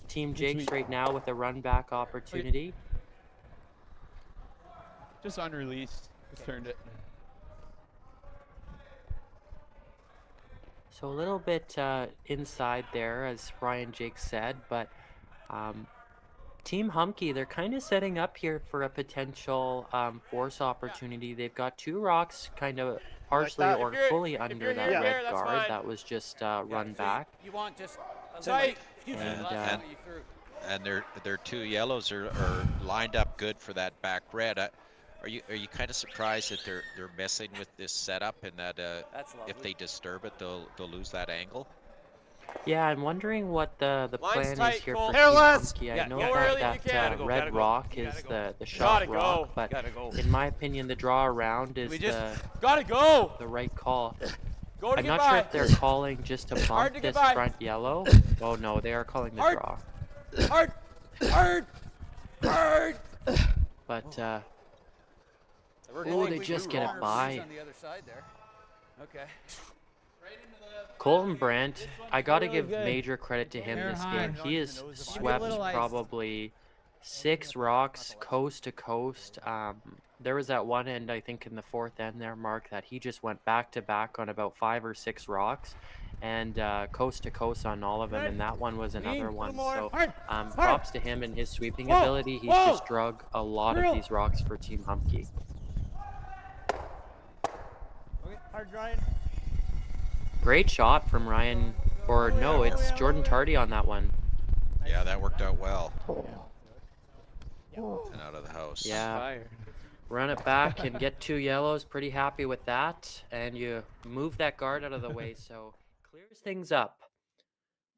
Team Jacques right now with a run back opportunity.
Just unreleased. Just turned it.
So a little bit inside there, as Ryan Jacques said, but Team Humbke, they're kind of setting up here for a potential force opportunity. They've got two rocks kind of partially or fully under that red guard that was just run back.
You want just
and their two yellows are lined up good for that back red. Are you kind of surprised that they're messing with this setup, and that if they disturb it, they'll lose that angle?
Yeah, I'm wondering what the plan is here for Team
Hairless.
Humbke. I know that red rock is the shot rock, but in my opinion, the draw around is the right call. I'm not sure if they're calling just to bump this front yellow. Oh no, they are calling the draw.
Hard.
But oh, they just get it by.
On the other side there. Okay.
Colton Brandt, I got to give major credit to him this game. He has swept probably 6 rocks coast to coast. There was at one end, I think in the 4th end there, Mark, that he just went back to back on about 5 or 6 rocks, and coast to coast on all of them, and that one was another one. So props to him and his sweeping ability. He's just drug a lot of these rocks for Team Humbke.
Okay, hard, Ryan.
Great shot from Ryan, or no, it's Jordan Tardy on that one.
Yeah, that worked out well. And out of the house.
Yeah. Run it back and get 2 yellows. Pretty happy with that. And you move that guard out of the way, so clears things up.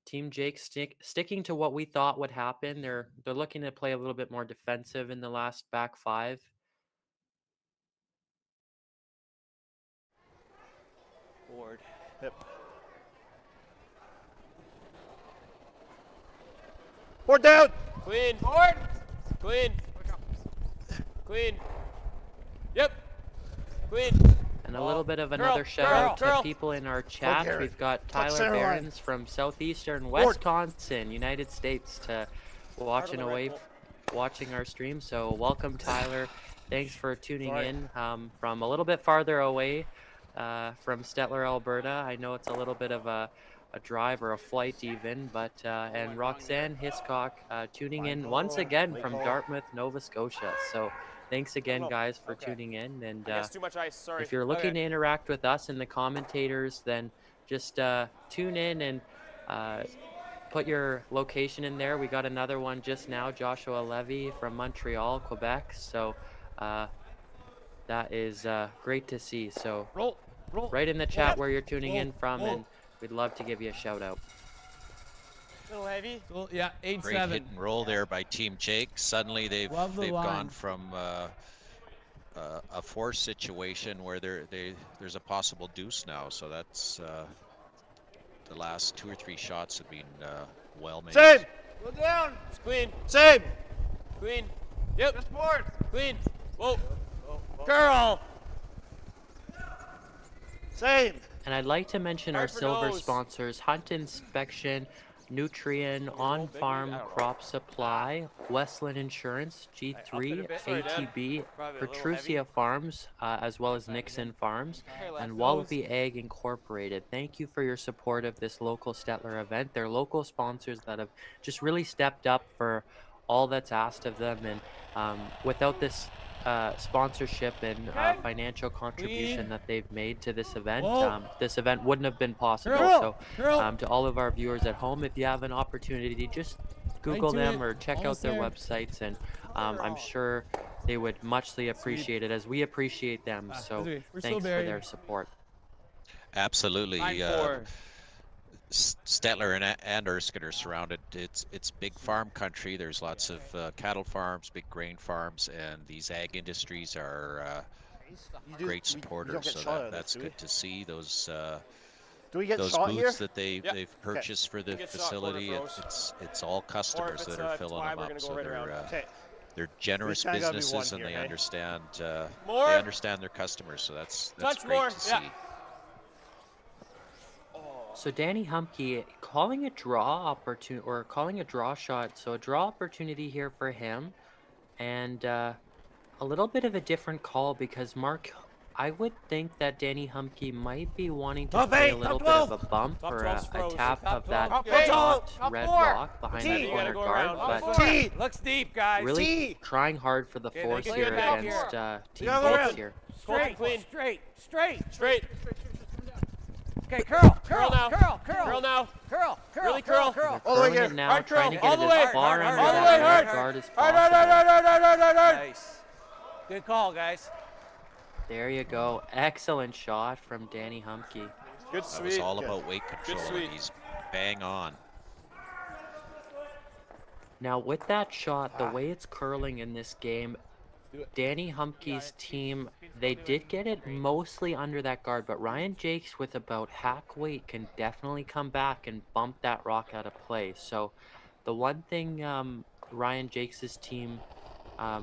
Team Jake sticking to what we thought would happen. They're looking to play a little bit more defensive in the last back 5.
Board. Hip. Board down.
Queen. Board. Queen. Queen. Yep. Queen.
And a little bit of another shout out to people in our chat. We've got Tyler Barons from southeastern Wisconsin, United States, to watching our stream. So welcome, Tyler. Thanks for tuning in from a little bit farther away from Stettler, Alberta. I know it's a little bit of a drive or a flight even, but and Roxanne Hiscock tuning in once again from Dartmouth, Nova Scotia. So thanks again, guys, for tuning in. And
too much ice. Sorry.
if you're looking to interact with us and the commentators, then just tune in and put your location in there. We got another one just now, Joshua Levy from Montreal, Quebec. So that is great to see. So right in the chat where you're tuning in from, and we'd love to give you a shout out.
Little heavy.
Cool. Yeah, 8-7.
Great hit and roll there by Team Jake. Suddenly they've gone from a force situation where there's a possible deuce now. So that's the last 2 or 3 shots have been well made.
Same. Go down.
It's queen.
Same.
Queen. Yep.
Just board.
Queen. Whoa.
Curl. Same.
And I'd like to mention our silver sponsors: Hunt Inspection, Nutrien, On Farm Crop Supply, Westland Insurance, G3, ATB, Petrucia Farms, as well as Nixon Farms, and Wallaby Egg Incorporated. Thank you for your support of this local Stettler event. They're local sponsors that have just really stepped up for all that's asked of them, and without this sponsorship and financial contribution that they've made to this event wouldn't have been possible. So to all of our viewers at home, if you have an opportunity, just Google them or check out their websites, and I'm sure they would muchly appreciate it, as we appreciate them. So thanks for their support.
Absolutely. Stettler and Erskine are surrounded. It's big farm country. There's lots of cattle farms, big grain farms, and these ag industries are great supporters. So that's good to see. Those booths that they've purchased for the facility. It's all customers that are filling them up. So they're generous businesses, and they understand their customers. So that's great to see.
So Danny Humbke calling a draw opportunity, or calling a draw shot. So a draw opportunity here for him, and a little bit of a different call, because Mark, I would think that Danny Humbke might be wanting to play a little bit of a bump or a tap of that red rock behind that corner guard, but
looks deep, guys.
Really trying hard for the force here against Team Jake here.
Straight. Okay, curl now. Really curl.
All the way here. Now, trying to get it as far under
all the
that
way hard.
guard as possible.
Nice. Good call, guys.
There you go. Excellent shot from Danny Humbke.
Good sweep. That was all about weight control, and he's bang on.
Now, with that shot, the way it's curling in this game, Danny Humbke's team, they did get it mostly under that guard, but Ryan Jacques with about hack weight can definitely come back and bump that rock out of play. So the one thing Ryan Jacques' team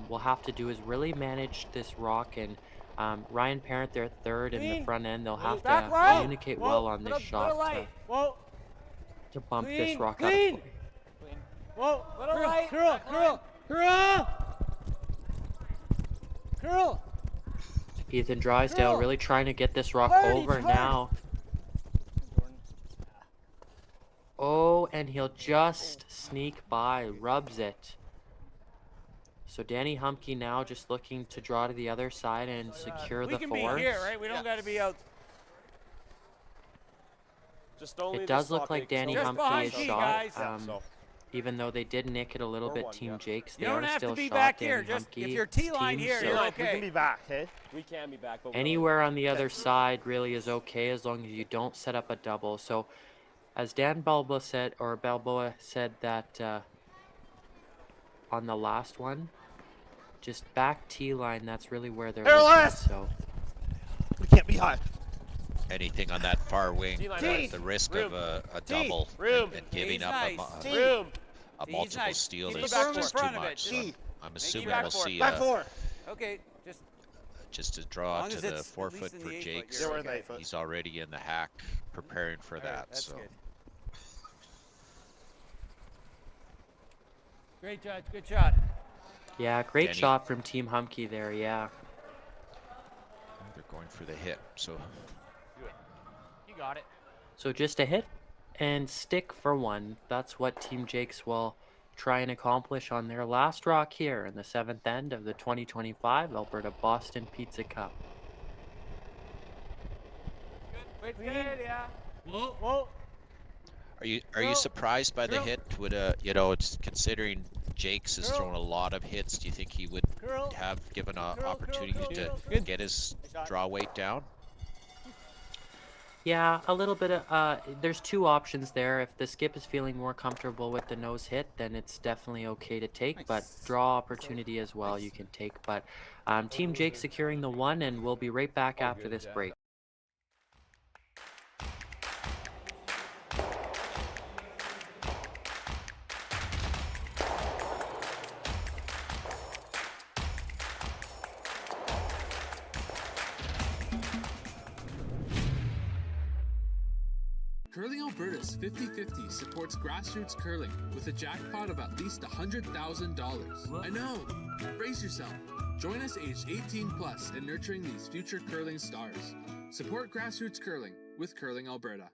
will have to do is really manage this rock, and Ryan Parent, their third in the front end, they'll have to communicate well on this shot to bump this rock out of play.
Curl.
Curl! Curl!
Ethan Drysdale really trying to get this rock over now. Oh, and he'll just sneak by, rubs it. So Danny Humbke now just looking to draw to the other side and secure the
We can
four.
be here, right? We don't got to be out.
Just don't
It does look like Danny Humbke is shot. Even though they did nick it a little bit, Team Jake's, they
You don't
are
have
still
to be
shot.
back
Danny
here. Just
Humbke,
if you're T-line
team,
here,
so
you're okay.
We can be back, hey?
We can be back, but
anywhere on the other side really is okay as long as you don't set up a double. So as Dan Balboa said that on the last one, just back T-line, that's really where they're looking, so.
We can't be high.
Anything on that far wing, the risk of a double and giving up a multiple steal is just too much. So I'm assuming we'll see
Okay,
just a draw to the 4 foot for Jacques. He's already in the hack preparing for that. So.
Good. Great judge, good shot.
Yeah, great shot from Team Humbke there, yeah.
They're going for the hit, so.
You got it.
So just a hit and stick for one. That's what Team Jacques will try and accomplish on their last rock here in the 7th end of the 2025 Alberta Boston Pizza Cup.
Good, yeah.
Whoa, whoa.
Are you surprised by the hit? Would it's considering Jacques has thrown a lot of hits. Do you think he would have given an opportunity to get his draw weight down?
Yeah, a little bit of, there's two options there. If the skip is feeling more comfortable with the nose hit, then it's definitely okay to take, but draw opportunity as well you can take. But Team Jake securing the one, and we'll be right back after this break.
Curling Alberta's 50-50 supports grassroots curling with a jackpot of at least $100,000. I know! Brace yourself. Join us aged 18 plus in nurturing these future curling stars. Support grassroots curling with Curling Alberta.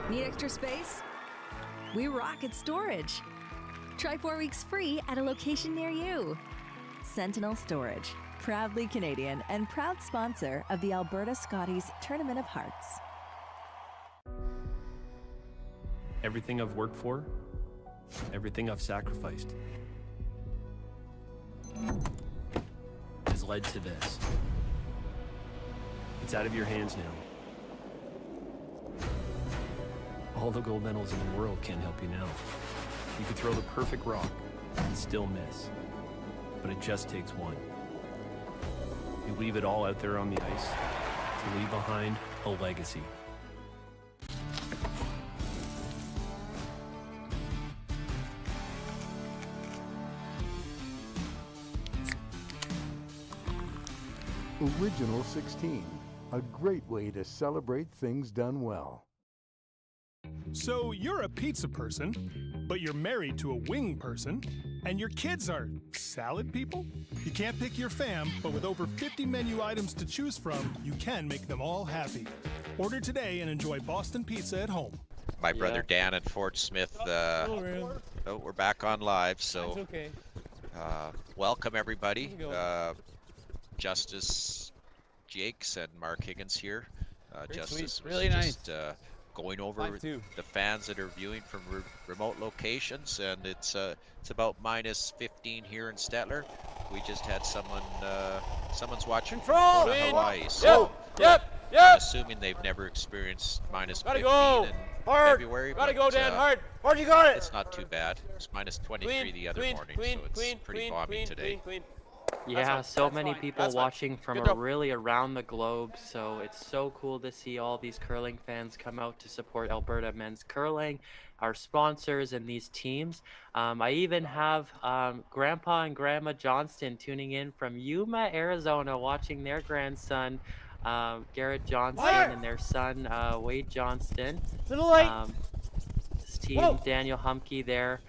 Need extra space? We rock at storage. Try 4 weeks free at a location near you. Sentinel Storage, proudly Canadian and proud sponsor of the Alberta Scotties Tournament of Hearts.
Everything I've worked for, everything I've sacrificed, has led to this. It's out of your hands now. All the gold medals in the world can't help you now. You could throw the perfect rock and still miss. But it just takes one. You leave it all out there on the ice to leave behind a legacy.
Original 16, a great way to celebrate things done well.
So you're a pizza person, but you're married to a wing person, and your kids are salad people? You can't pick your fam, but with over 50 menu items to choose from, you can make them all happy. Order today and enjoy Boston pizza at home.
My brother Dan at Fort Smith. We're back on live, so
okay.
Welcome everybody. Justice Jacques and Mark Higgins here. Justice was
really nice.
Just going over the fans that are viewing from remote locations, and it's about -15 here in Stettler. we just had someone, someone's watching
Control!
from Hawaii, so
Yep!
I'm assuming they've never experienced minus 15 in February.
Gotta
but,
go, Dan, hard!
Hard, you got it!
It's not too bad. It's minus 23 the other morning, so it's pretty balmy today.
Yeah, so many people watching from really around the globe, so it's so cool to see all these curling fans come out to support Alberta men's curling, our sponsors, and these teams. I even have Grandpa and Grandma Johnston tuning in from Yuma, Arizona, watching their grandson, Garrett Johnston, and their son, Wade Johnston. This team, Daniel Humbke there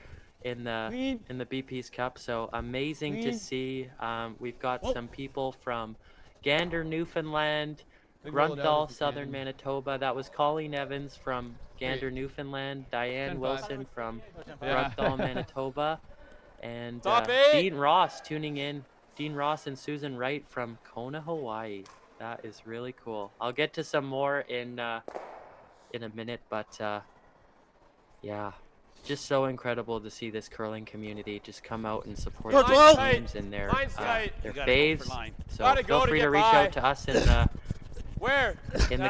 in the BP's Cup, so amazing to see. We've got some people from Gander, Newfoundland, Grunthal, Southern Manitoba. That was Colleen Evans from Gander, Newfoundland, Diane Wilson from Grunthal, Manitoba, and Dean Ross tuning in. Dean Ross and Susan Wright from Kona, Hawaii. That is really cool. I'll get to some more in a minute, but yeah. Just so incredible to see this curling community just come out and support their teams and their faves. So feel free to reach out to us in the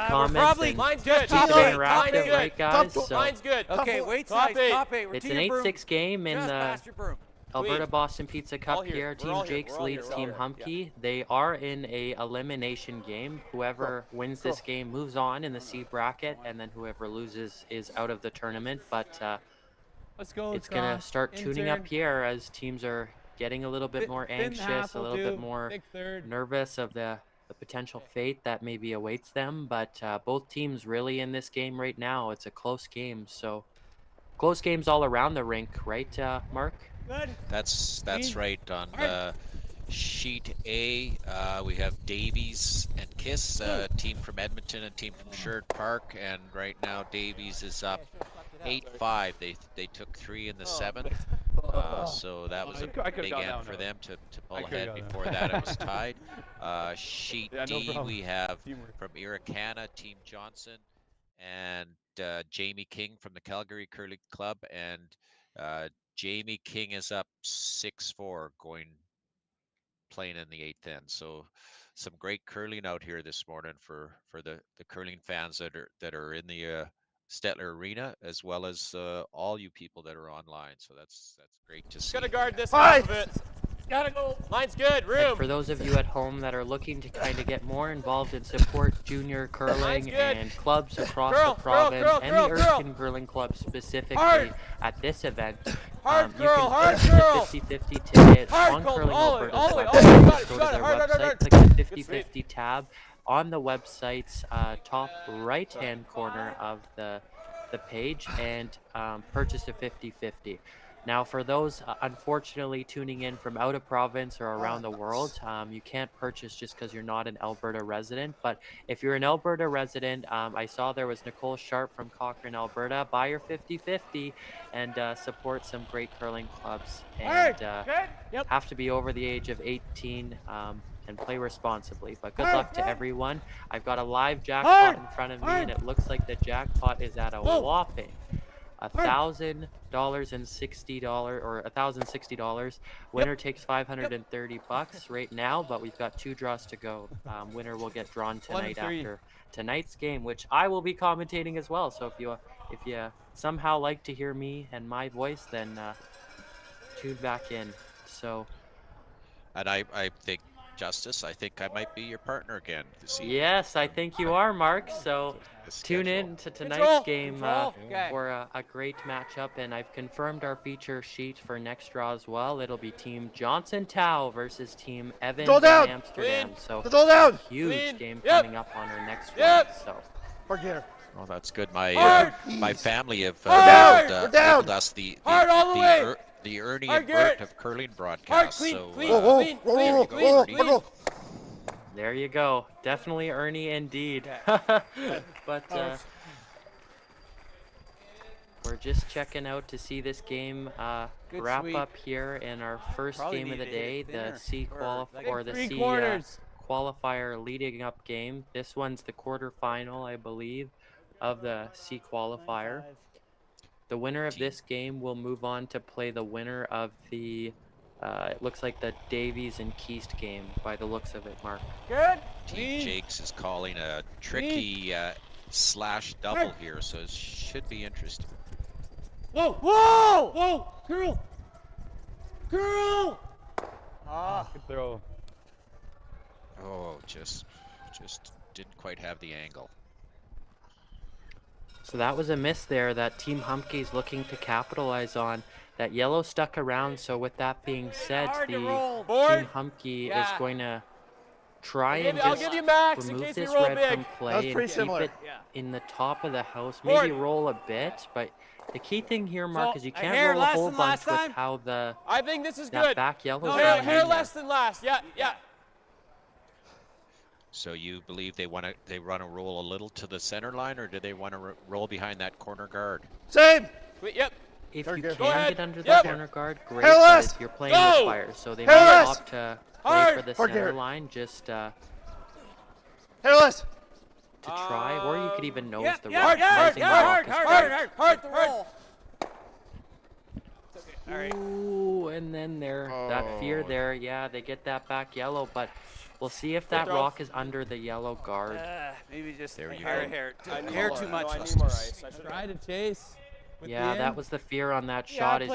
comments and keep it interactive, right, guys? So
Mine's good.
Okay, wait, top 8.
It's an 8-6 game in the Alberta Boston Pizza Cup here. Team Jacques leads Team Humbke. They are in a elimination game. Whoever wins this game moves on in the C bracket, and then whoever loses is out of the tournament. But
let's go.
It's going to start tuning up here as teams are getting a little bit more anxious, a little bit more nervous of the potential fate that maybe awaits them. But both teams really in this game right now. It's a close game. So close games all around the rink, right, Mark?
That's right. On sheet A, we have Davies and Kiss, team from Edmonton and team from Sherwood Park, and right now Davies is up 8-5. They took 3 in the 7th, so that was a big end for them to pull ahead. Before that, it was tied. Sheet D, we have from Irricana, Team Johnson, and Jamie King from the Calgary Curling Club, and Jamie King is up 6-4, playing in the 8th end. So some great curling out here this morning for the curling fans that are in the Stettler Arena, as well as all you people that are online. So that's great to see.
Gotta guard this half of it. Gotta go. Mine's good. Room.
And for those of you at home that are looking to kind of get more involved and support junior curling and clubs across the province and the Erskine Curling Club specifically at this event, you can purchase a 50-50 ticket on Curling Alberta's website. Go to their website, click the 50-50 tab on the website's top right-hand corner of the page and purchase a 50-50. Now, for those unfortunately tuning in from out of province or around the world, you can't purchase just because you're not an Alberta resident. But if you're an Alberta resident, I saw there was Nicole Sharp from Cochrane, Alberta. Buy your 50-50 and support some great curling clubs. And have to be over the age of 18 and play responsibly. But good luck to everyone. I've got a live jackpot in front of me, and it looks like the jackpot is at a whopping $1,060 or $1,060. Winner takes $530 right now, but we've got 2 draws to go. Winner will get drawn tonight after tonight's game, which I will be commentating as well. So if you somehow like to hear me and my voice, then tune back in. So,
and I think, Justice, I think I might be your partner again this evening.
Yes, I think you are, Mark. So tune in to tonight's game for a great matchup, and I've confirmed our feature sheet for next draw as well. It'll be Team Johnson Tau versus Team Evans in Amsterdam. So a huge game coming up on our next one. So.
Oh, that's good. My family have labeled us the Ernie and Bert of curling broadcast.
There you go. Definitely Ernie indeed. But we're just checking out to see this game wrap up here in our first game of the day, the C qualifier leading up game. This one's the quarterfinal, I believe, of the C qualifier. The winner of this game will move on to play the winner of the It looks like the Davies and Keast game by the looks of it, Mark.
Good.
Team Jakes is calling a tricky slash double here, so it should be interesting.
Whoa! Whoa! Whoa! Curl! Curl!
Ah, good throw.
Oh, just didn't quite have the angle.
So that was a miss there that Team Humbke is looking to capitalize on. That yellow stuck around, so with that being said, the Team Humbke is going to try and just remove this red from play and keep it in the top of the house. Maybe roll a bit, but the key thing here, Mark, is you can't roll a whole bunch with how the
I think this is
that
good.
back yellow is
No, hair less than last. Yeah, yeah.
So you believe they want to roll a little to the center line, or do they want to roll behind that corner guard?
Same.
Yep.
If you can get under the corner guard, great.
Hair
But
less.
if you're playing with fire, so they
Hair
might
less.
opt to play for the center line, just
Hairless.
to try, or you could even nose the
hard,
rock. Nosing the rock is great.
hard, hard.
All right. Ooh, and then that fear there, yeah, they get that back yellow, but we'll see if that rock is under the yellow guard.
Maybe just
there you
hair too much.
I need more ice.
Try to chase.
Yeah, that was the fear on that shot. Is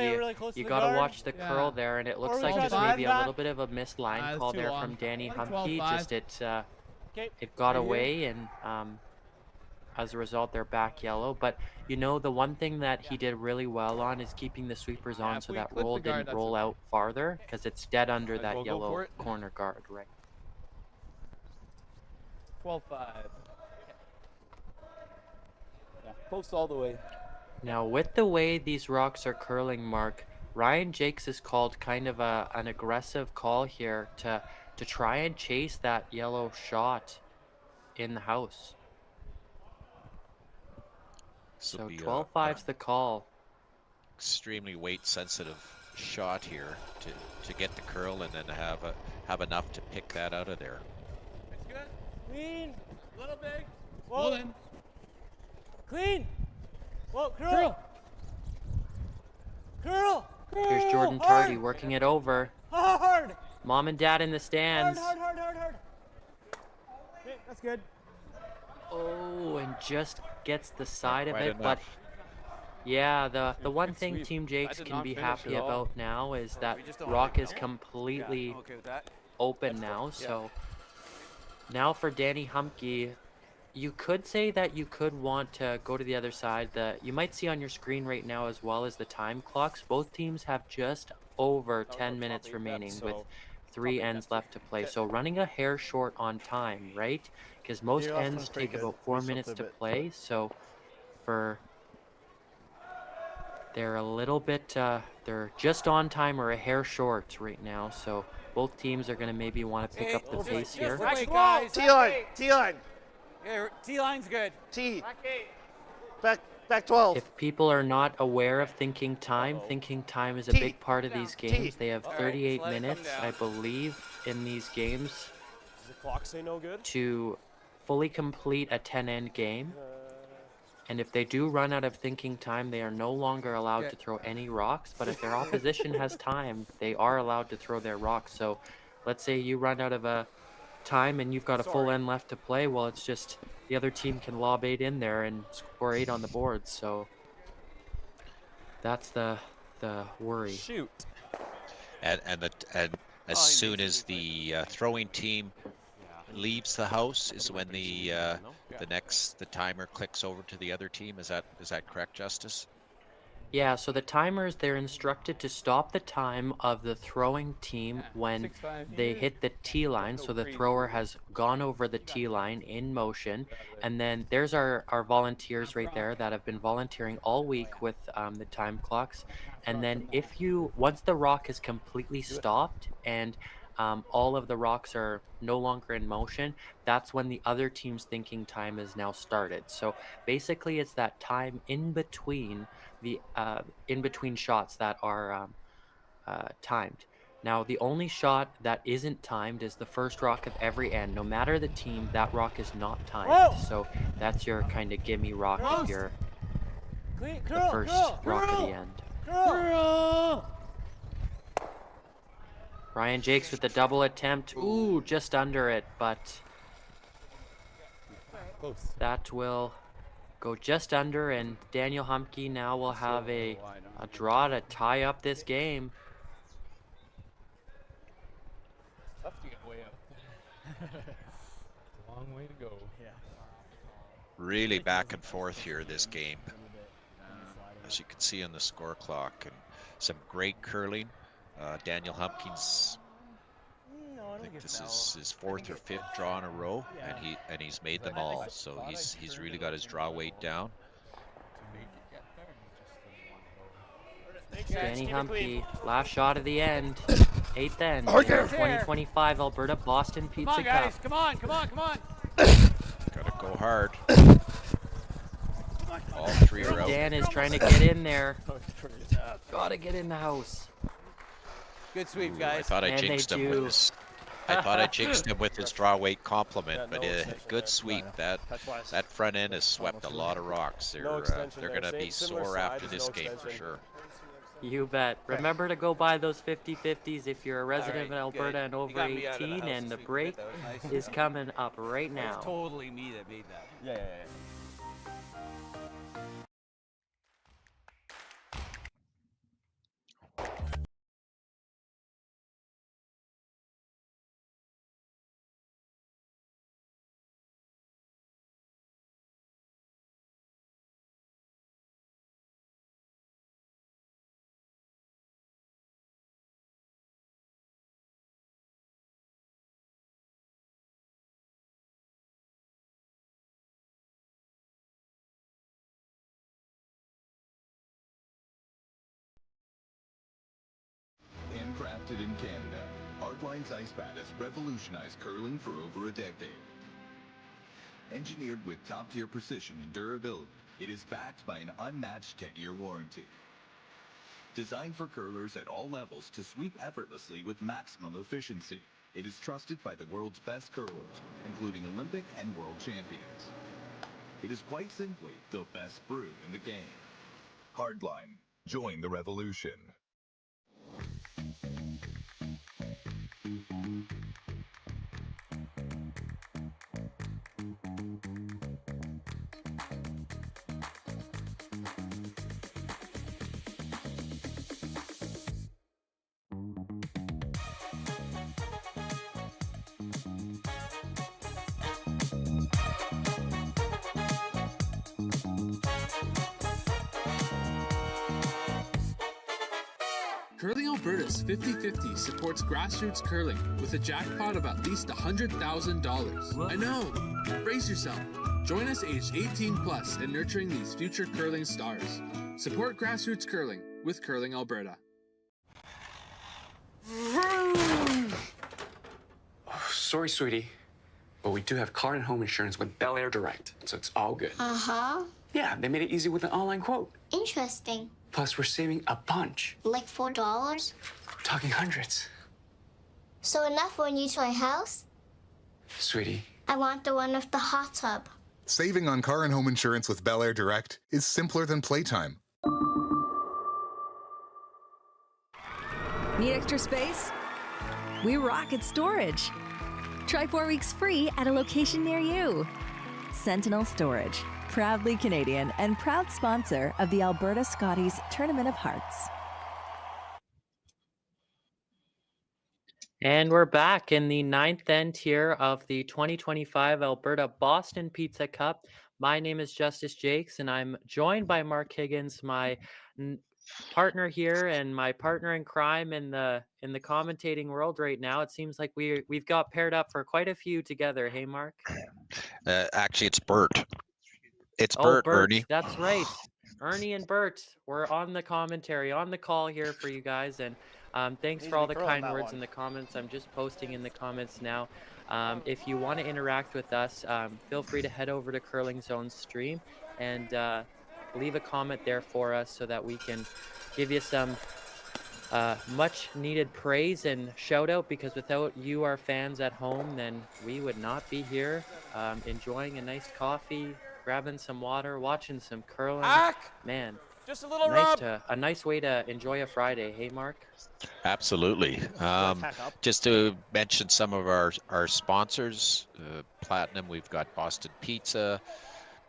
you got to watch the curl there, and it looks like just maybe a little bit of a missed line call there from Danny Humbke. Just it got away, and as a result, they're back yellow. But you know, the one thing that he did really well on is keeping the sweepers on, so that roll didn't roll out farther, because it's dead under that yellow corner guard, right?
12-5. Yeah, post all the way.
Now, with the way these rocks are curling, Mark, Ryan Jakes has called kind of an aggressive call here to try and chase that yellow shot in the house. So 12-5's the call.
Extremely weight-sensitive shot here to get the curl and then have enough to pick that out of there.
It's good. Clean. Little big.
Hold in.
Clean. Whoa, curl. Curl.
Here's Jordan Tardy working it over.
Hard.
Mom and Dad in the stands.
Hard. Okay, that's good.
Oh, and just gets the side of
Quite
it,
enough.
but yeah, the one thing Team Jakes can be happy about now is that rock is completely open now. So now for Danny Humbke, you could say that you could want to go to the other side. You might see on your screen right now, as well as the time clocks, both teams have just over 10 minutes remaining with 3 ends left to play. So running a hair short on time, right? Because most ends take about 4 minutes to play. So they're a little bit, they're just on time or a hair short right now. So both teams are going to maybe want to pick up the pace here.
T-line.
Yeah, T-line's good.
T. Back 12.
If people are not aware of thinking time is a big part of these games. They have 38 minutes, I believe, in these games.
Does the clock say no good?
To fully complete a 10-end game. And if they do run out of thinking time, they are no longer allowed to throw any rocks. But if their opposition has time, they are allowed to throw their rocks. So let's say you run out of a time and you've got a full end left to play. Well, it's just the other team can lob 8 in there and score 8 on the board. So that's the worry.
Shoot.
And as soon as the throwing team leaves the house is when the timer clicks over to the other team. Is that correct, Justice?
Yeah, so the timers, they're instructed to stop the time of the throwing team when they hit the T line. So the thrower has gone over the T line in motion. And then there's our volunteers right there that have been volunteering all week with the time clocks. And then once the rock is completely stopped and all of the rocks are no longer in motion, that's when the other team's thinking time is now started. So basically it's that time in between shots that are timed. Now the only shot that isn't timed is the first rock of every end. No matter the team, that rock is not timed. Whoa! So that's your kind of gimme rock of your the first rock of the end. Ryan Jacques with the double attempt. Ooh, just under it, but that will go just under, and Daniel Humbke now will have a draw to tie up this game.
Tough to get way up. Long way to go.
Yeah.
Really back and forth here this game. As you can see on the score clock, and some great curling. Daniel Humpkins, I think this is his 4th or 5th draw in a row, and he's made them all. So he's really got his draw weight down.
Danny Humbke, last shot of the end. 8th end. 2025 Alberta Boston Pizza
Come on, guys.
Cup.
Come on, come on, come on.
Gotta go hard. All 3 are out.
Dan is trying to get in there. Gotta get in the house.
Good sweep, guys.
I thought I jinxed him with his. I thought I jinxed him with his draw weight compliment, but good sweep. That front end has swept a lot of rocks. They're gonna be sore after this game for sure.
You bet. Remember to go buy those 50/50s if you're a resident of Alberta and over 18, and the break is coming up right now.
It's totally me that made that.
Yeah.
Handcrafted in Canada, Hardline's ice bat has revolutionized curling for over a decade. Engineered with top-tier precision and durability, it is backed by an unmatched 10-year warranty. Designed for curlers at all levels to sweep effortlessly with maximum efficiency, it is trusted by the world's best curlers, including Olympic and world champions. It is quite simply the best brew in the game. Hardline. Join the revolution.
Curling Alberta's 50/50 supports grassroots curling with a jackpot of at least $100,000. I know! Brace yourself. Join us aged 18 plus in nurturing these future curling stars. Support grassroots curling with Curling Alberta.
Oh, sorry, sweetie, but we do have car and home insurance with Bel Air Direct, so it's all good.
Uh-huh.
Yeah, they made it easy with an online quote.
Interesting.
Plus, we're saving a bunch.
Like $4?
Talking hundreds.
So enough when you to my house?
Sweetie.
I want the one with the hot tub.
Saving on car and home insurance with Bel Air Direct is simpler than playtime.
Need extra space? We rock at storage. Try 4 weeks free at a location near you. Sentinel Storage, proudly Canadian and proud sponsor of the Alberta Scotties Tournament of Hearts.
And we're back in the 9th end here of the 2025 Alberta Boston Pizza Cup. My name is Justice Jacques, and I'm joined by Mark Higgins, my partner here and my partner in crime in the commentating world right now. It seems like we've got paired up for quite a few together. Hey, Mark.
Actually, it's Bert. It's Bert, Ernie.
That's right. Ernie and Bert, we're on the commentary, on the call here for you guys. And thanks for all the kind words in the comments. I'm just posting in the comments now. If you want to interact with us, feel free to head over to Curling Zone's stream and leave a comment there for us so that we can give you some much needed praise and shout out, because without you, our fans at home, then we would not be here enjoying a nice coffee, grabbing some water, watching some curling. Man,
Just a little rub.
A nice way to enjoy a Friday. Hey, Mark?
Absolutely. Just to mention some of our sponsors, Platinum, we've got Boston Pizza,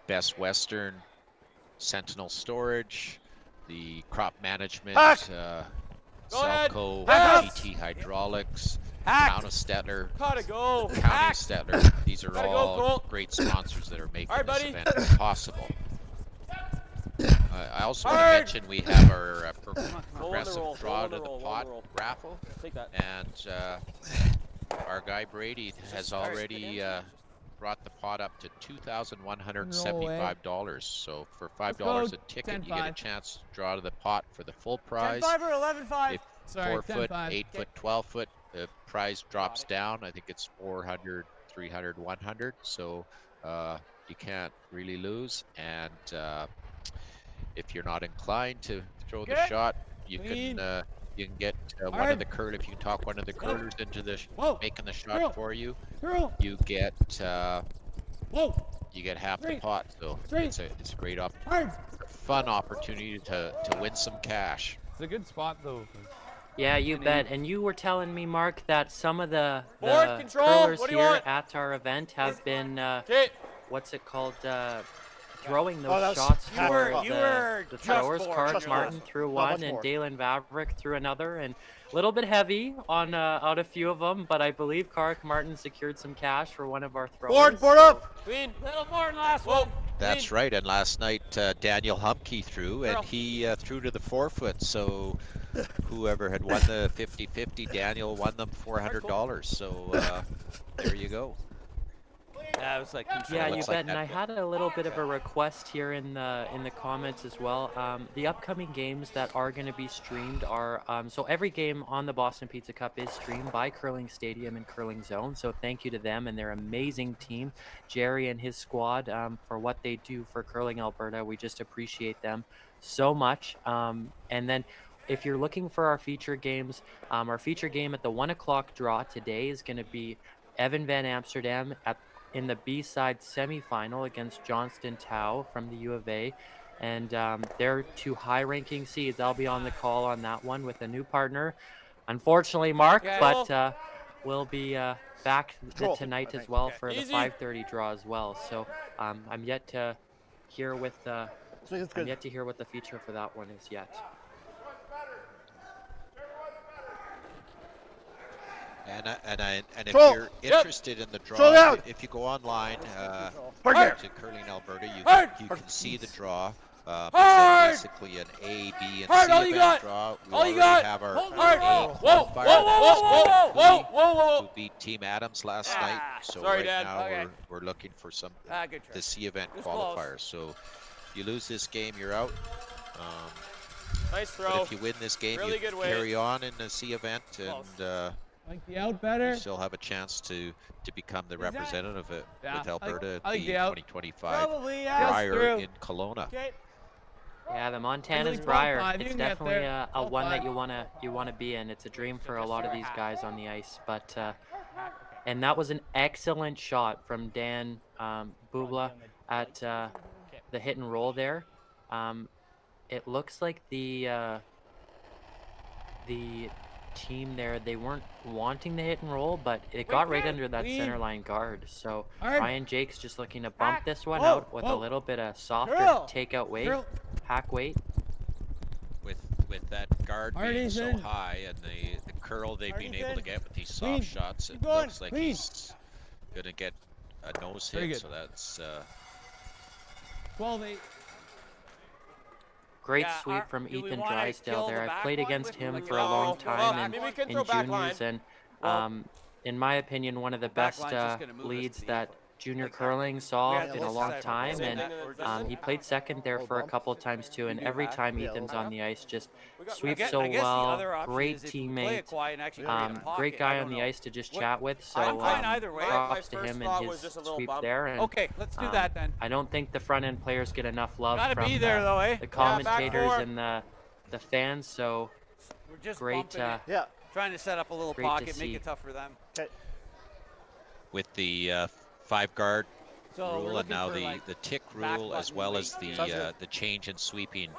Best Western, Sentinel Storage, the Crop Management, Selco, GT Hydraulics, Town of Stettler,
Gotta go.
County Stettler. These are
Gotta
all
go,
great sponsors that are making
All right,
this
buddy.
event possible. I also want to mention we have our progressive draw to the pot raffle, and our guy Brady has already brought the pot up to $2,175. So for $5 a ticket, you get a chance to draw to the pot for the full prize.
10-5 or 11-5?
If 4 foot, 8 foot, 12 foot, the prize drops down. I think it's 400, 300, 100. So you can't really lose. And if you're not inclined to throw the shot, you can get one of the curl. If you can talk one of the curlers into the making the shot for you, you get half the pot. So it's a great fun opportunity to win some cash.
It's a good spot though.
Yeah, you bet. And you were telling me, Mark, that some of the
Board
curlers
what do you
here
want?
at our event have been, what's it called, throwing those
that was
shots
half
for
pot.
the throwers. Carl
Just
Martin
board.
threw
Not
one,
much
and
more.
Dalen Vavrick threw another, and a little bit heavy on out a few of them, but I believe Carl Martin secured some cash for one of our throwers.
Board up!
Queen.
Little more than last one.
That's right. And last night Daniel Humbke threw, and he threw to the 4 foot. So whoever had won the 50-50, Daniel won them $400. So there you go.
Yeah, it was like
Yeah, you
Looks
bet.
like
And
that
I had a little bit of a request here in the comments as well. The upcoming games that are going to be streamed are so every game on the Boston Pizza Cup is streamed by Curling Stadium and Curling Zone. So thank you to them and their amazing team, Jerry and his squad, for what they do for Curling Alberta. We just appreciate them so much. And then if you're looking for our feature games, our feature game at the 1 o'clock draw today is going to be Evan Van Amsterdam in the B-side semifinal against Johnston Tau from the U of A. And they're two high-ranking seeds. I'll be on the call on that one with a new partner. Unfortunately, Mark, but we'll be back tonight as well for the 5:30 draw as well. So I'm yet to hear what the feature for that one is yet.
And if you're interested in the draw, if you go online to Curling Alberta, you can see the draw. It's basically an A, B, and C event draw. We already have our A qualifier who beat Team Adams last night. So now we're looking for some the C event qualifiers. So if you lose this game, you're out.
Nice throw.
But if you win this game, you carry on in the C event, and
Like the out better.
you still have a chance to become the representative with Alberta
I
at
like
the
the out.
2025
Probably,
Briar in Kelowna.
Yeah, the Montana's Briar. It's definitely a one that you wanna be in. It's a dream for a lot of these guys on the ice. But and that was an excellent shot from Dan Bubla at the hit and roll there. It looks like the team there, they weren't wanting the hit and roll, but it got right under that center line guard. So Ryan Jacques just looking to bump this one out with a little bit of softer takeout weight, hack weight.
With that guard being so high and the curl they've been able to get with these soft shots, it looks like he's gonna get a nose hit. So that's
12-8.
Great sweep from Ethan Drysdale there. I've played against him for a long time in juniors, and in my opinion, one of the best leads that junior curling saw in a long time, and he played second there for a couple of times too, and every time Ethan's on the ice just sweeps so well. Great teammate, great guy on the ice to just chat with, so props to him and his sweep there. And,
okay, let's do that then.
I don't think the front end players get enough love
Gotta
from
be there, though, eh?
the commentators and the fans, so
we're just
great
trying to set up a little pocket, make it tough for them.
with the 5-guard rule, and now the tick rule, as well as the change in sweeping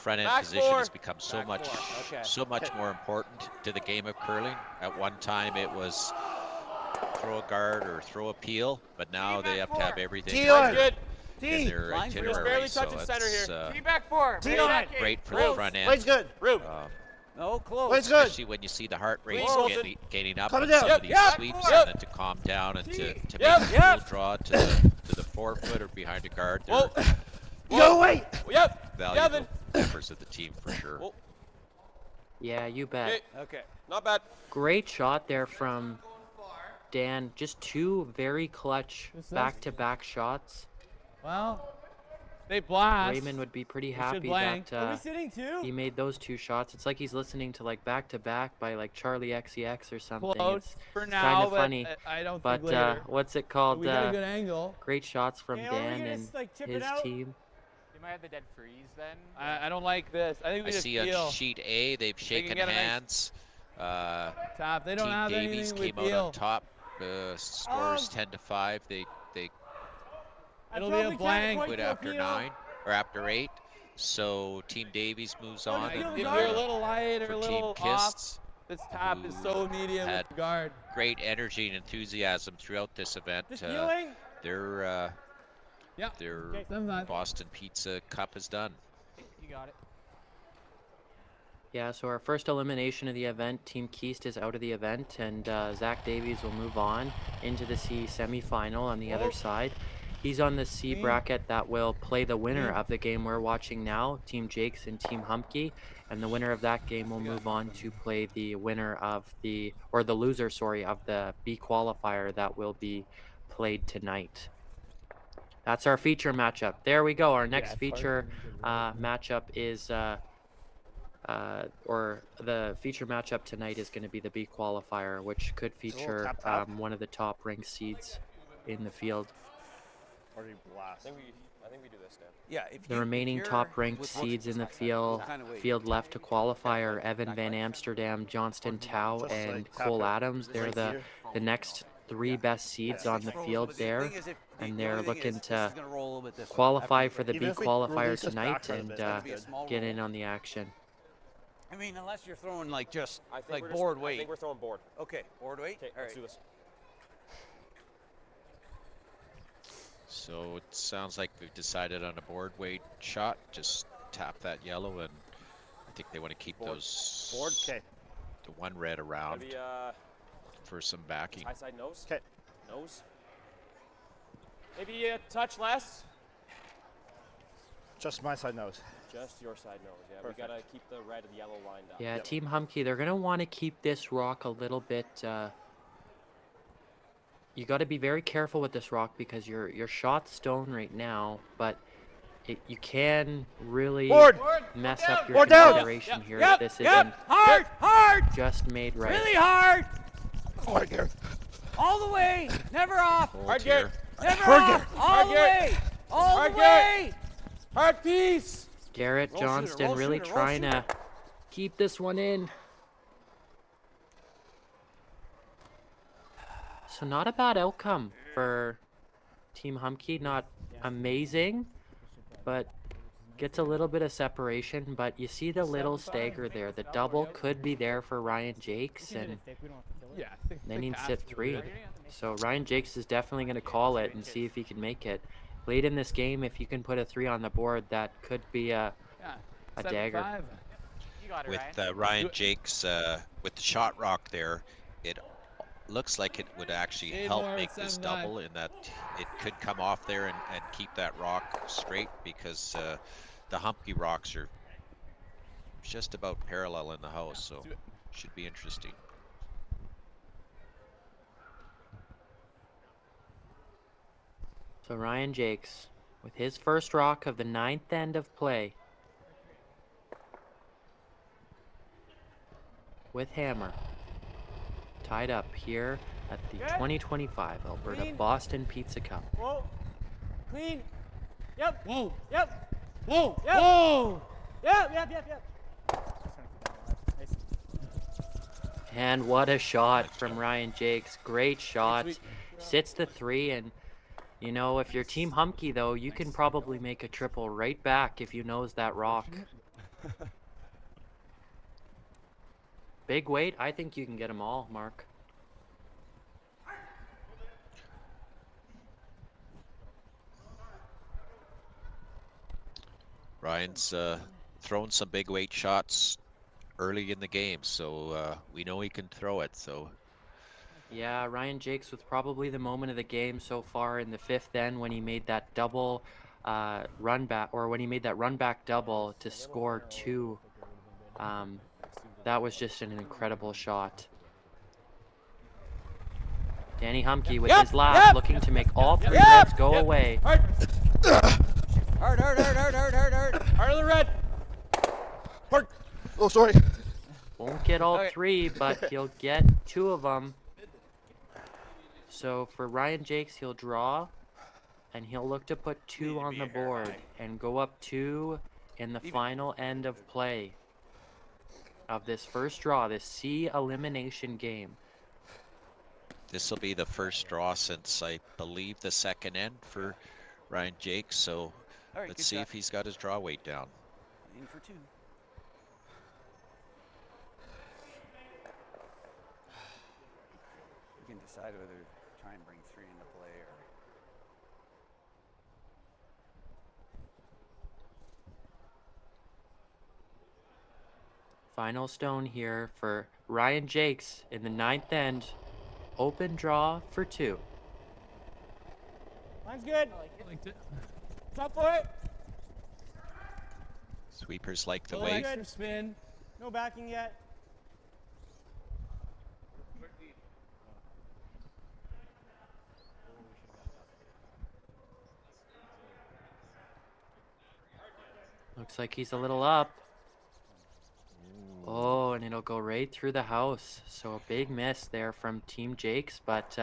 front end
Back
position
four.
has become so
Back
much,
four. Okay.
so much more important to the game of curling. At one time, it was throw a guard or throw a peel, but now they have to have everything in their itinerary.
Just barely
So
touching center
it's
here. T back four.
great for the front end.
Wade's good.
No, close.
Wade's good.
Especially when you see the heart rate gaining up
Cut
on
it down.
some of these sweeps, and then to calm down and to make a full draw to the 4-foot or behind the guard.
Go away.
Valuable members of the team for sure.
Yeah, you bet.
Okay. Not bad.
Great shot there from Dan. Just two very clutch back-to-back shots.
Well, they blast.
Raymond would be pretty
We should
happy
blank.
that
Are we sitting too?
he made those two shots. It's like he's listening to like back-to-back by like Charlie XCX or something.
Close
It's
for
kind
now,
of
but
funny.
I don't
But
think later.
what's it called?
We got a good angle.
Great shots from
Okay, are we
Dan
gonna,
and
like, chip it
his
out?
team.
They might have the dead freeze then.
I don't like this. I think we
I
just
see
feel.
on sheet A they've shaken
get a nice
hands.
Top. They don't
Team
have
Davies
anything
came
we
out on
feel.
top. Scores 10-5. They
It'll be a blank.
quit after 9 or after 8. So Team Davies moves on.
If
And,
you're a little light or
for
a
Team
little
Kists,
off, this top is so medium
had
with guard.
great energy and enthusiasm throughout this event.
Just healing?
Their
Okay, sometimes.
Boston Pizza Cup is done.
You got it.
Yeah, so our first elimination of the event, Team Keast is out of the event, and Zach Davies will move on into the C semifinal on the other side. He's on the C bracket that will play the winner of the game we're watching now, Team Jacques and Team Humbke, and the winner of that game will move on to play the winner of the loser, of the B qualifier that will be played tonight. That's our feature matchup. There we go. Our next feature matchup is, or the feature matchup tonight is going to be the B qualifier, which could feature one of the top ranked seeds in the field.
I think we do this, Dan.
Yeah.
The remaining top-ranked seeds in the field left to qualify are Evan Van Amsterdam, Johnston Tao, and Cole Adams. They're the next 3 best seeds on the field there, and they're looking to qualify for the B qualifier tonight and get in on the action.
I mean, unless you're throwing like just like
board
board weight.
I think we're throwing board.
Okay, board weight.
Okay, let's do this.
So it sounds like we've decided on a board weight shot. Just tap that yellow, and I think they want to keep those the 1 red around
Maybe,
for some backing.
high side nose. Okay. Nose. Maybe a touch less.
Just my side nose.
Just your side nose. Yeah,
Perfect.
we gotta keep the red and yellow lined up.
Yeah, Team Humbke, they're going to want to keep this rock a little bit... you got to be very careful with this rock because your shot's stone right now, but you can really mess up your configuration here if this isn't
hard,
just made right.
really hard,
Oh, I get
all the way, never off,
Hard gear.
never
Hard
off,
gear.
all the way, all the way,
Hard piece.
Garrett Johnston really trying to keep this one in. So not a bad outcome for Team Humbke. Not amazing, but gets a little bit of separation. But you see the little stagger there. The double could be there for Ryan Jacques, and they need sit 3. So Ryan Jacques is definitely going to call it and see if he can make it. Late in this game, if you can put a 3 on the board, that could be a dagger.
You got it,
With Ryan Jacques, with the shot rock there, it looks like it would actually help make this double in that it could come off there and keep that rock straight, because the Humbke rocks are just about parallel in the house, so should be interesting.
So Ryan Jacques with his first rock of the 9th end of play. With hammer. Tied up here at the 2025 Alberta Boston Pizza Cup.
Whoa. Clean. Yep. Whoa. Yep. Whoa. Yep. Whoa. Yep.
And what a shot from Ryan Jacques. Great shot. Sits the 3, and you know, if you're Team Humbke though, you can probably make a triple right back if you nose that rock. Big weight, I think you can get them all, Mark.
Ryan's thrown some big weight shots early in the game, so we know he can throw it. So
Yeah, Ryan Jacques was probably the moment of the game so far in the 5th end when he made that double run back, or when he made that run back double to score 2. That was just an incredible shot. Danny Humbke with his lap, looking to make all 3 Reds go away.
Hard, hard, hard, hard, hard, hard, hard. Hard of the red.
Hard. Oh, sorry.
Won't get all 3, but he'll get 2 of them. So for Ryan Jacques, he'll draw, and he'll look to put 2 on the board and go up 2 in the final end of play of this first draw, this C elimination game.
this will be the first draw since, I believe, the 2nd end for Ryan Jacques. So let's see if he's got his draw weight down.
In for 2. We can decide whether to try and bring 3 into play or.
Final stone here for Ryan Jacques in the 9th end. Open draw for 2.
Mine's good. I liked it. Top for it.
Sweepers like the
Well,
weight.
good. Spin. No backing yet.
Looks like he's a little up. Oh, and it'll go right through the house. So a big miss there from Team Jacques, but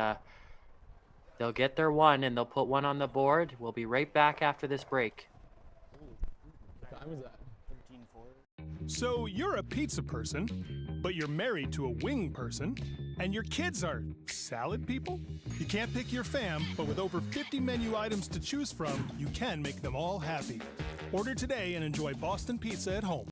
they'll get their 1 and they'll put 1 on the board. We'll be right back after this break.
What time is that?
13-4. So you're a pizza person, but you're married to a wing person, and your kids are salad people? You can't pick your fam, but with over 50 menu items to choose from, you can make them all happy. Order today and enjoy Boston Pizza at home.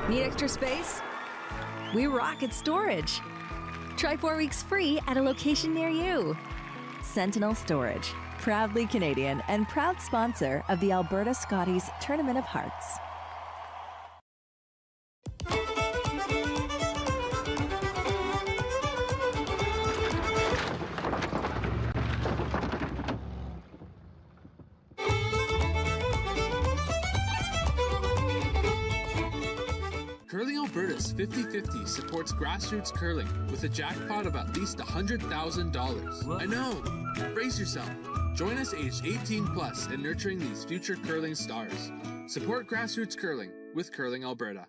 Need extra space? We rock at Storage. Try 4 weeks free at a location near you. Sentinel Storage, proudly Canadian and proud sponsor of the Alberta Scotties Tournament of Hearts.
Curling Alberta's 50-50 supports grassroots curling with a jackpot of at least $100,000. I know! Brace yourself. Join us aged 18 plus in nurturing these future curling stars. Support grassroots curling with Curling Alberta.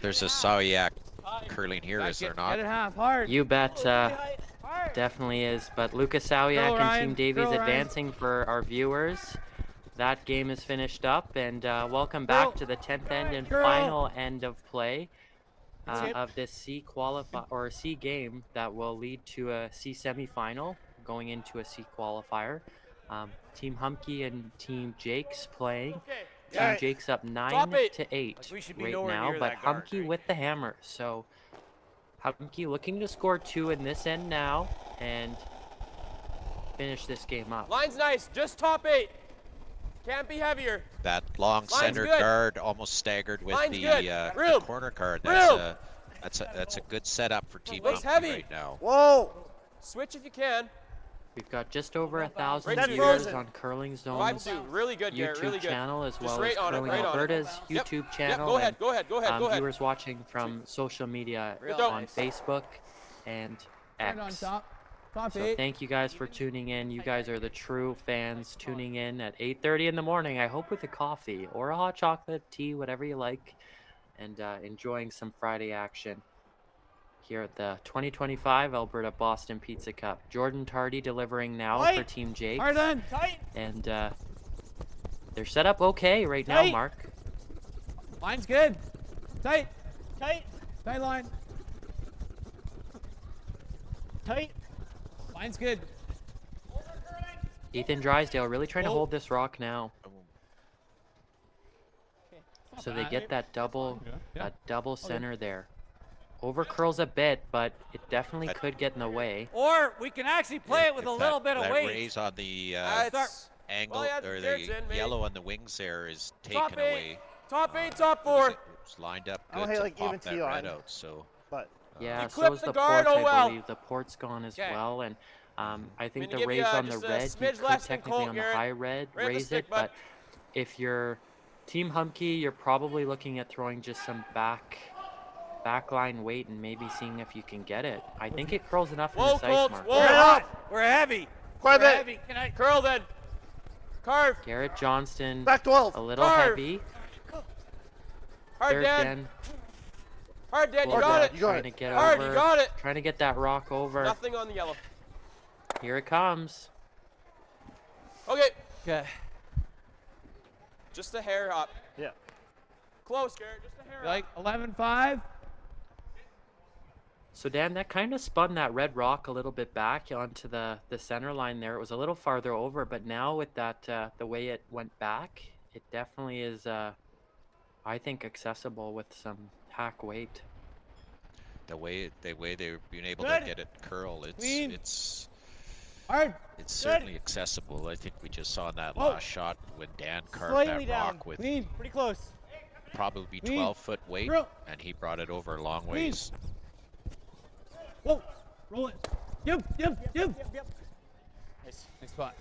There's a Sauyak curling here, is there not?
Get it half hard.
You bet, definitely is. But Lucas Sauyak and Team Davies advancing for our viewers. that game is finished up, and welcome back to the 10th end and final end of play of this C game that will lead to a C semifinal going into a C qualifier. Team Humbke and Team Jacques playing. Team Jacques up 9-8 right now, but Humbke with the hammer. So Humbke looking to score 2 in this end now and finish this game up.
Line's nice, just top 8. Can't be heavier.
That long center guard almost staggered with the corner guard. That's a good setup for Team Humbke right now.
Whoa! Switch if you can.
We've got just over 1,000 viewers on Curling Zone's
really good, Garrett,
YouTube channel, as well as Curling Alberta's YouTube channel.
Go ahead.
Viewers watching from social media on Facebook and X. So thank you guys for tuning in. You guys are the true fans tuning in at 8:30 in the morning, I hope with a coffee or a hot chocolate, tea, whatever you like, and enjoying some Friday action here at the 2025 Alberta Boston Pizza Cup. Jordan Tardy delivering now for Team Jacques.
Hardline.
And they're set up okay right now, Mark.
Line's good. Tight. Tight line. Tight. Line's good.
Ethan Drysdale really trying to hold this rock now. So they get that double center there. Over curls a bit, but it definitely could get in the way.
Or we can actually play it with a little bit of weight.
That raise on the angle, or the yellow on the wings there is taken away.
Top 8, top 4.
It's lined up good to pop that red out, so.
Yeah, so is the port, I believe. The port's gone as well, and I think the raise on the red, you could technically on the high red raise it, but if you're Team Humbke, you're probably looking at throwing just some backline weight and maybe seeing if you can get it. I think it curls enough in this ice mark.
We're heavy.
Quite a bit.
Heavy. Can I
curl then? Carve.
Garrett Johnston.
Back 12.
A little heavy.
Hard, Dan. Hard, Dan. You got it.
Trying to get
Hard,
over.
You got it.
Trying to get that rock over.
Nothing on the yellow.
Here it comes.
Okay.
Okay.
Just a hair up.
Yeah.
Close, Garrett. Just a hair up.
Like 11-5.
So Dan, that kind of spun that red rock a little bit back onto the center line there. It was a little farther over, but now with that the way it went back, it definitely is, I think, accessible with some hack weight.
The way they've been able to get it curl, it's certainly accessible. I think we just saw in that last shot when Dan carved that rock with
pretty close.
Probably 12-foot weight, and he brought it over a long ways.
Whoa, roll it. Yep. Nice spot.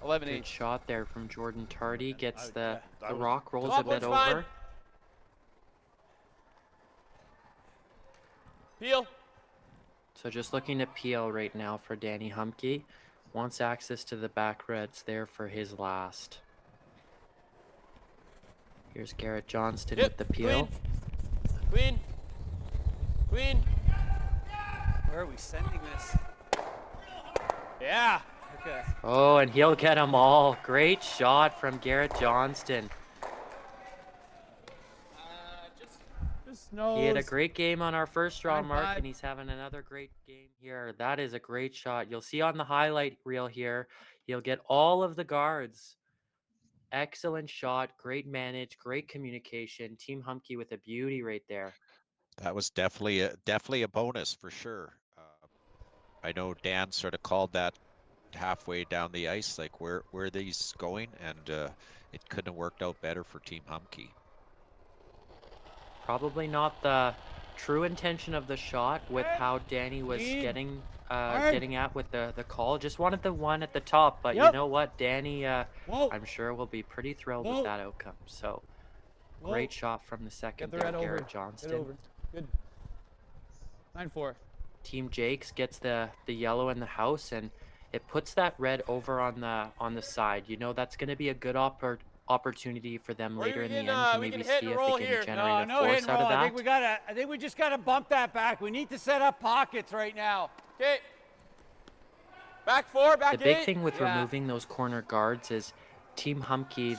11-8.
Good shot there from Jordan Tardy. Gets the rock, rolls
Top
a bit
one's
over.
fine. Peel.
So just looking to peel right now for Danny Humbke. Wants access to the back reds there for his last. Here's Garrett Johnston with the peel.
Queen.
Where are we sending this?
Yeah.
Okay.
Oh, and he'll get them all. Great shot from Garrett Johnston. He had a great game on our first draw, Mark, and he's having another great game here. That is a great shot. You'll see on the highlight reel here, he'll get all of the guards. Excellent shot, great manage, great communication. Team Humbke with a beauty right there.
That was definitely a bonus for sure. I know Dan sort of called that halfway down the ice, like where are these going, and it couldn't have worked out better for Team Humbke.
Probably not the true intention of the shot with how Danny was getting at with the call. Just wanted the one at the top, but you know what, Danny, I'm sure will be pretty thrilled with that outcome. So great shot from the second there, Garrett Johnston.
Good. 9-4.
Team Jacques gets the yellow in the house, and it puts that red over on the side. You know that's going to be a good opportunity for them later in the end to maybe see if they can generate a force out of that.
I think we just gotta bump that back. We need to set up pockets right now.
Okay. Back 4, back 8.
The big thing with removing those corner guards is Team Humbke,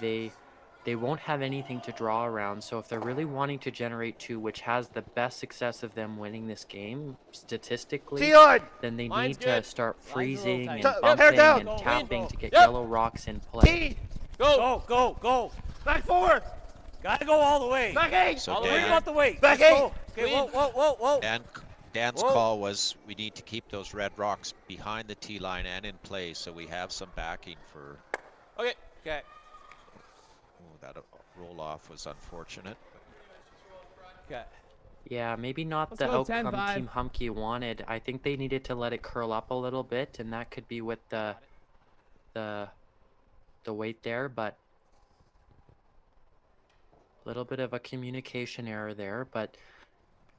they won't have anything to draw around. So if they're really wanting to generate 2, which has the best success of them winning this game statistically, then they need to start freezing and bumping and tapping to get yellow rocks in play.
Go, go, go.
Back 4.
Gotta go all the way.
Back 8.
So
All the
Dan,
way about the weight.
Back
Let's
8.
go. Okay, whoa, whoa, whoa, whoa.
Dan's call was we need to keep those red rocks behind the tee line and in play, so we have some backing for.
Okay.
Okay.
Oh, that roll off was unfortunate.
Okay.
Yeah, maybe not
Let's
the
go
outcome
10-5.
Team Humbke wanted. I think they needed to let it curl up a little bit, and that could be with the weight there, but a little bit of a communication error there, but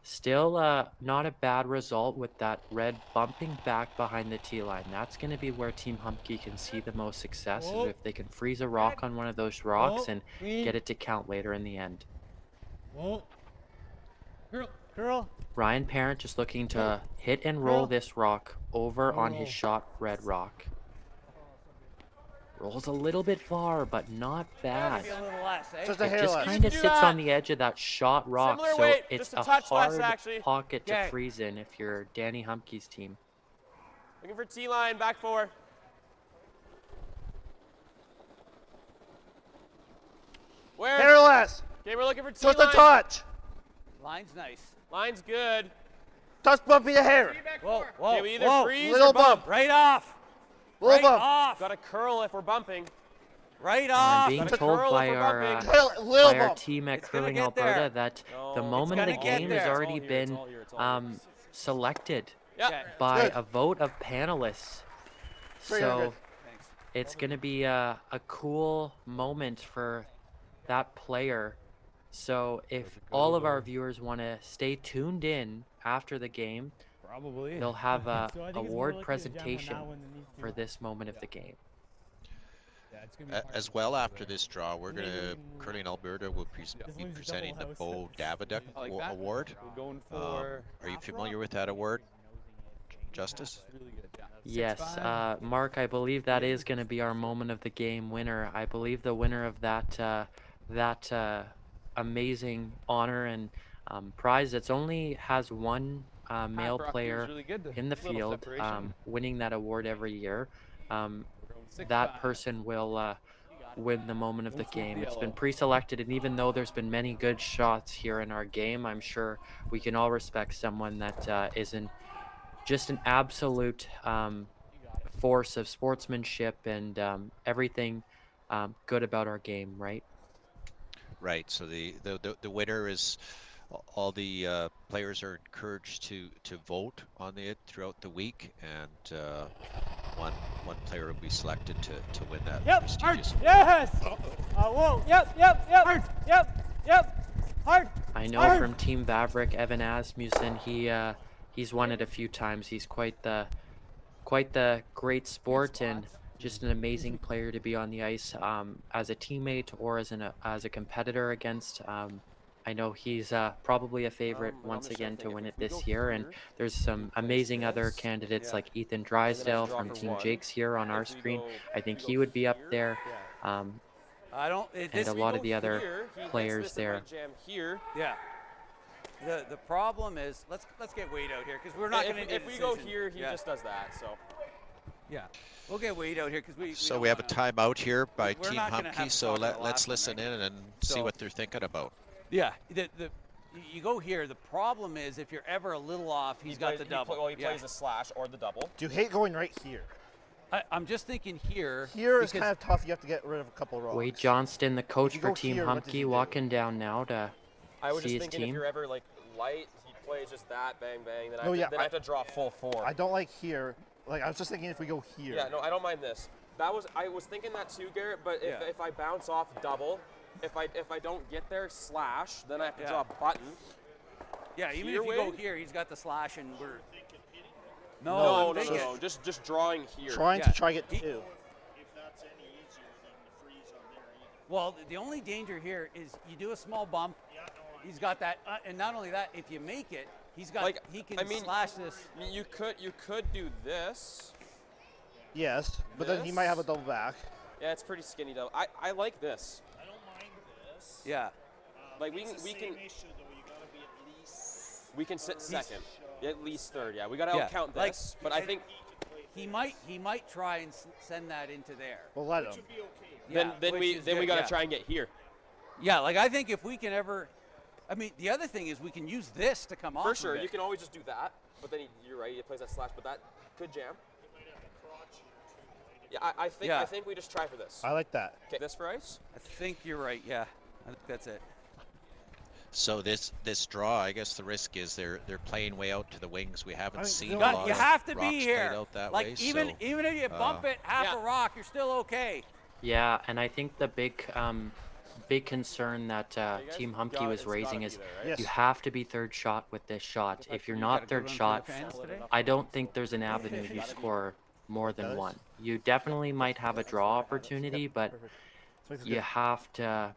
still not a bad result with that red bumping back behind the tee line. That's going to be where Team Humbke can see the most success, is if they can freeze a rock on one of those rocks and get it to count later in the end.
Curl.
Ryan Parent just looking to hit and roll this rock over on his shot red rock. Rolls a little bit far, but not bad.
Maybe a little less, eh?
Just a
It
hair
just
less.
kind of sits on the edge of that shot rock,
Similar
so
weight,
it's
just a
a
touch less,
hard
actually.
pocket to
Okay.
freeze in if you're Danny Humbke's team.
Looking for T-line, back 4. Where?
Hair less.
Okay, we're looking for
Just
T-line.
a touch.
Line's nice.
Line's good.
Touch bumpy the hair.
Whoa, whoa,
Okay, we either
whoa.
freeze
Little
or bump.
Right off.
Little
Right
bump.
off.
Got to curl if we're bumping.
Right
I'm
off.
being
Gotta
told
curl
by
if we're
our,
bumping.
Little
by our
bump.
team at
It's gonna
Curling
get
Alberta
there.
that
No,
the
it's
moment of the
gonna get
game
there.
has
It's
already
all here, it's
been
all here, it's all here.
selected
Yeah.
Okay.
by
Good.
a vote of panelists.
Very
So
good.
Thanks.
it's going to be a cool moment for that player. So if all of our viewers want to stay tuned in after the game,
Probably.
they'll have a
So I think it's more
award
likely to jam on
presentation
that one than these two.
for this moment of the game.
Yeah, it's gonna be hard
As
to
well,
do,
after
but-
this draw, we're gonna Curling Alberta will be
one's
presenting the
double
Bo
house.
Daviduck
I like that.
Award.
We're going
Um,
for.
are you familiar with that award, Justice?
Really good. Yeah.
Yes,
6-5.
Mark, I believe that is going to be our moment of the game winner. I believe the winner of that amazing honor and prize. It's only has one male
Brock, he was
player
really good to-
in the
little
field
separation.
winning that award every year. That
6-5.
person will win the moment of the
Don't
game.
flip
It's
the
been
yellow.
pre-selected, and even though there's been many good shots here in our game, I'm sure we can all respect someone that isn't just an absolute force of sportsmanship and everything good about our game, right?
Right. So the winner is all the players are encouraged to vote on it throughout the week, and one player will be selected to win that prestigious award.
Yes. Whoa. Yep. Hard. Yep. Hard.
I know
Hard.
from Team Vavrick, Evan Asmussen, he's won it a few times. He's quite the great sport and just an amazing player to be on the ice as a teammate or as a competitor against. I know he's probably a favorite once again to win it this year, and there's some amazing other candidates like Ethan Drysdale from Team Jacques here on our screen. I think he would be up there.
I don't.
And a lot of the other players there.
Jam here.
Yeah. The problem is let's get Wade out here because we're not going to.
If we go here, he just does that. So.
Yeah. We'll get Wade out here because we.
So we have a timeout here by
we're
Team
not gonna have
Humbke.
to
So
talk about
let's
last one,
listen
right?
in and see
So-
what they're thinking about.
Yeah. You go here. The problem is if you're ever a little off, he's got the double.
He plays the slash or the double.
Do you hate going right here?
I'm just thinking here.
Here is
because-
kind of tough. You have to get rid of a couple rocks.
Wade Johnston, the coach
you
for
go
Team
here, what does he
Humbke,
do?
walking down now to
I was
see
just
his
thinking if
team.
you're ever like light, he plays just that, bang, bang. Then,
No, yeah,
I have to draw full 4.
I don't like here. Like I was just thinking if we go here.
Yeah, no, I don't mind this. I was thinking that too, Garrett. But if I bounce off double, if I don't get there slash, then I have to draw a button.
Yeah, even
Here,
if you go
Wade?
here, he's got the slash, and we're.
No,
I'm thinking-
just drawing here.
Trying to try get 2.
Well, the only danger here is you do a small bump. He's got that, and not only that, if you make it, he's got.
Like,
he can
I mean,
slash this.
You could do this.
Yes, but then he might have a double back.
Yeah, it's pretty skinny though. I like this.
I don't mind this.
Yeah.
Like we
It's
can
the same issue though. You gotta be at least.
we can sit second, at least third. Yeah, we gotta
Yeah,
count
like,
this. But I think
he might try and send that into there.
Well, let him.
Yeah,
then
which
we
is good,
gotta
yeah.
try and get here.
Yeah, like I think if we can ever, I mean, the other thing is we can use this to come off.
For sure,
of it.
you can always just do that. But then you're right, he plays that slash. But that could jam. Yeah, I think we just try for this.
I like that.
Okay, this for ice.
I think you're right. Yeah, I think that's it.
So this draw, I guess the risk is they're playing way out to the wings. We haven't seen a
You
lot
have to
of rocks
be
played
here.
out that
Like
way.
even if you bump it half a rock, you're still okay.
Yeah, and I think the big concern that Team Humbke was raising is you have to be third shot with this shot. If you're not third shot, I don't think there's an avenue you score more than one. You definitely might have a draw opportunity, but you have to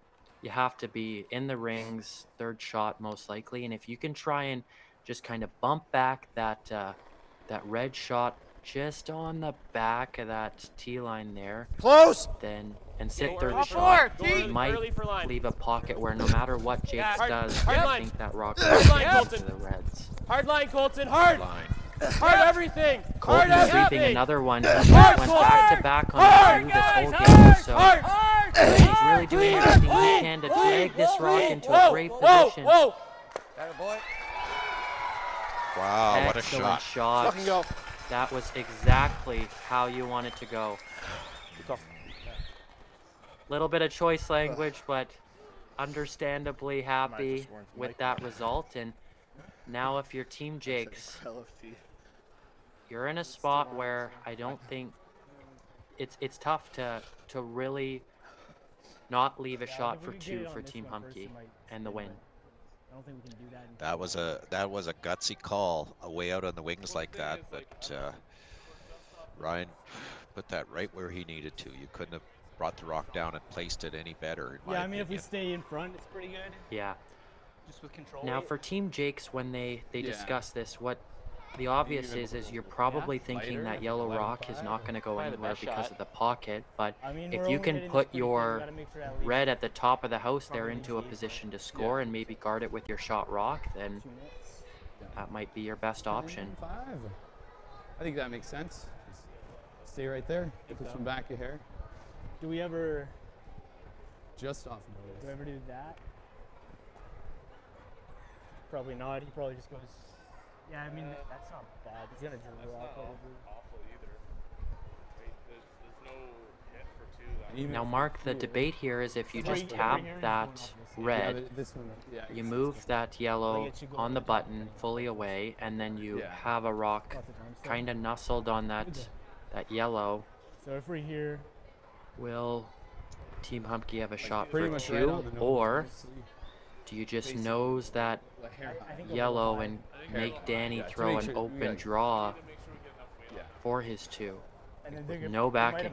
be in the rings, third shot most likely. And if you can try and just kind of bump back that red shot just on the back of that tee line there,
close,
then and sit third shot, you might leave a pocket where no matter what Jacques does, I think that rock goes to the Reds.
Hard line, Colton. Hard. Hard everything.
Colton's sweeping another one. He just went back to back on this whole game, so he's really doing everything he can to drag this rock into a great position.
Whoa. Boy.
Wow, what a
Excellent
shot.
shot.
Fucking go.
That was exactly how you want it to go. Little bit of choice language, but understandably happy with that result. And now if you're Team Jacques, you're in a spot where I don't think it's tough to really not leave a shot for two for Team Humbke and the win.
I don't think we can do that.
That was a gutsy call, away out on the wings like that, but Ryan put that right where he needed to. You couldn't have brought the rock down and placed it any better. In my
I mean, if we
opinion.
stay in front, it's pretty good.
Yeah.
Just with control.
Now for Team Jacques, when they discuss this, what the obvious is you're probably thinking that yellow rock is not going to go anywhere because of the pocket, but if you can put your red at the top of the house there into a position to score and maybe guard it with your shot rock, then that might be your best option.
I think that makes sense. Stay right there. Push them back a hair.
Do we ever?
Just off notice.
Do we ever do that? Probably not. He probably just goes. Yeah, I mean that's not bad. He's gonna drill the rock probably.
Awful either. Right? There's no hit for two.
Now Mark, the debate here is if you just tap that red, you move that yellow on the button fully away, and then you have a rock kind of nestled on that yellow.
So if we're here,
will Team Humbke have a shot for two, or do you just nose that yellow and make Danny throw an open draw for his two? With no backing.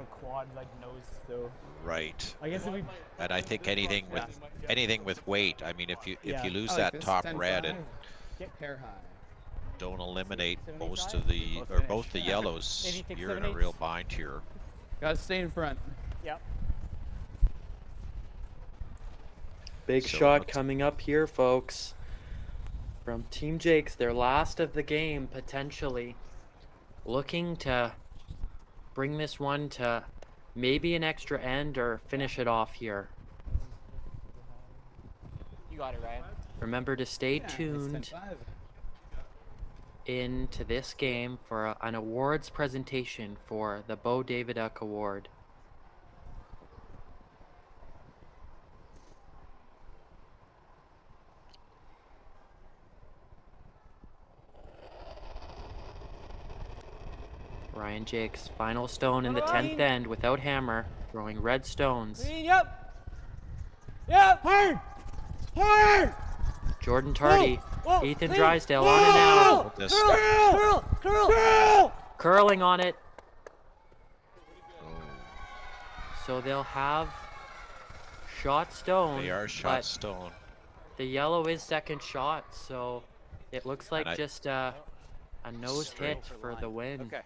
Right.
I guess if we,
and I think anything with weight. I mean, if you lose that top red and don't eliminate most of the or both the yellows, you're in a real bind here.
Gotta stay in front.
Yep.
Big shot coming up here, folks. From Team Jacques, their last of the game, potentially. Looking to bring this one to maybe an extra end or finish it off here.
You got it, Ryan.
Remember to stay tuned into this game for an awards presentation for the Bo Daviduck Award. Ryan Jacques, final stone in the 10th end without hammer, throwing red stones.
Yep. Hard.
Jordan Tardy, Ethan Drysdale on and out.
Curl.
Curling on it. So they'll have shot stone.
They are shot stone.
The yellow is second shot, so it looks like just a nose hit for the win.
Okay.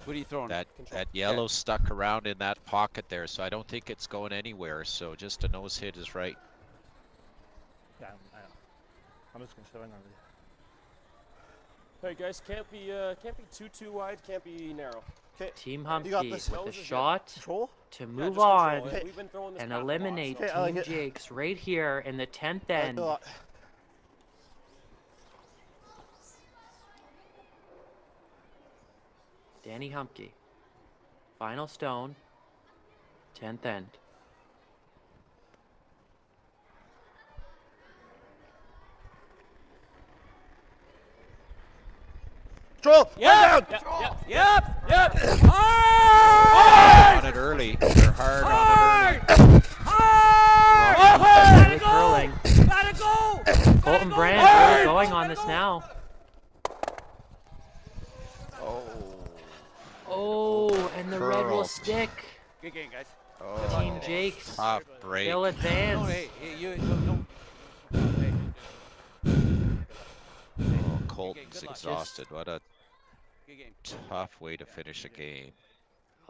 What are you throwing?
That yellow stuck around in that pocket there, so I don't think it's going anywhere. So just a nose hit is right.
Yeah, I know. I'm just gonna shove it under.
All right, guys, can't be too wide, can't be narrow. Okay.
Team Humbke
this.
with a shot
Control?
to move
just
on
control it. We've been throwing this
and
back a lot,
eliminate
so-
Okay, I like
Team
it.
Jacques right here in the 10th end. Danny Humbke. Final stone. 10th end.
Control!
Yep!
Down!
Yep!
On it early. They're hard on it early.
Really curling.
Gotta go!
Colton Brand really going on this now. Oh, and the red will
Curled.
stick.
Good game, guys.
Team Jacques.
Top break.
They'll advance.
Oh, hey, you no.
Oh, Colton's
luck.
exhausted. What a
Good game.
tough way to finish a game.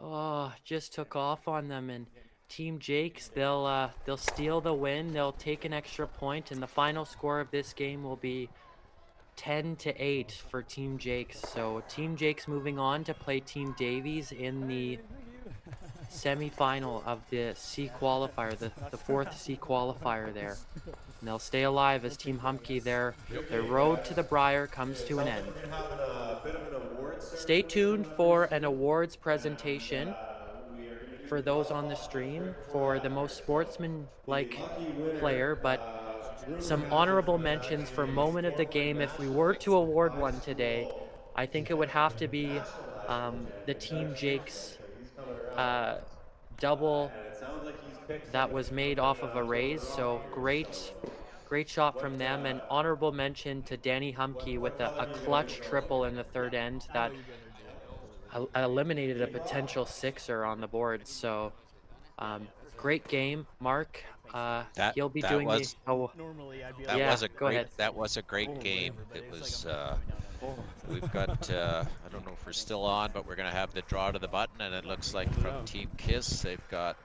Oh, just took off on them, and Team Jacques, they'll steal the win. They'll take an extra point, and the final score of this game will be 10-8 for Team Jacques. So Team Jacques moving on to play Team Davies in the semi-final of the C qualifier, the fourth C qualifier there. And they'll stay alive as Team Humbke, their road to the Briar comes to an end. Stay tuned for an awards presentation for those on the stream for the most sportsman-like player, but some honorable mentions for moment of the game. If we were to award one today, I think it would have to be the Team Jacques double that was made off of a raise. So great shot from them, and honorable mention to Danny Humbke with a clutch triple in the third end that eliminated a potential sixer on the board. So great game, Mark. He'll be doing
was,
the
that was a great game. It was we've got I don't know if we're still on, but we're gonna have the draw to the button, and it looks like from Team Kiss they've got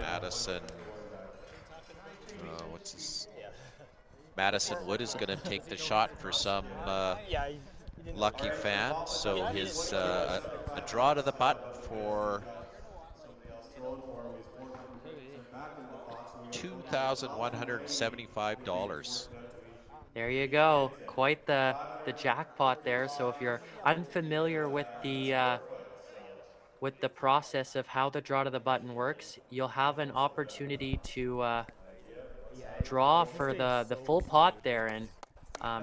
Madison Madison Wood is gonna take the shot for some lucky fan. So his a draw to the button for $2,175.
There you go. Quite the jackpot there. So if you're unfamiliar with the process of how the draw to the button works, you'll have an opportunity to draw for the full pot there. And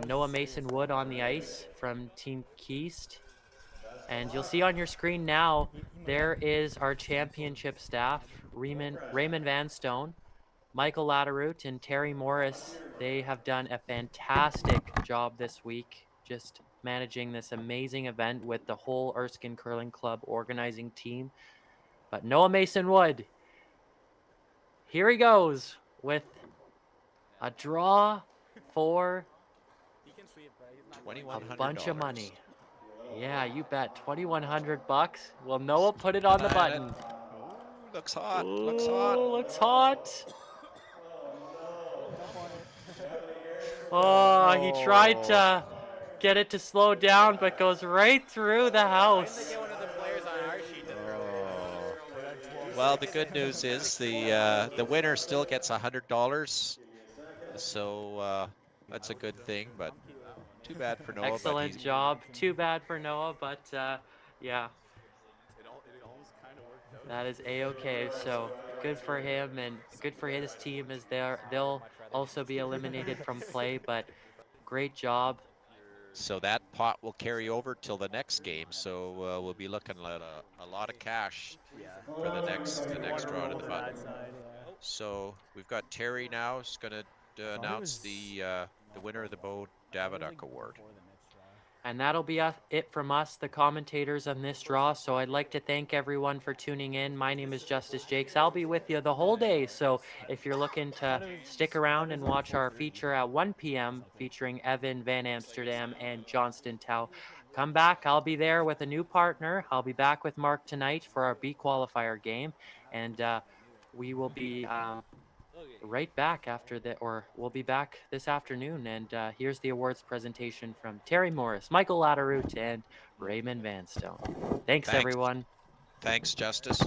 Noah Mason Wood on the ice from Team Keast. And you'll see on your screen now, there is our championship staff, Raymond Vanstone, Michael Latteroot, and Terry Morris. They have done a fantastic job this week, just managing this amazing event with the whole Erskine Curling Club organizing team. But Noah Mason Wood, here he goes with a draw for a bunch of money. Yeah, you bet. $2,100. Will Noah put it on the button?
Looks hot.
Ooh,
Looks hot.
Looks hot. Oh, he tried to get it to slow down, but goes right through the house.
Well, the good news is the winner still gets $100. So that's a good thing, but too bad for Noah.
Excellent job. Too bad for Noah, but yeah. That is A-okay. So good for him and good for his team as they'll also be eliminated from play, but great job.
So that pot will carry over till the next game. So we'll be looking at a lot of cash for the next draw to the button. So we've got Terry now is going to announce the winner of the Bo Davidoff Award.
And that'll be it from us, the commentators on this draw. So I'd like to thank everyone for tuning in. My name is Justice Jacques. I'll be with you the whole day. So if you're looking to stick around and watch our feature at 1 p.m. featuring Evan Van Amsterdam and Johnston Tao, come back. I'll be there with a new partner. I'll be back with Mark tonight for our B qualifier game, and we will be right back after that, or we'll be back this afternoon. And here's the awards presentation from Terry Morris, Michael Latteroute, and Raymond Vanstone. Thanks, everyone.
Thanks, Justice.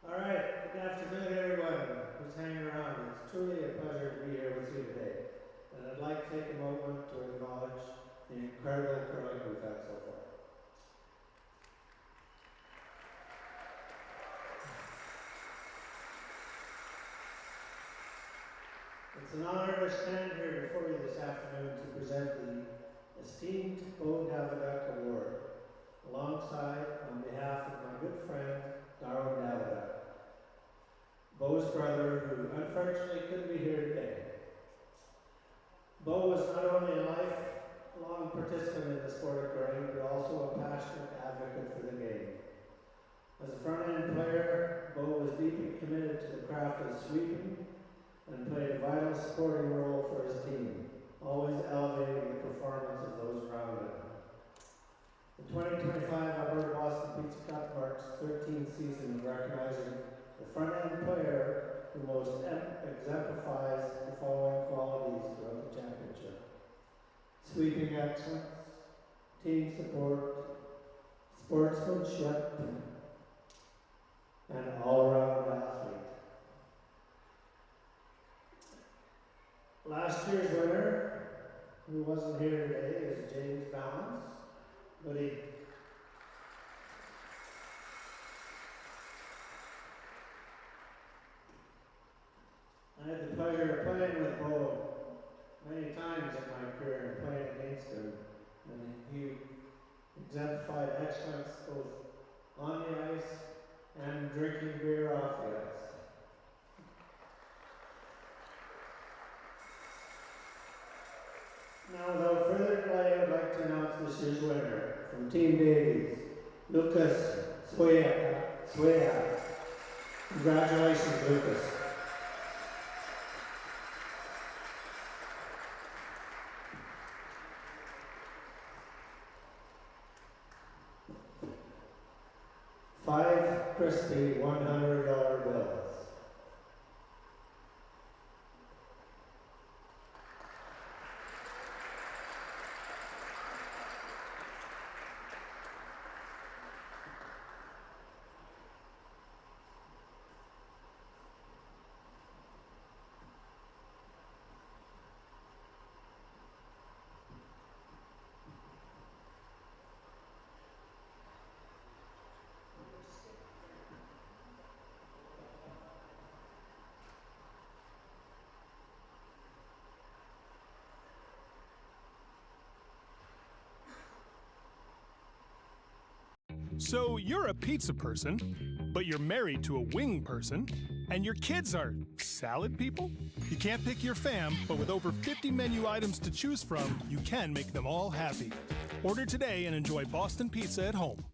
All right, good afternoon, everyone who's hanging around. It's truly a pleasure to be here with you today. And I'd like to take a moment to acknowledge the incredible curling we've had so far. It's an honor to stand here before you this afternoon to present the esteemed Beau Daviduc Award, alongside on behalf of my good friend, Darwin Daviduc, Beau's brother, who unfortunately couldn't be here today. Beau was not only a lifelong participant in the sport of curling, but also a passionate advocate for the game. As a front-end player, Beau was deeply committed to the craft of sweeping and played a vital supporting role for his team, always elevating the performance of those around him. The 2025 Alberta Boston Pizza Cup marks 13th season of recognizing the front-end player who most exemplifies the following qualities throughout the championship: sweeping excellence, team support, sportsmanship, and all-around athlete. Last year's winner, who wasn't here today, is James Balance, but I had the pleasure of playing with Beau many times in my career and playing against him, and he exemplified excellence both on the ice and drinking beer off the ice. Now, without further delay, I would like to announce this year's winner from Team Davies, Lucas Swea. Congratulations, Lucas. $5 crispy $100 bills.
So you're a pizza person, but you're married to a wing person, and your kids are salad people? You can't pick your fam, but with over 50 menu items to choose from, you can make them all happy. Order today and enjoy Boston Pizza at home.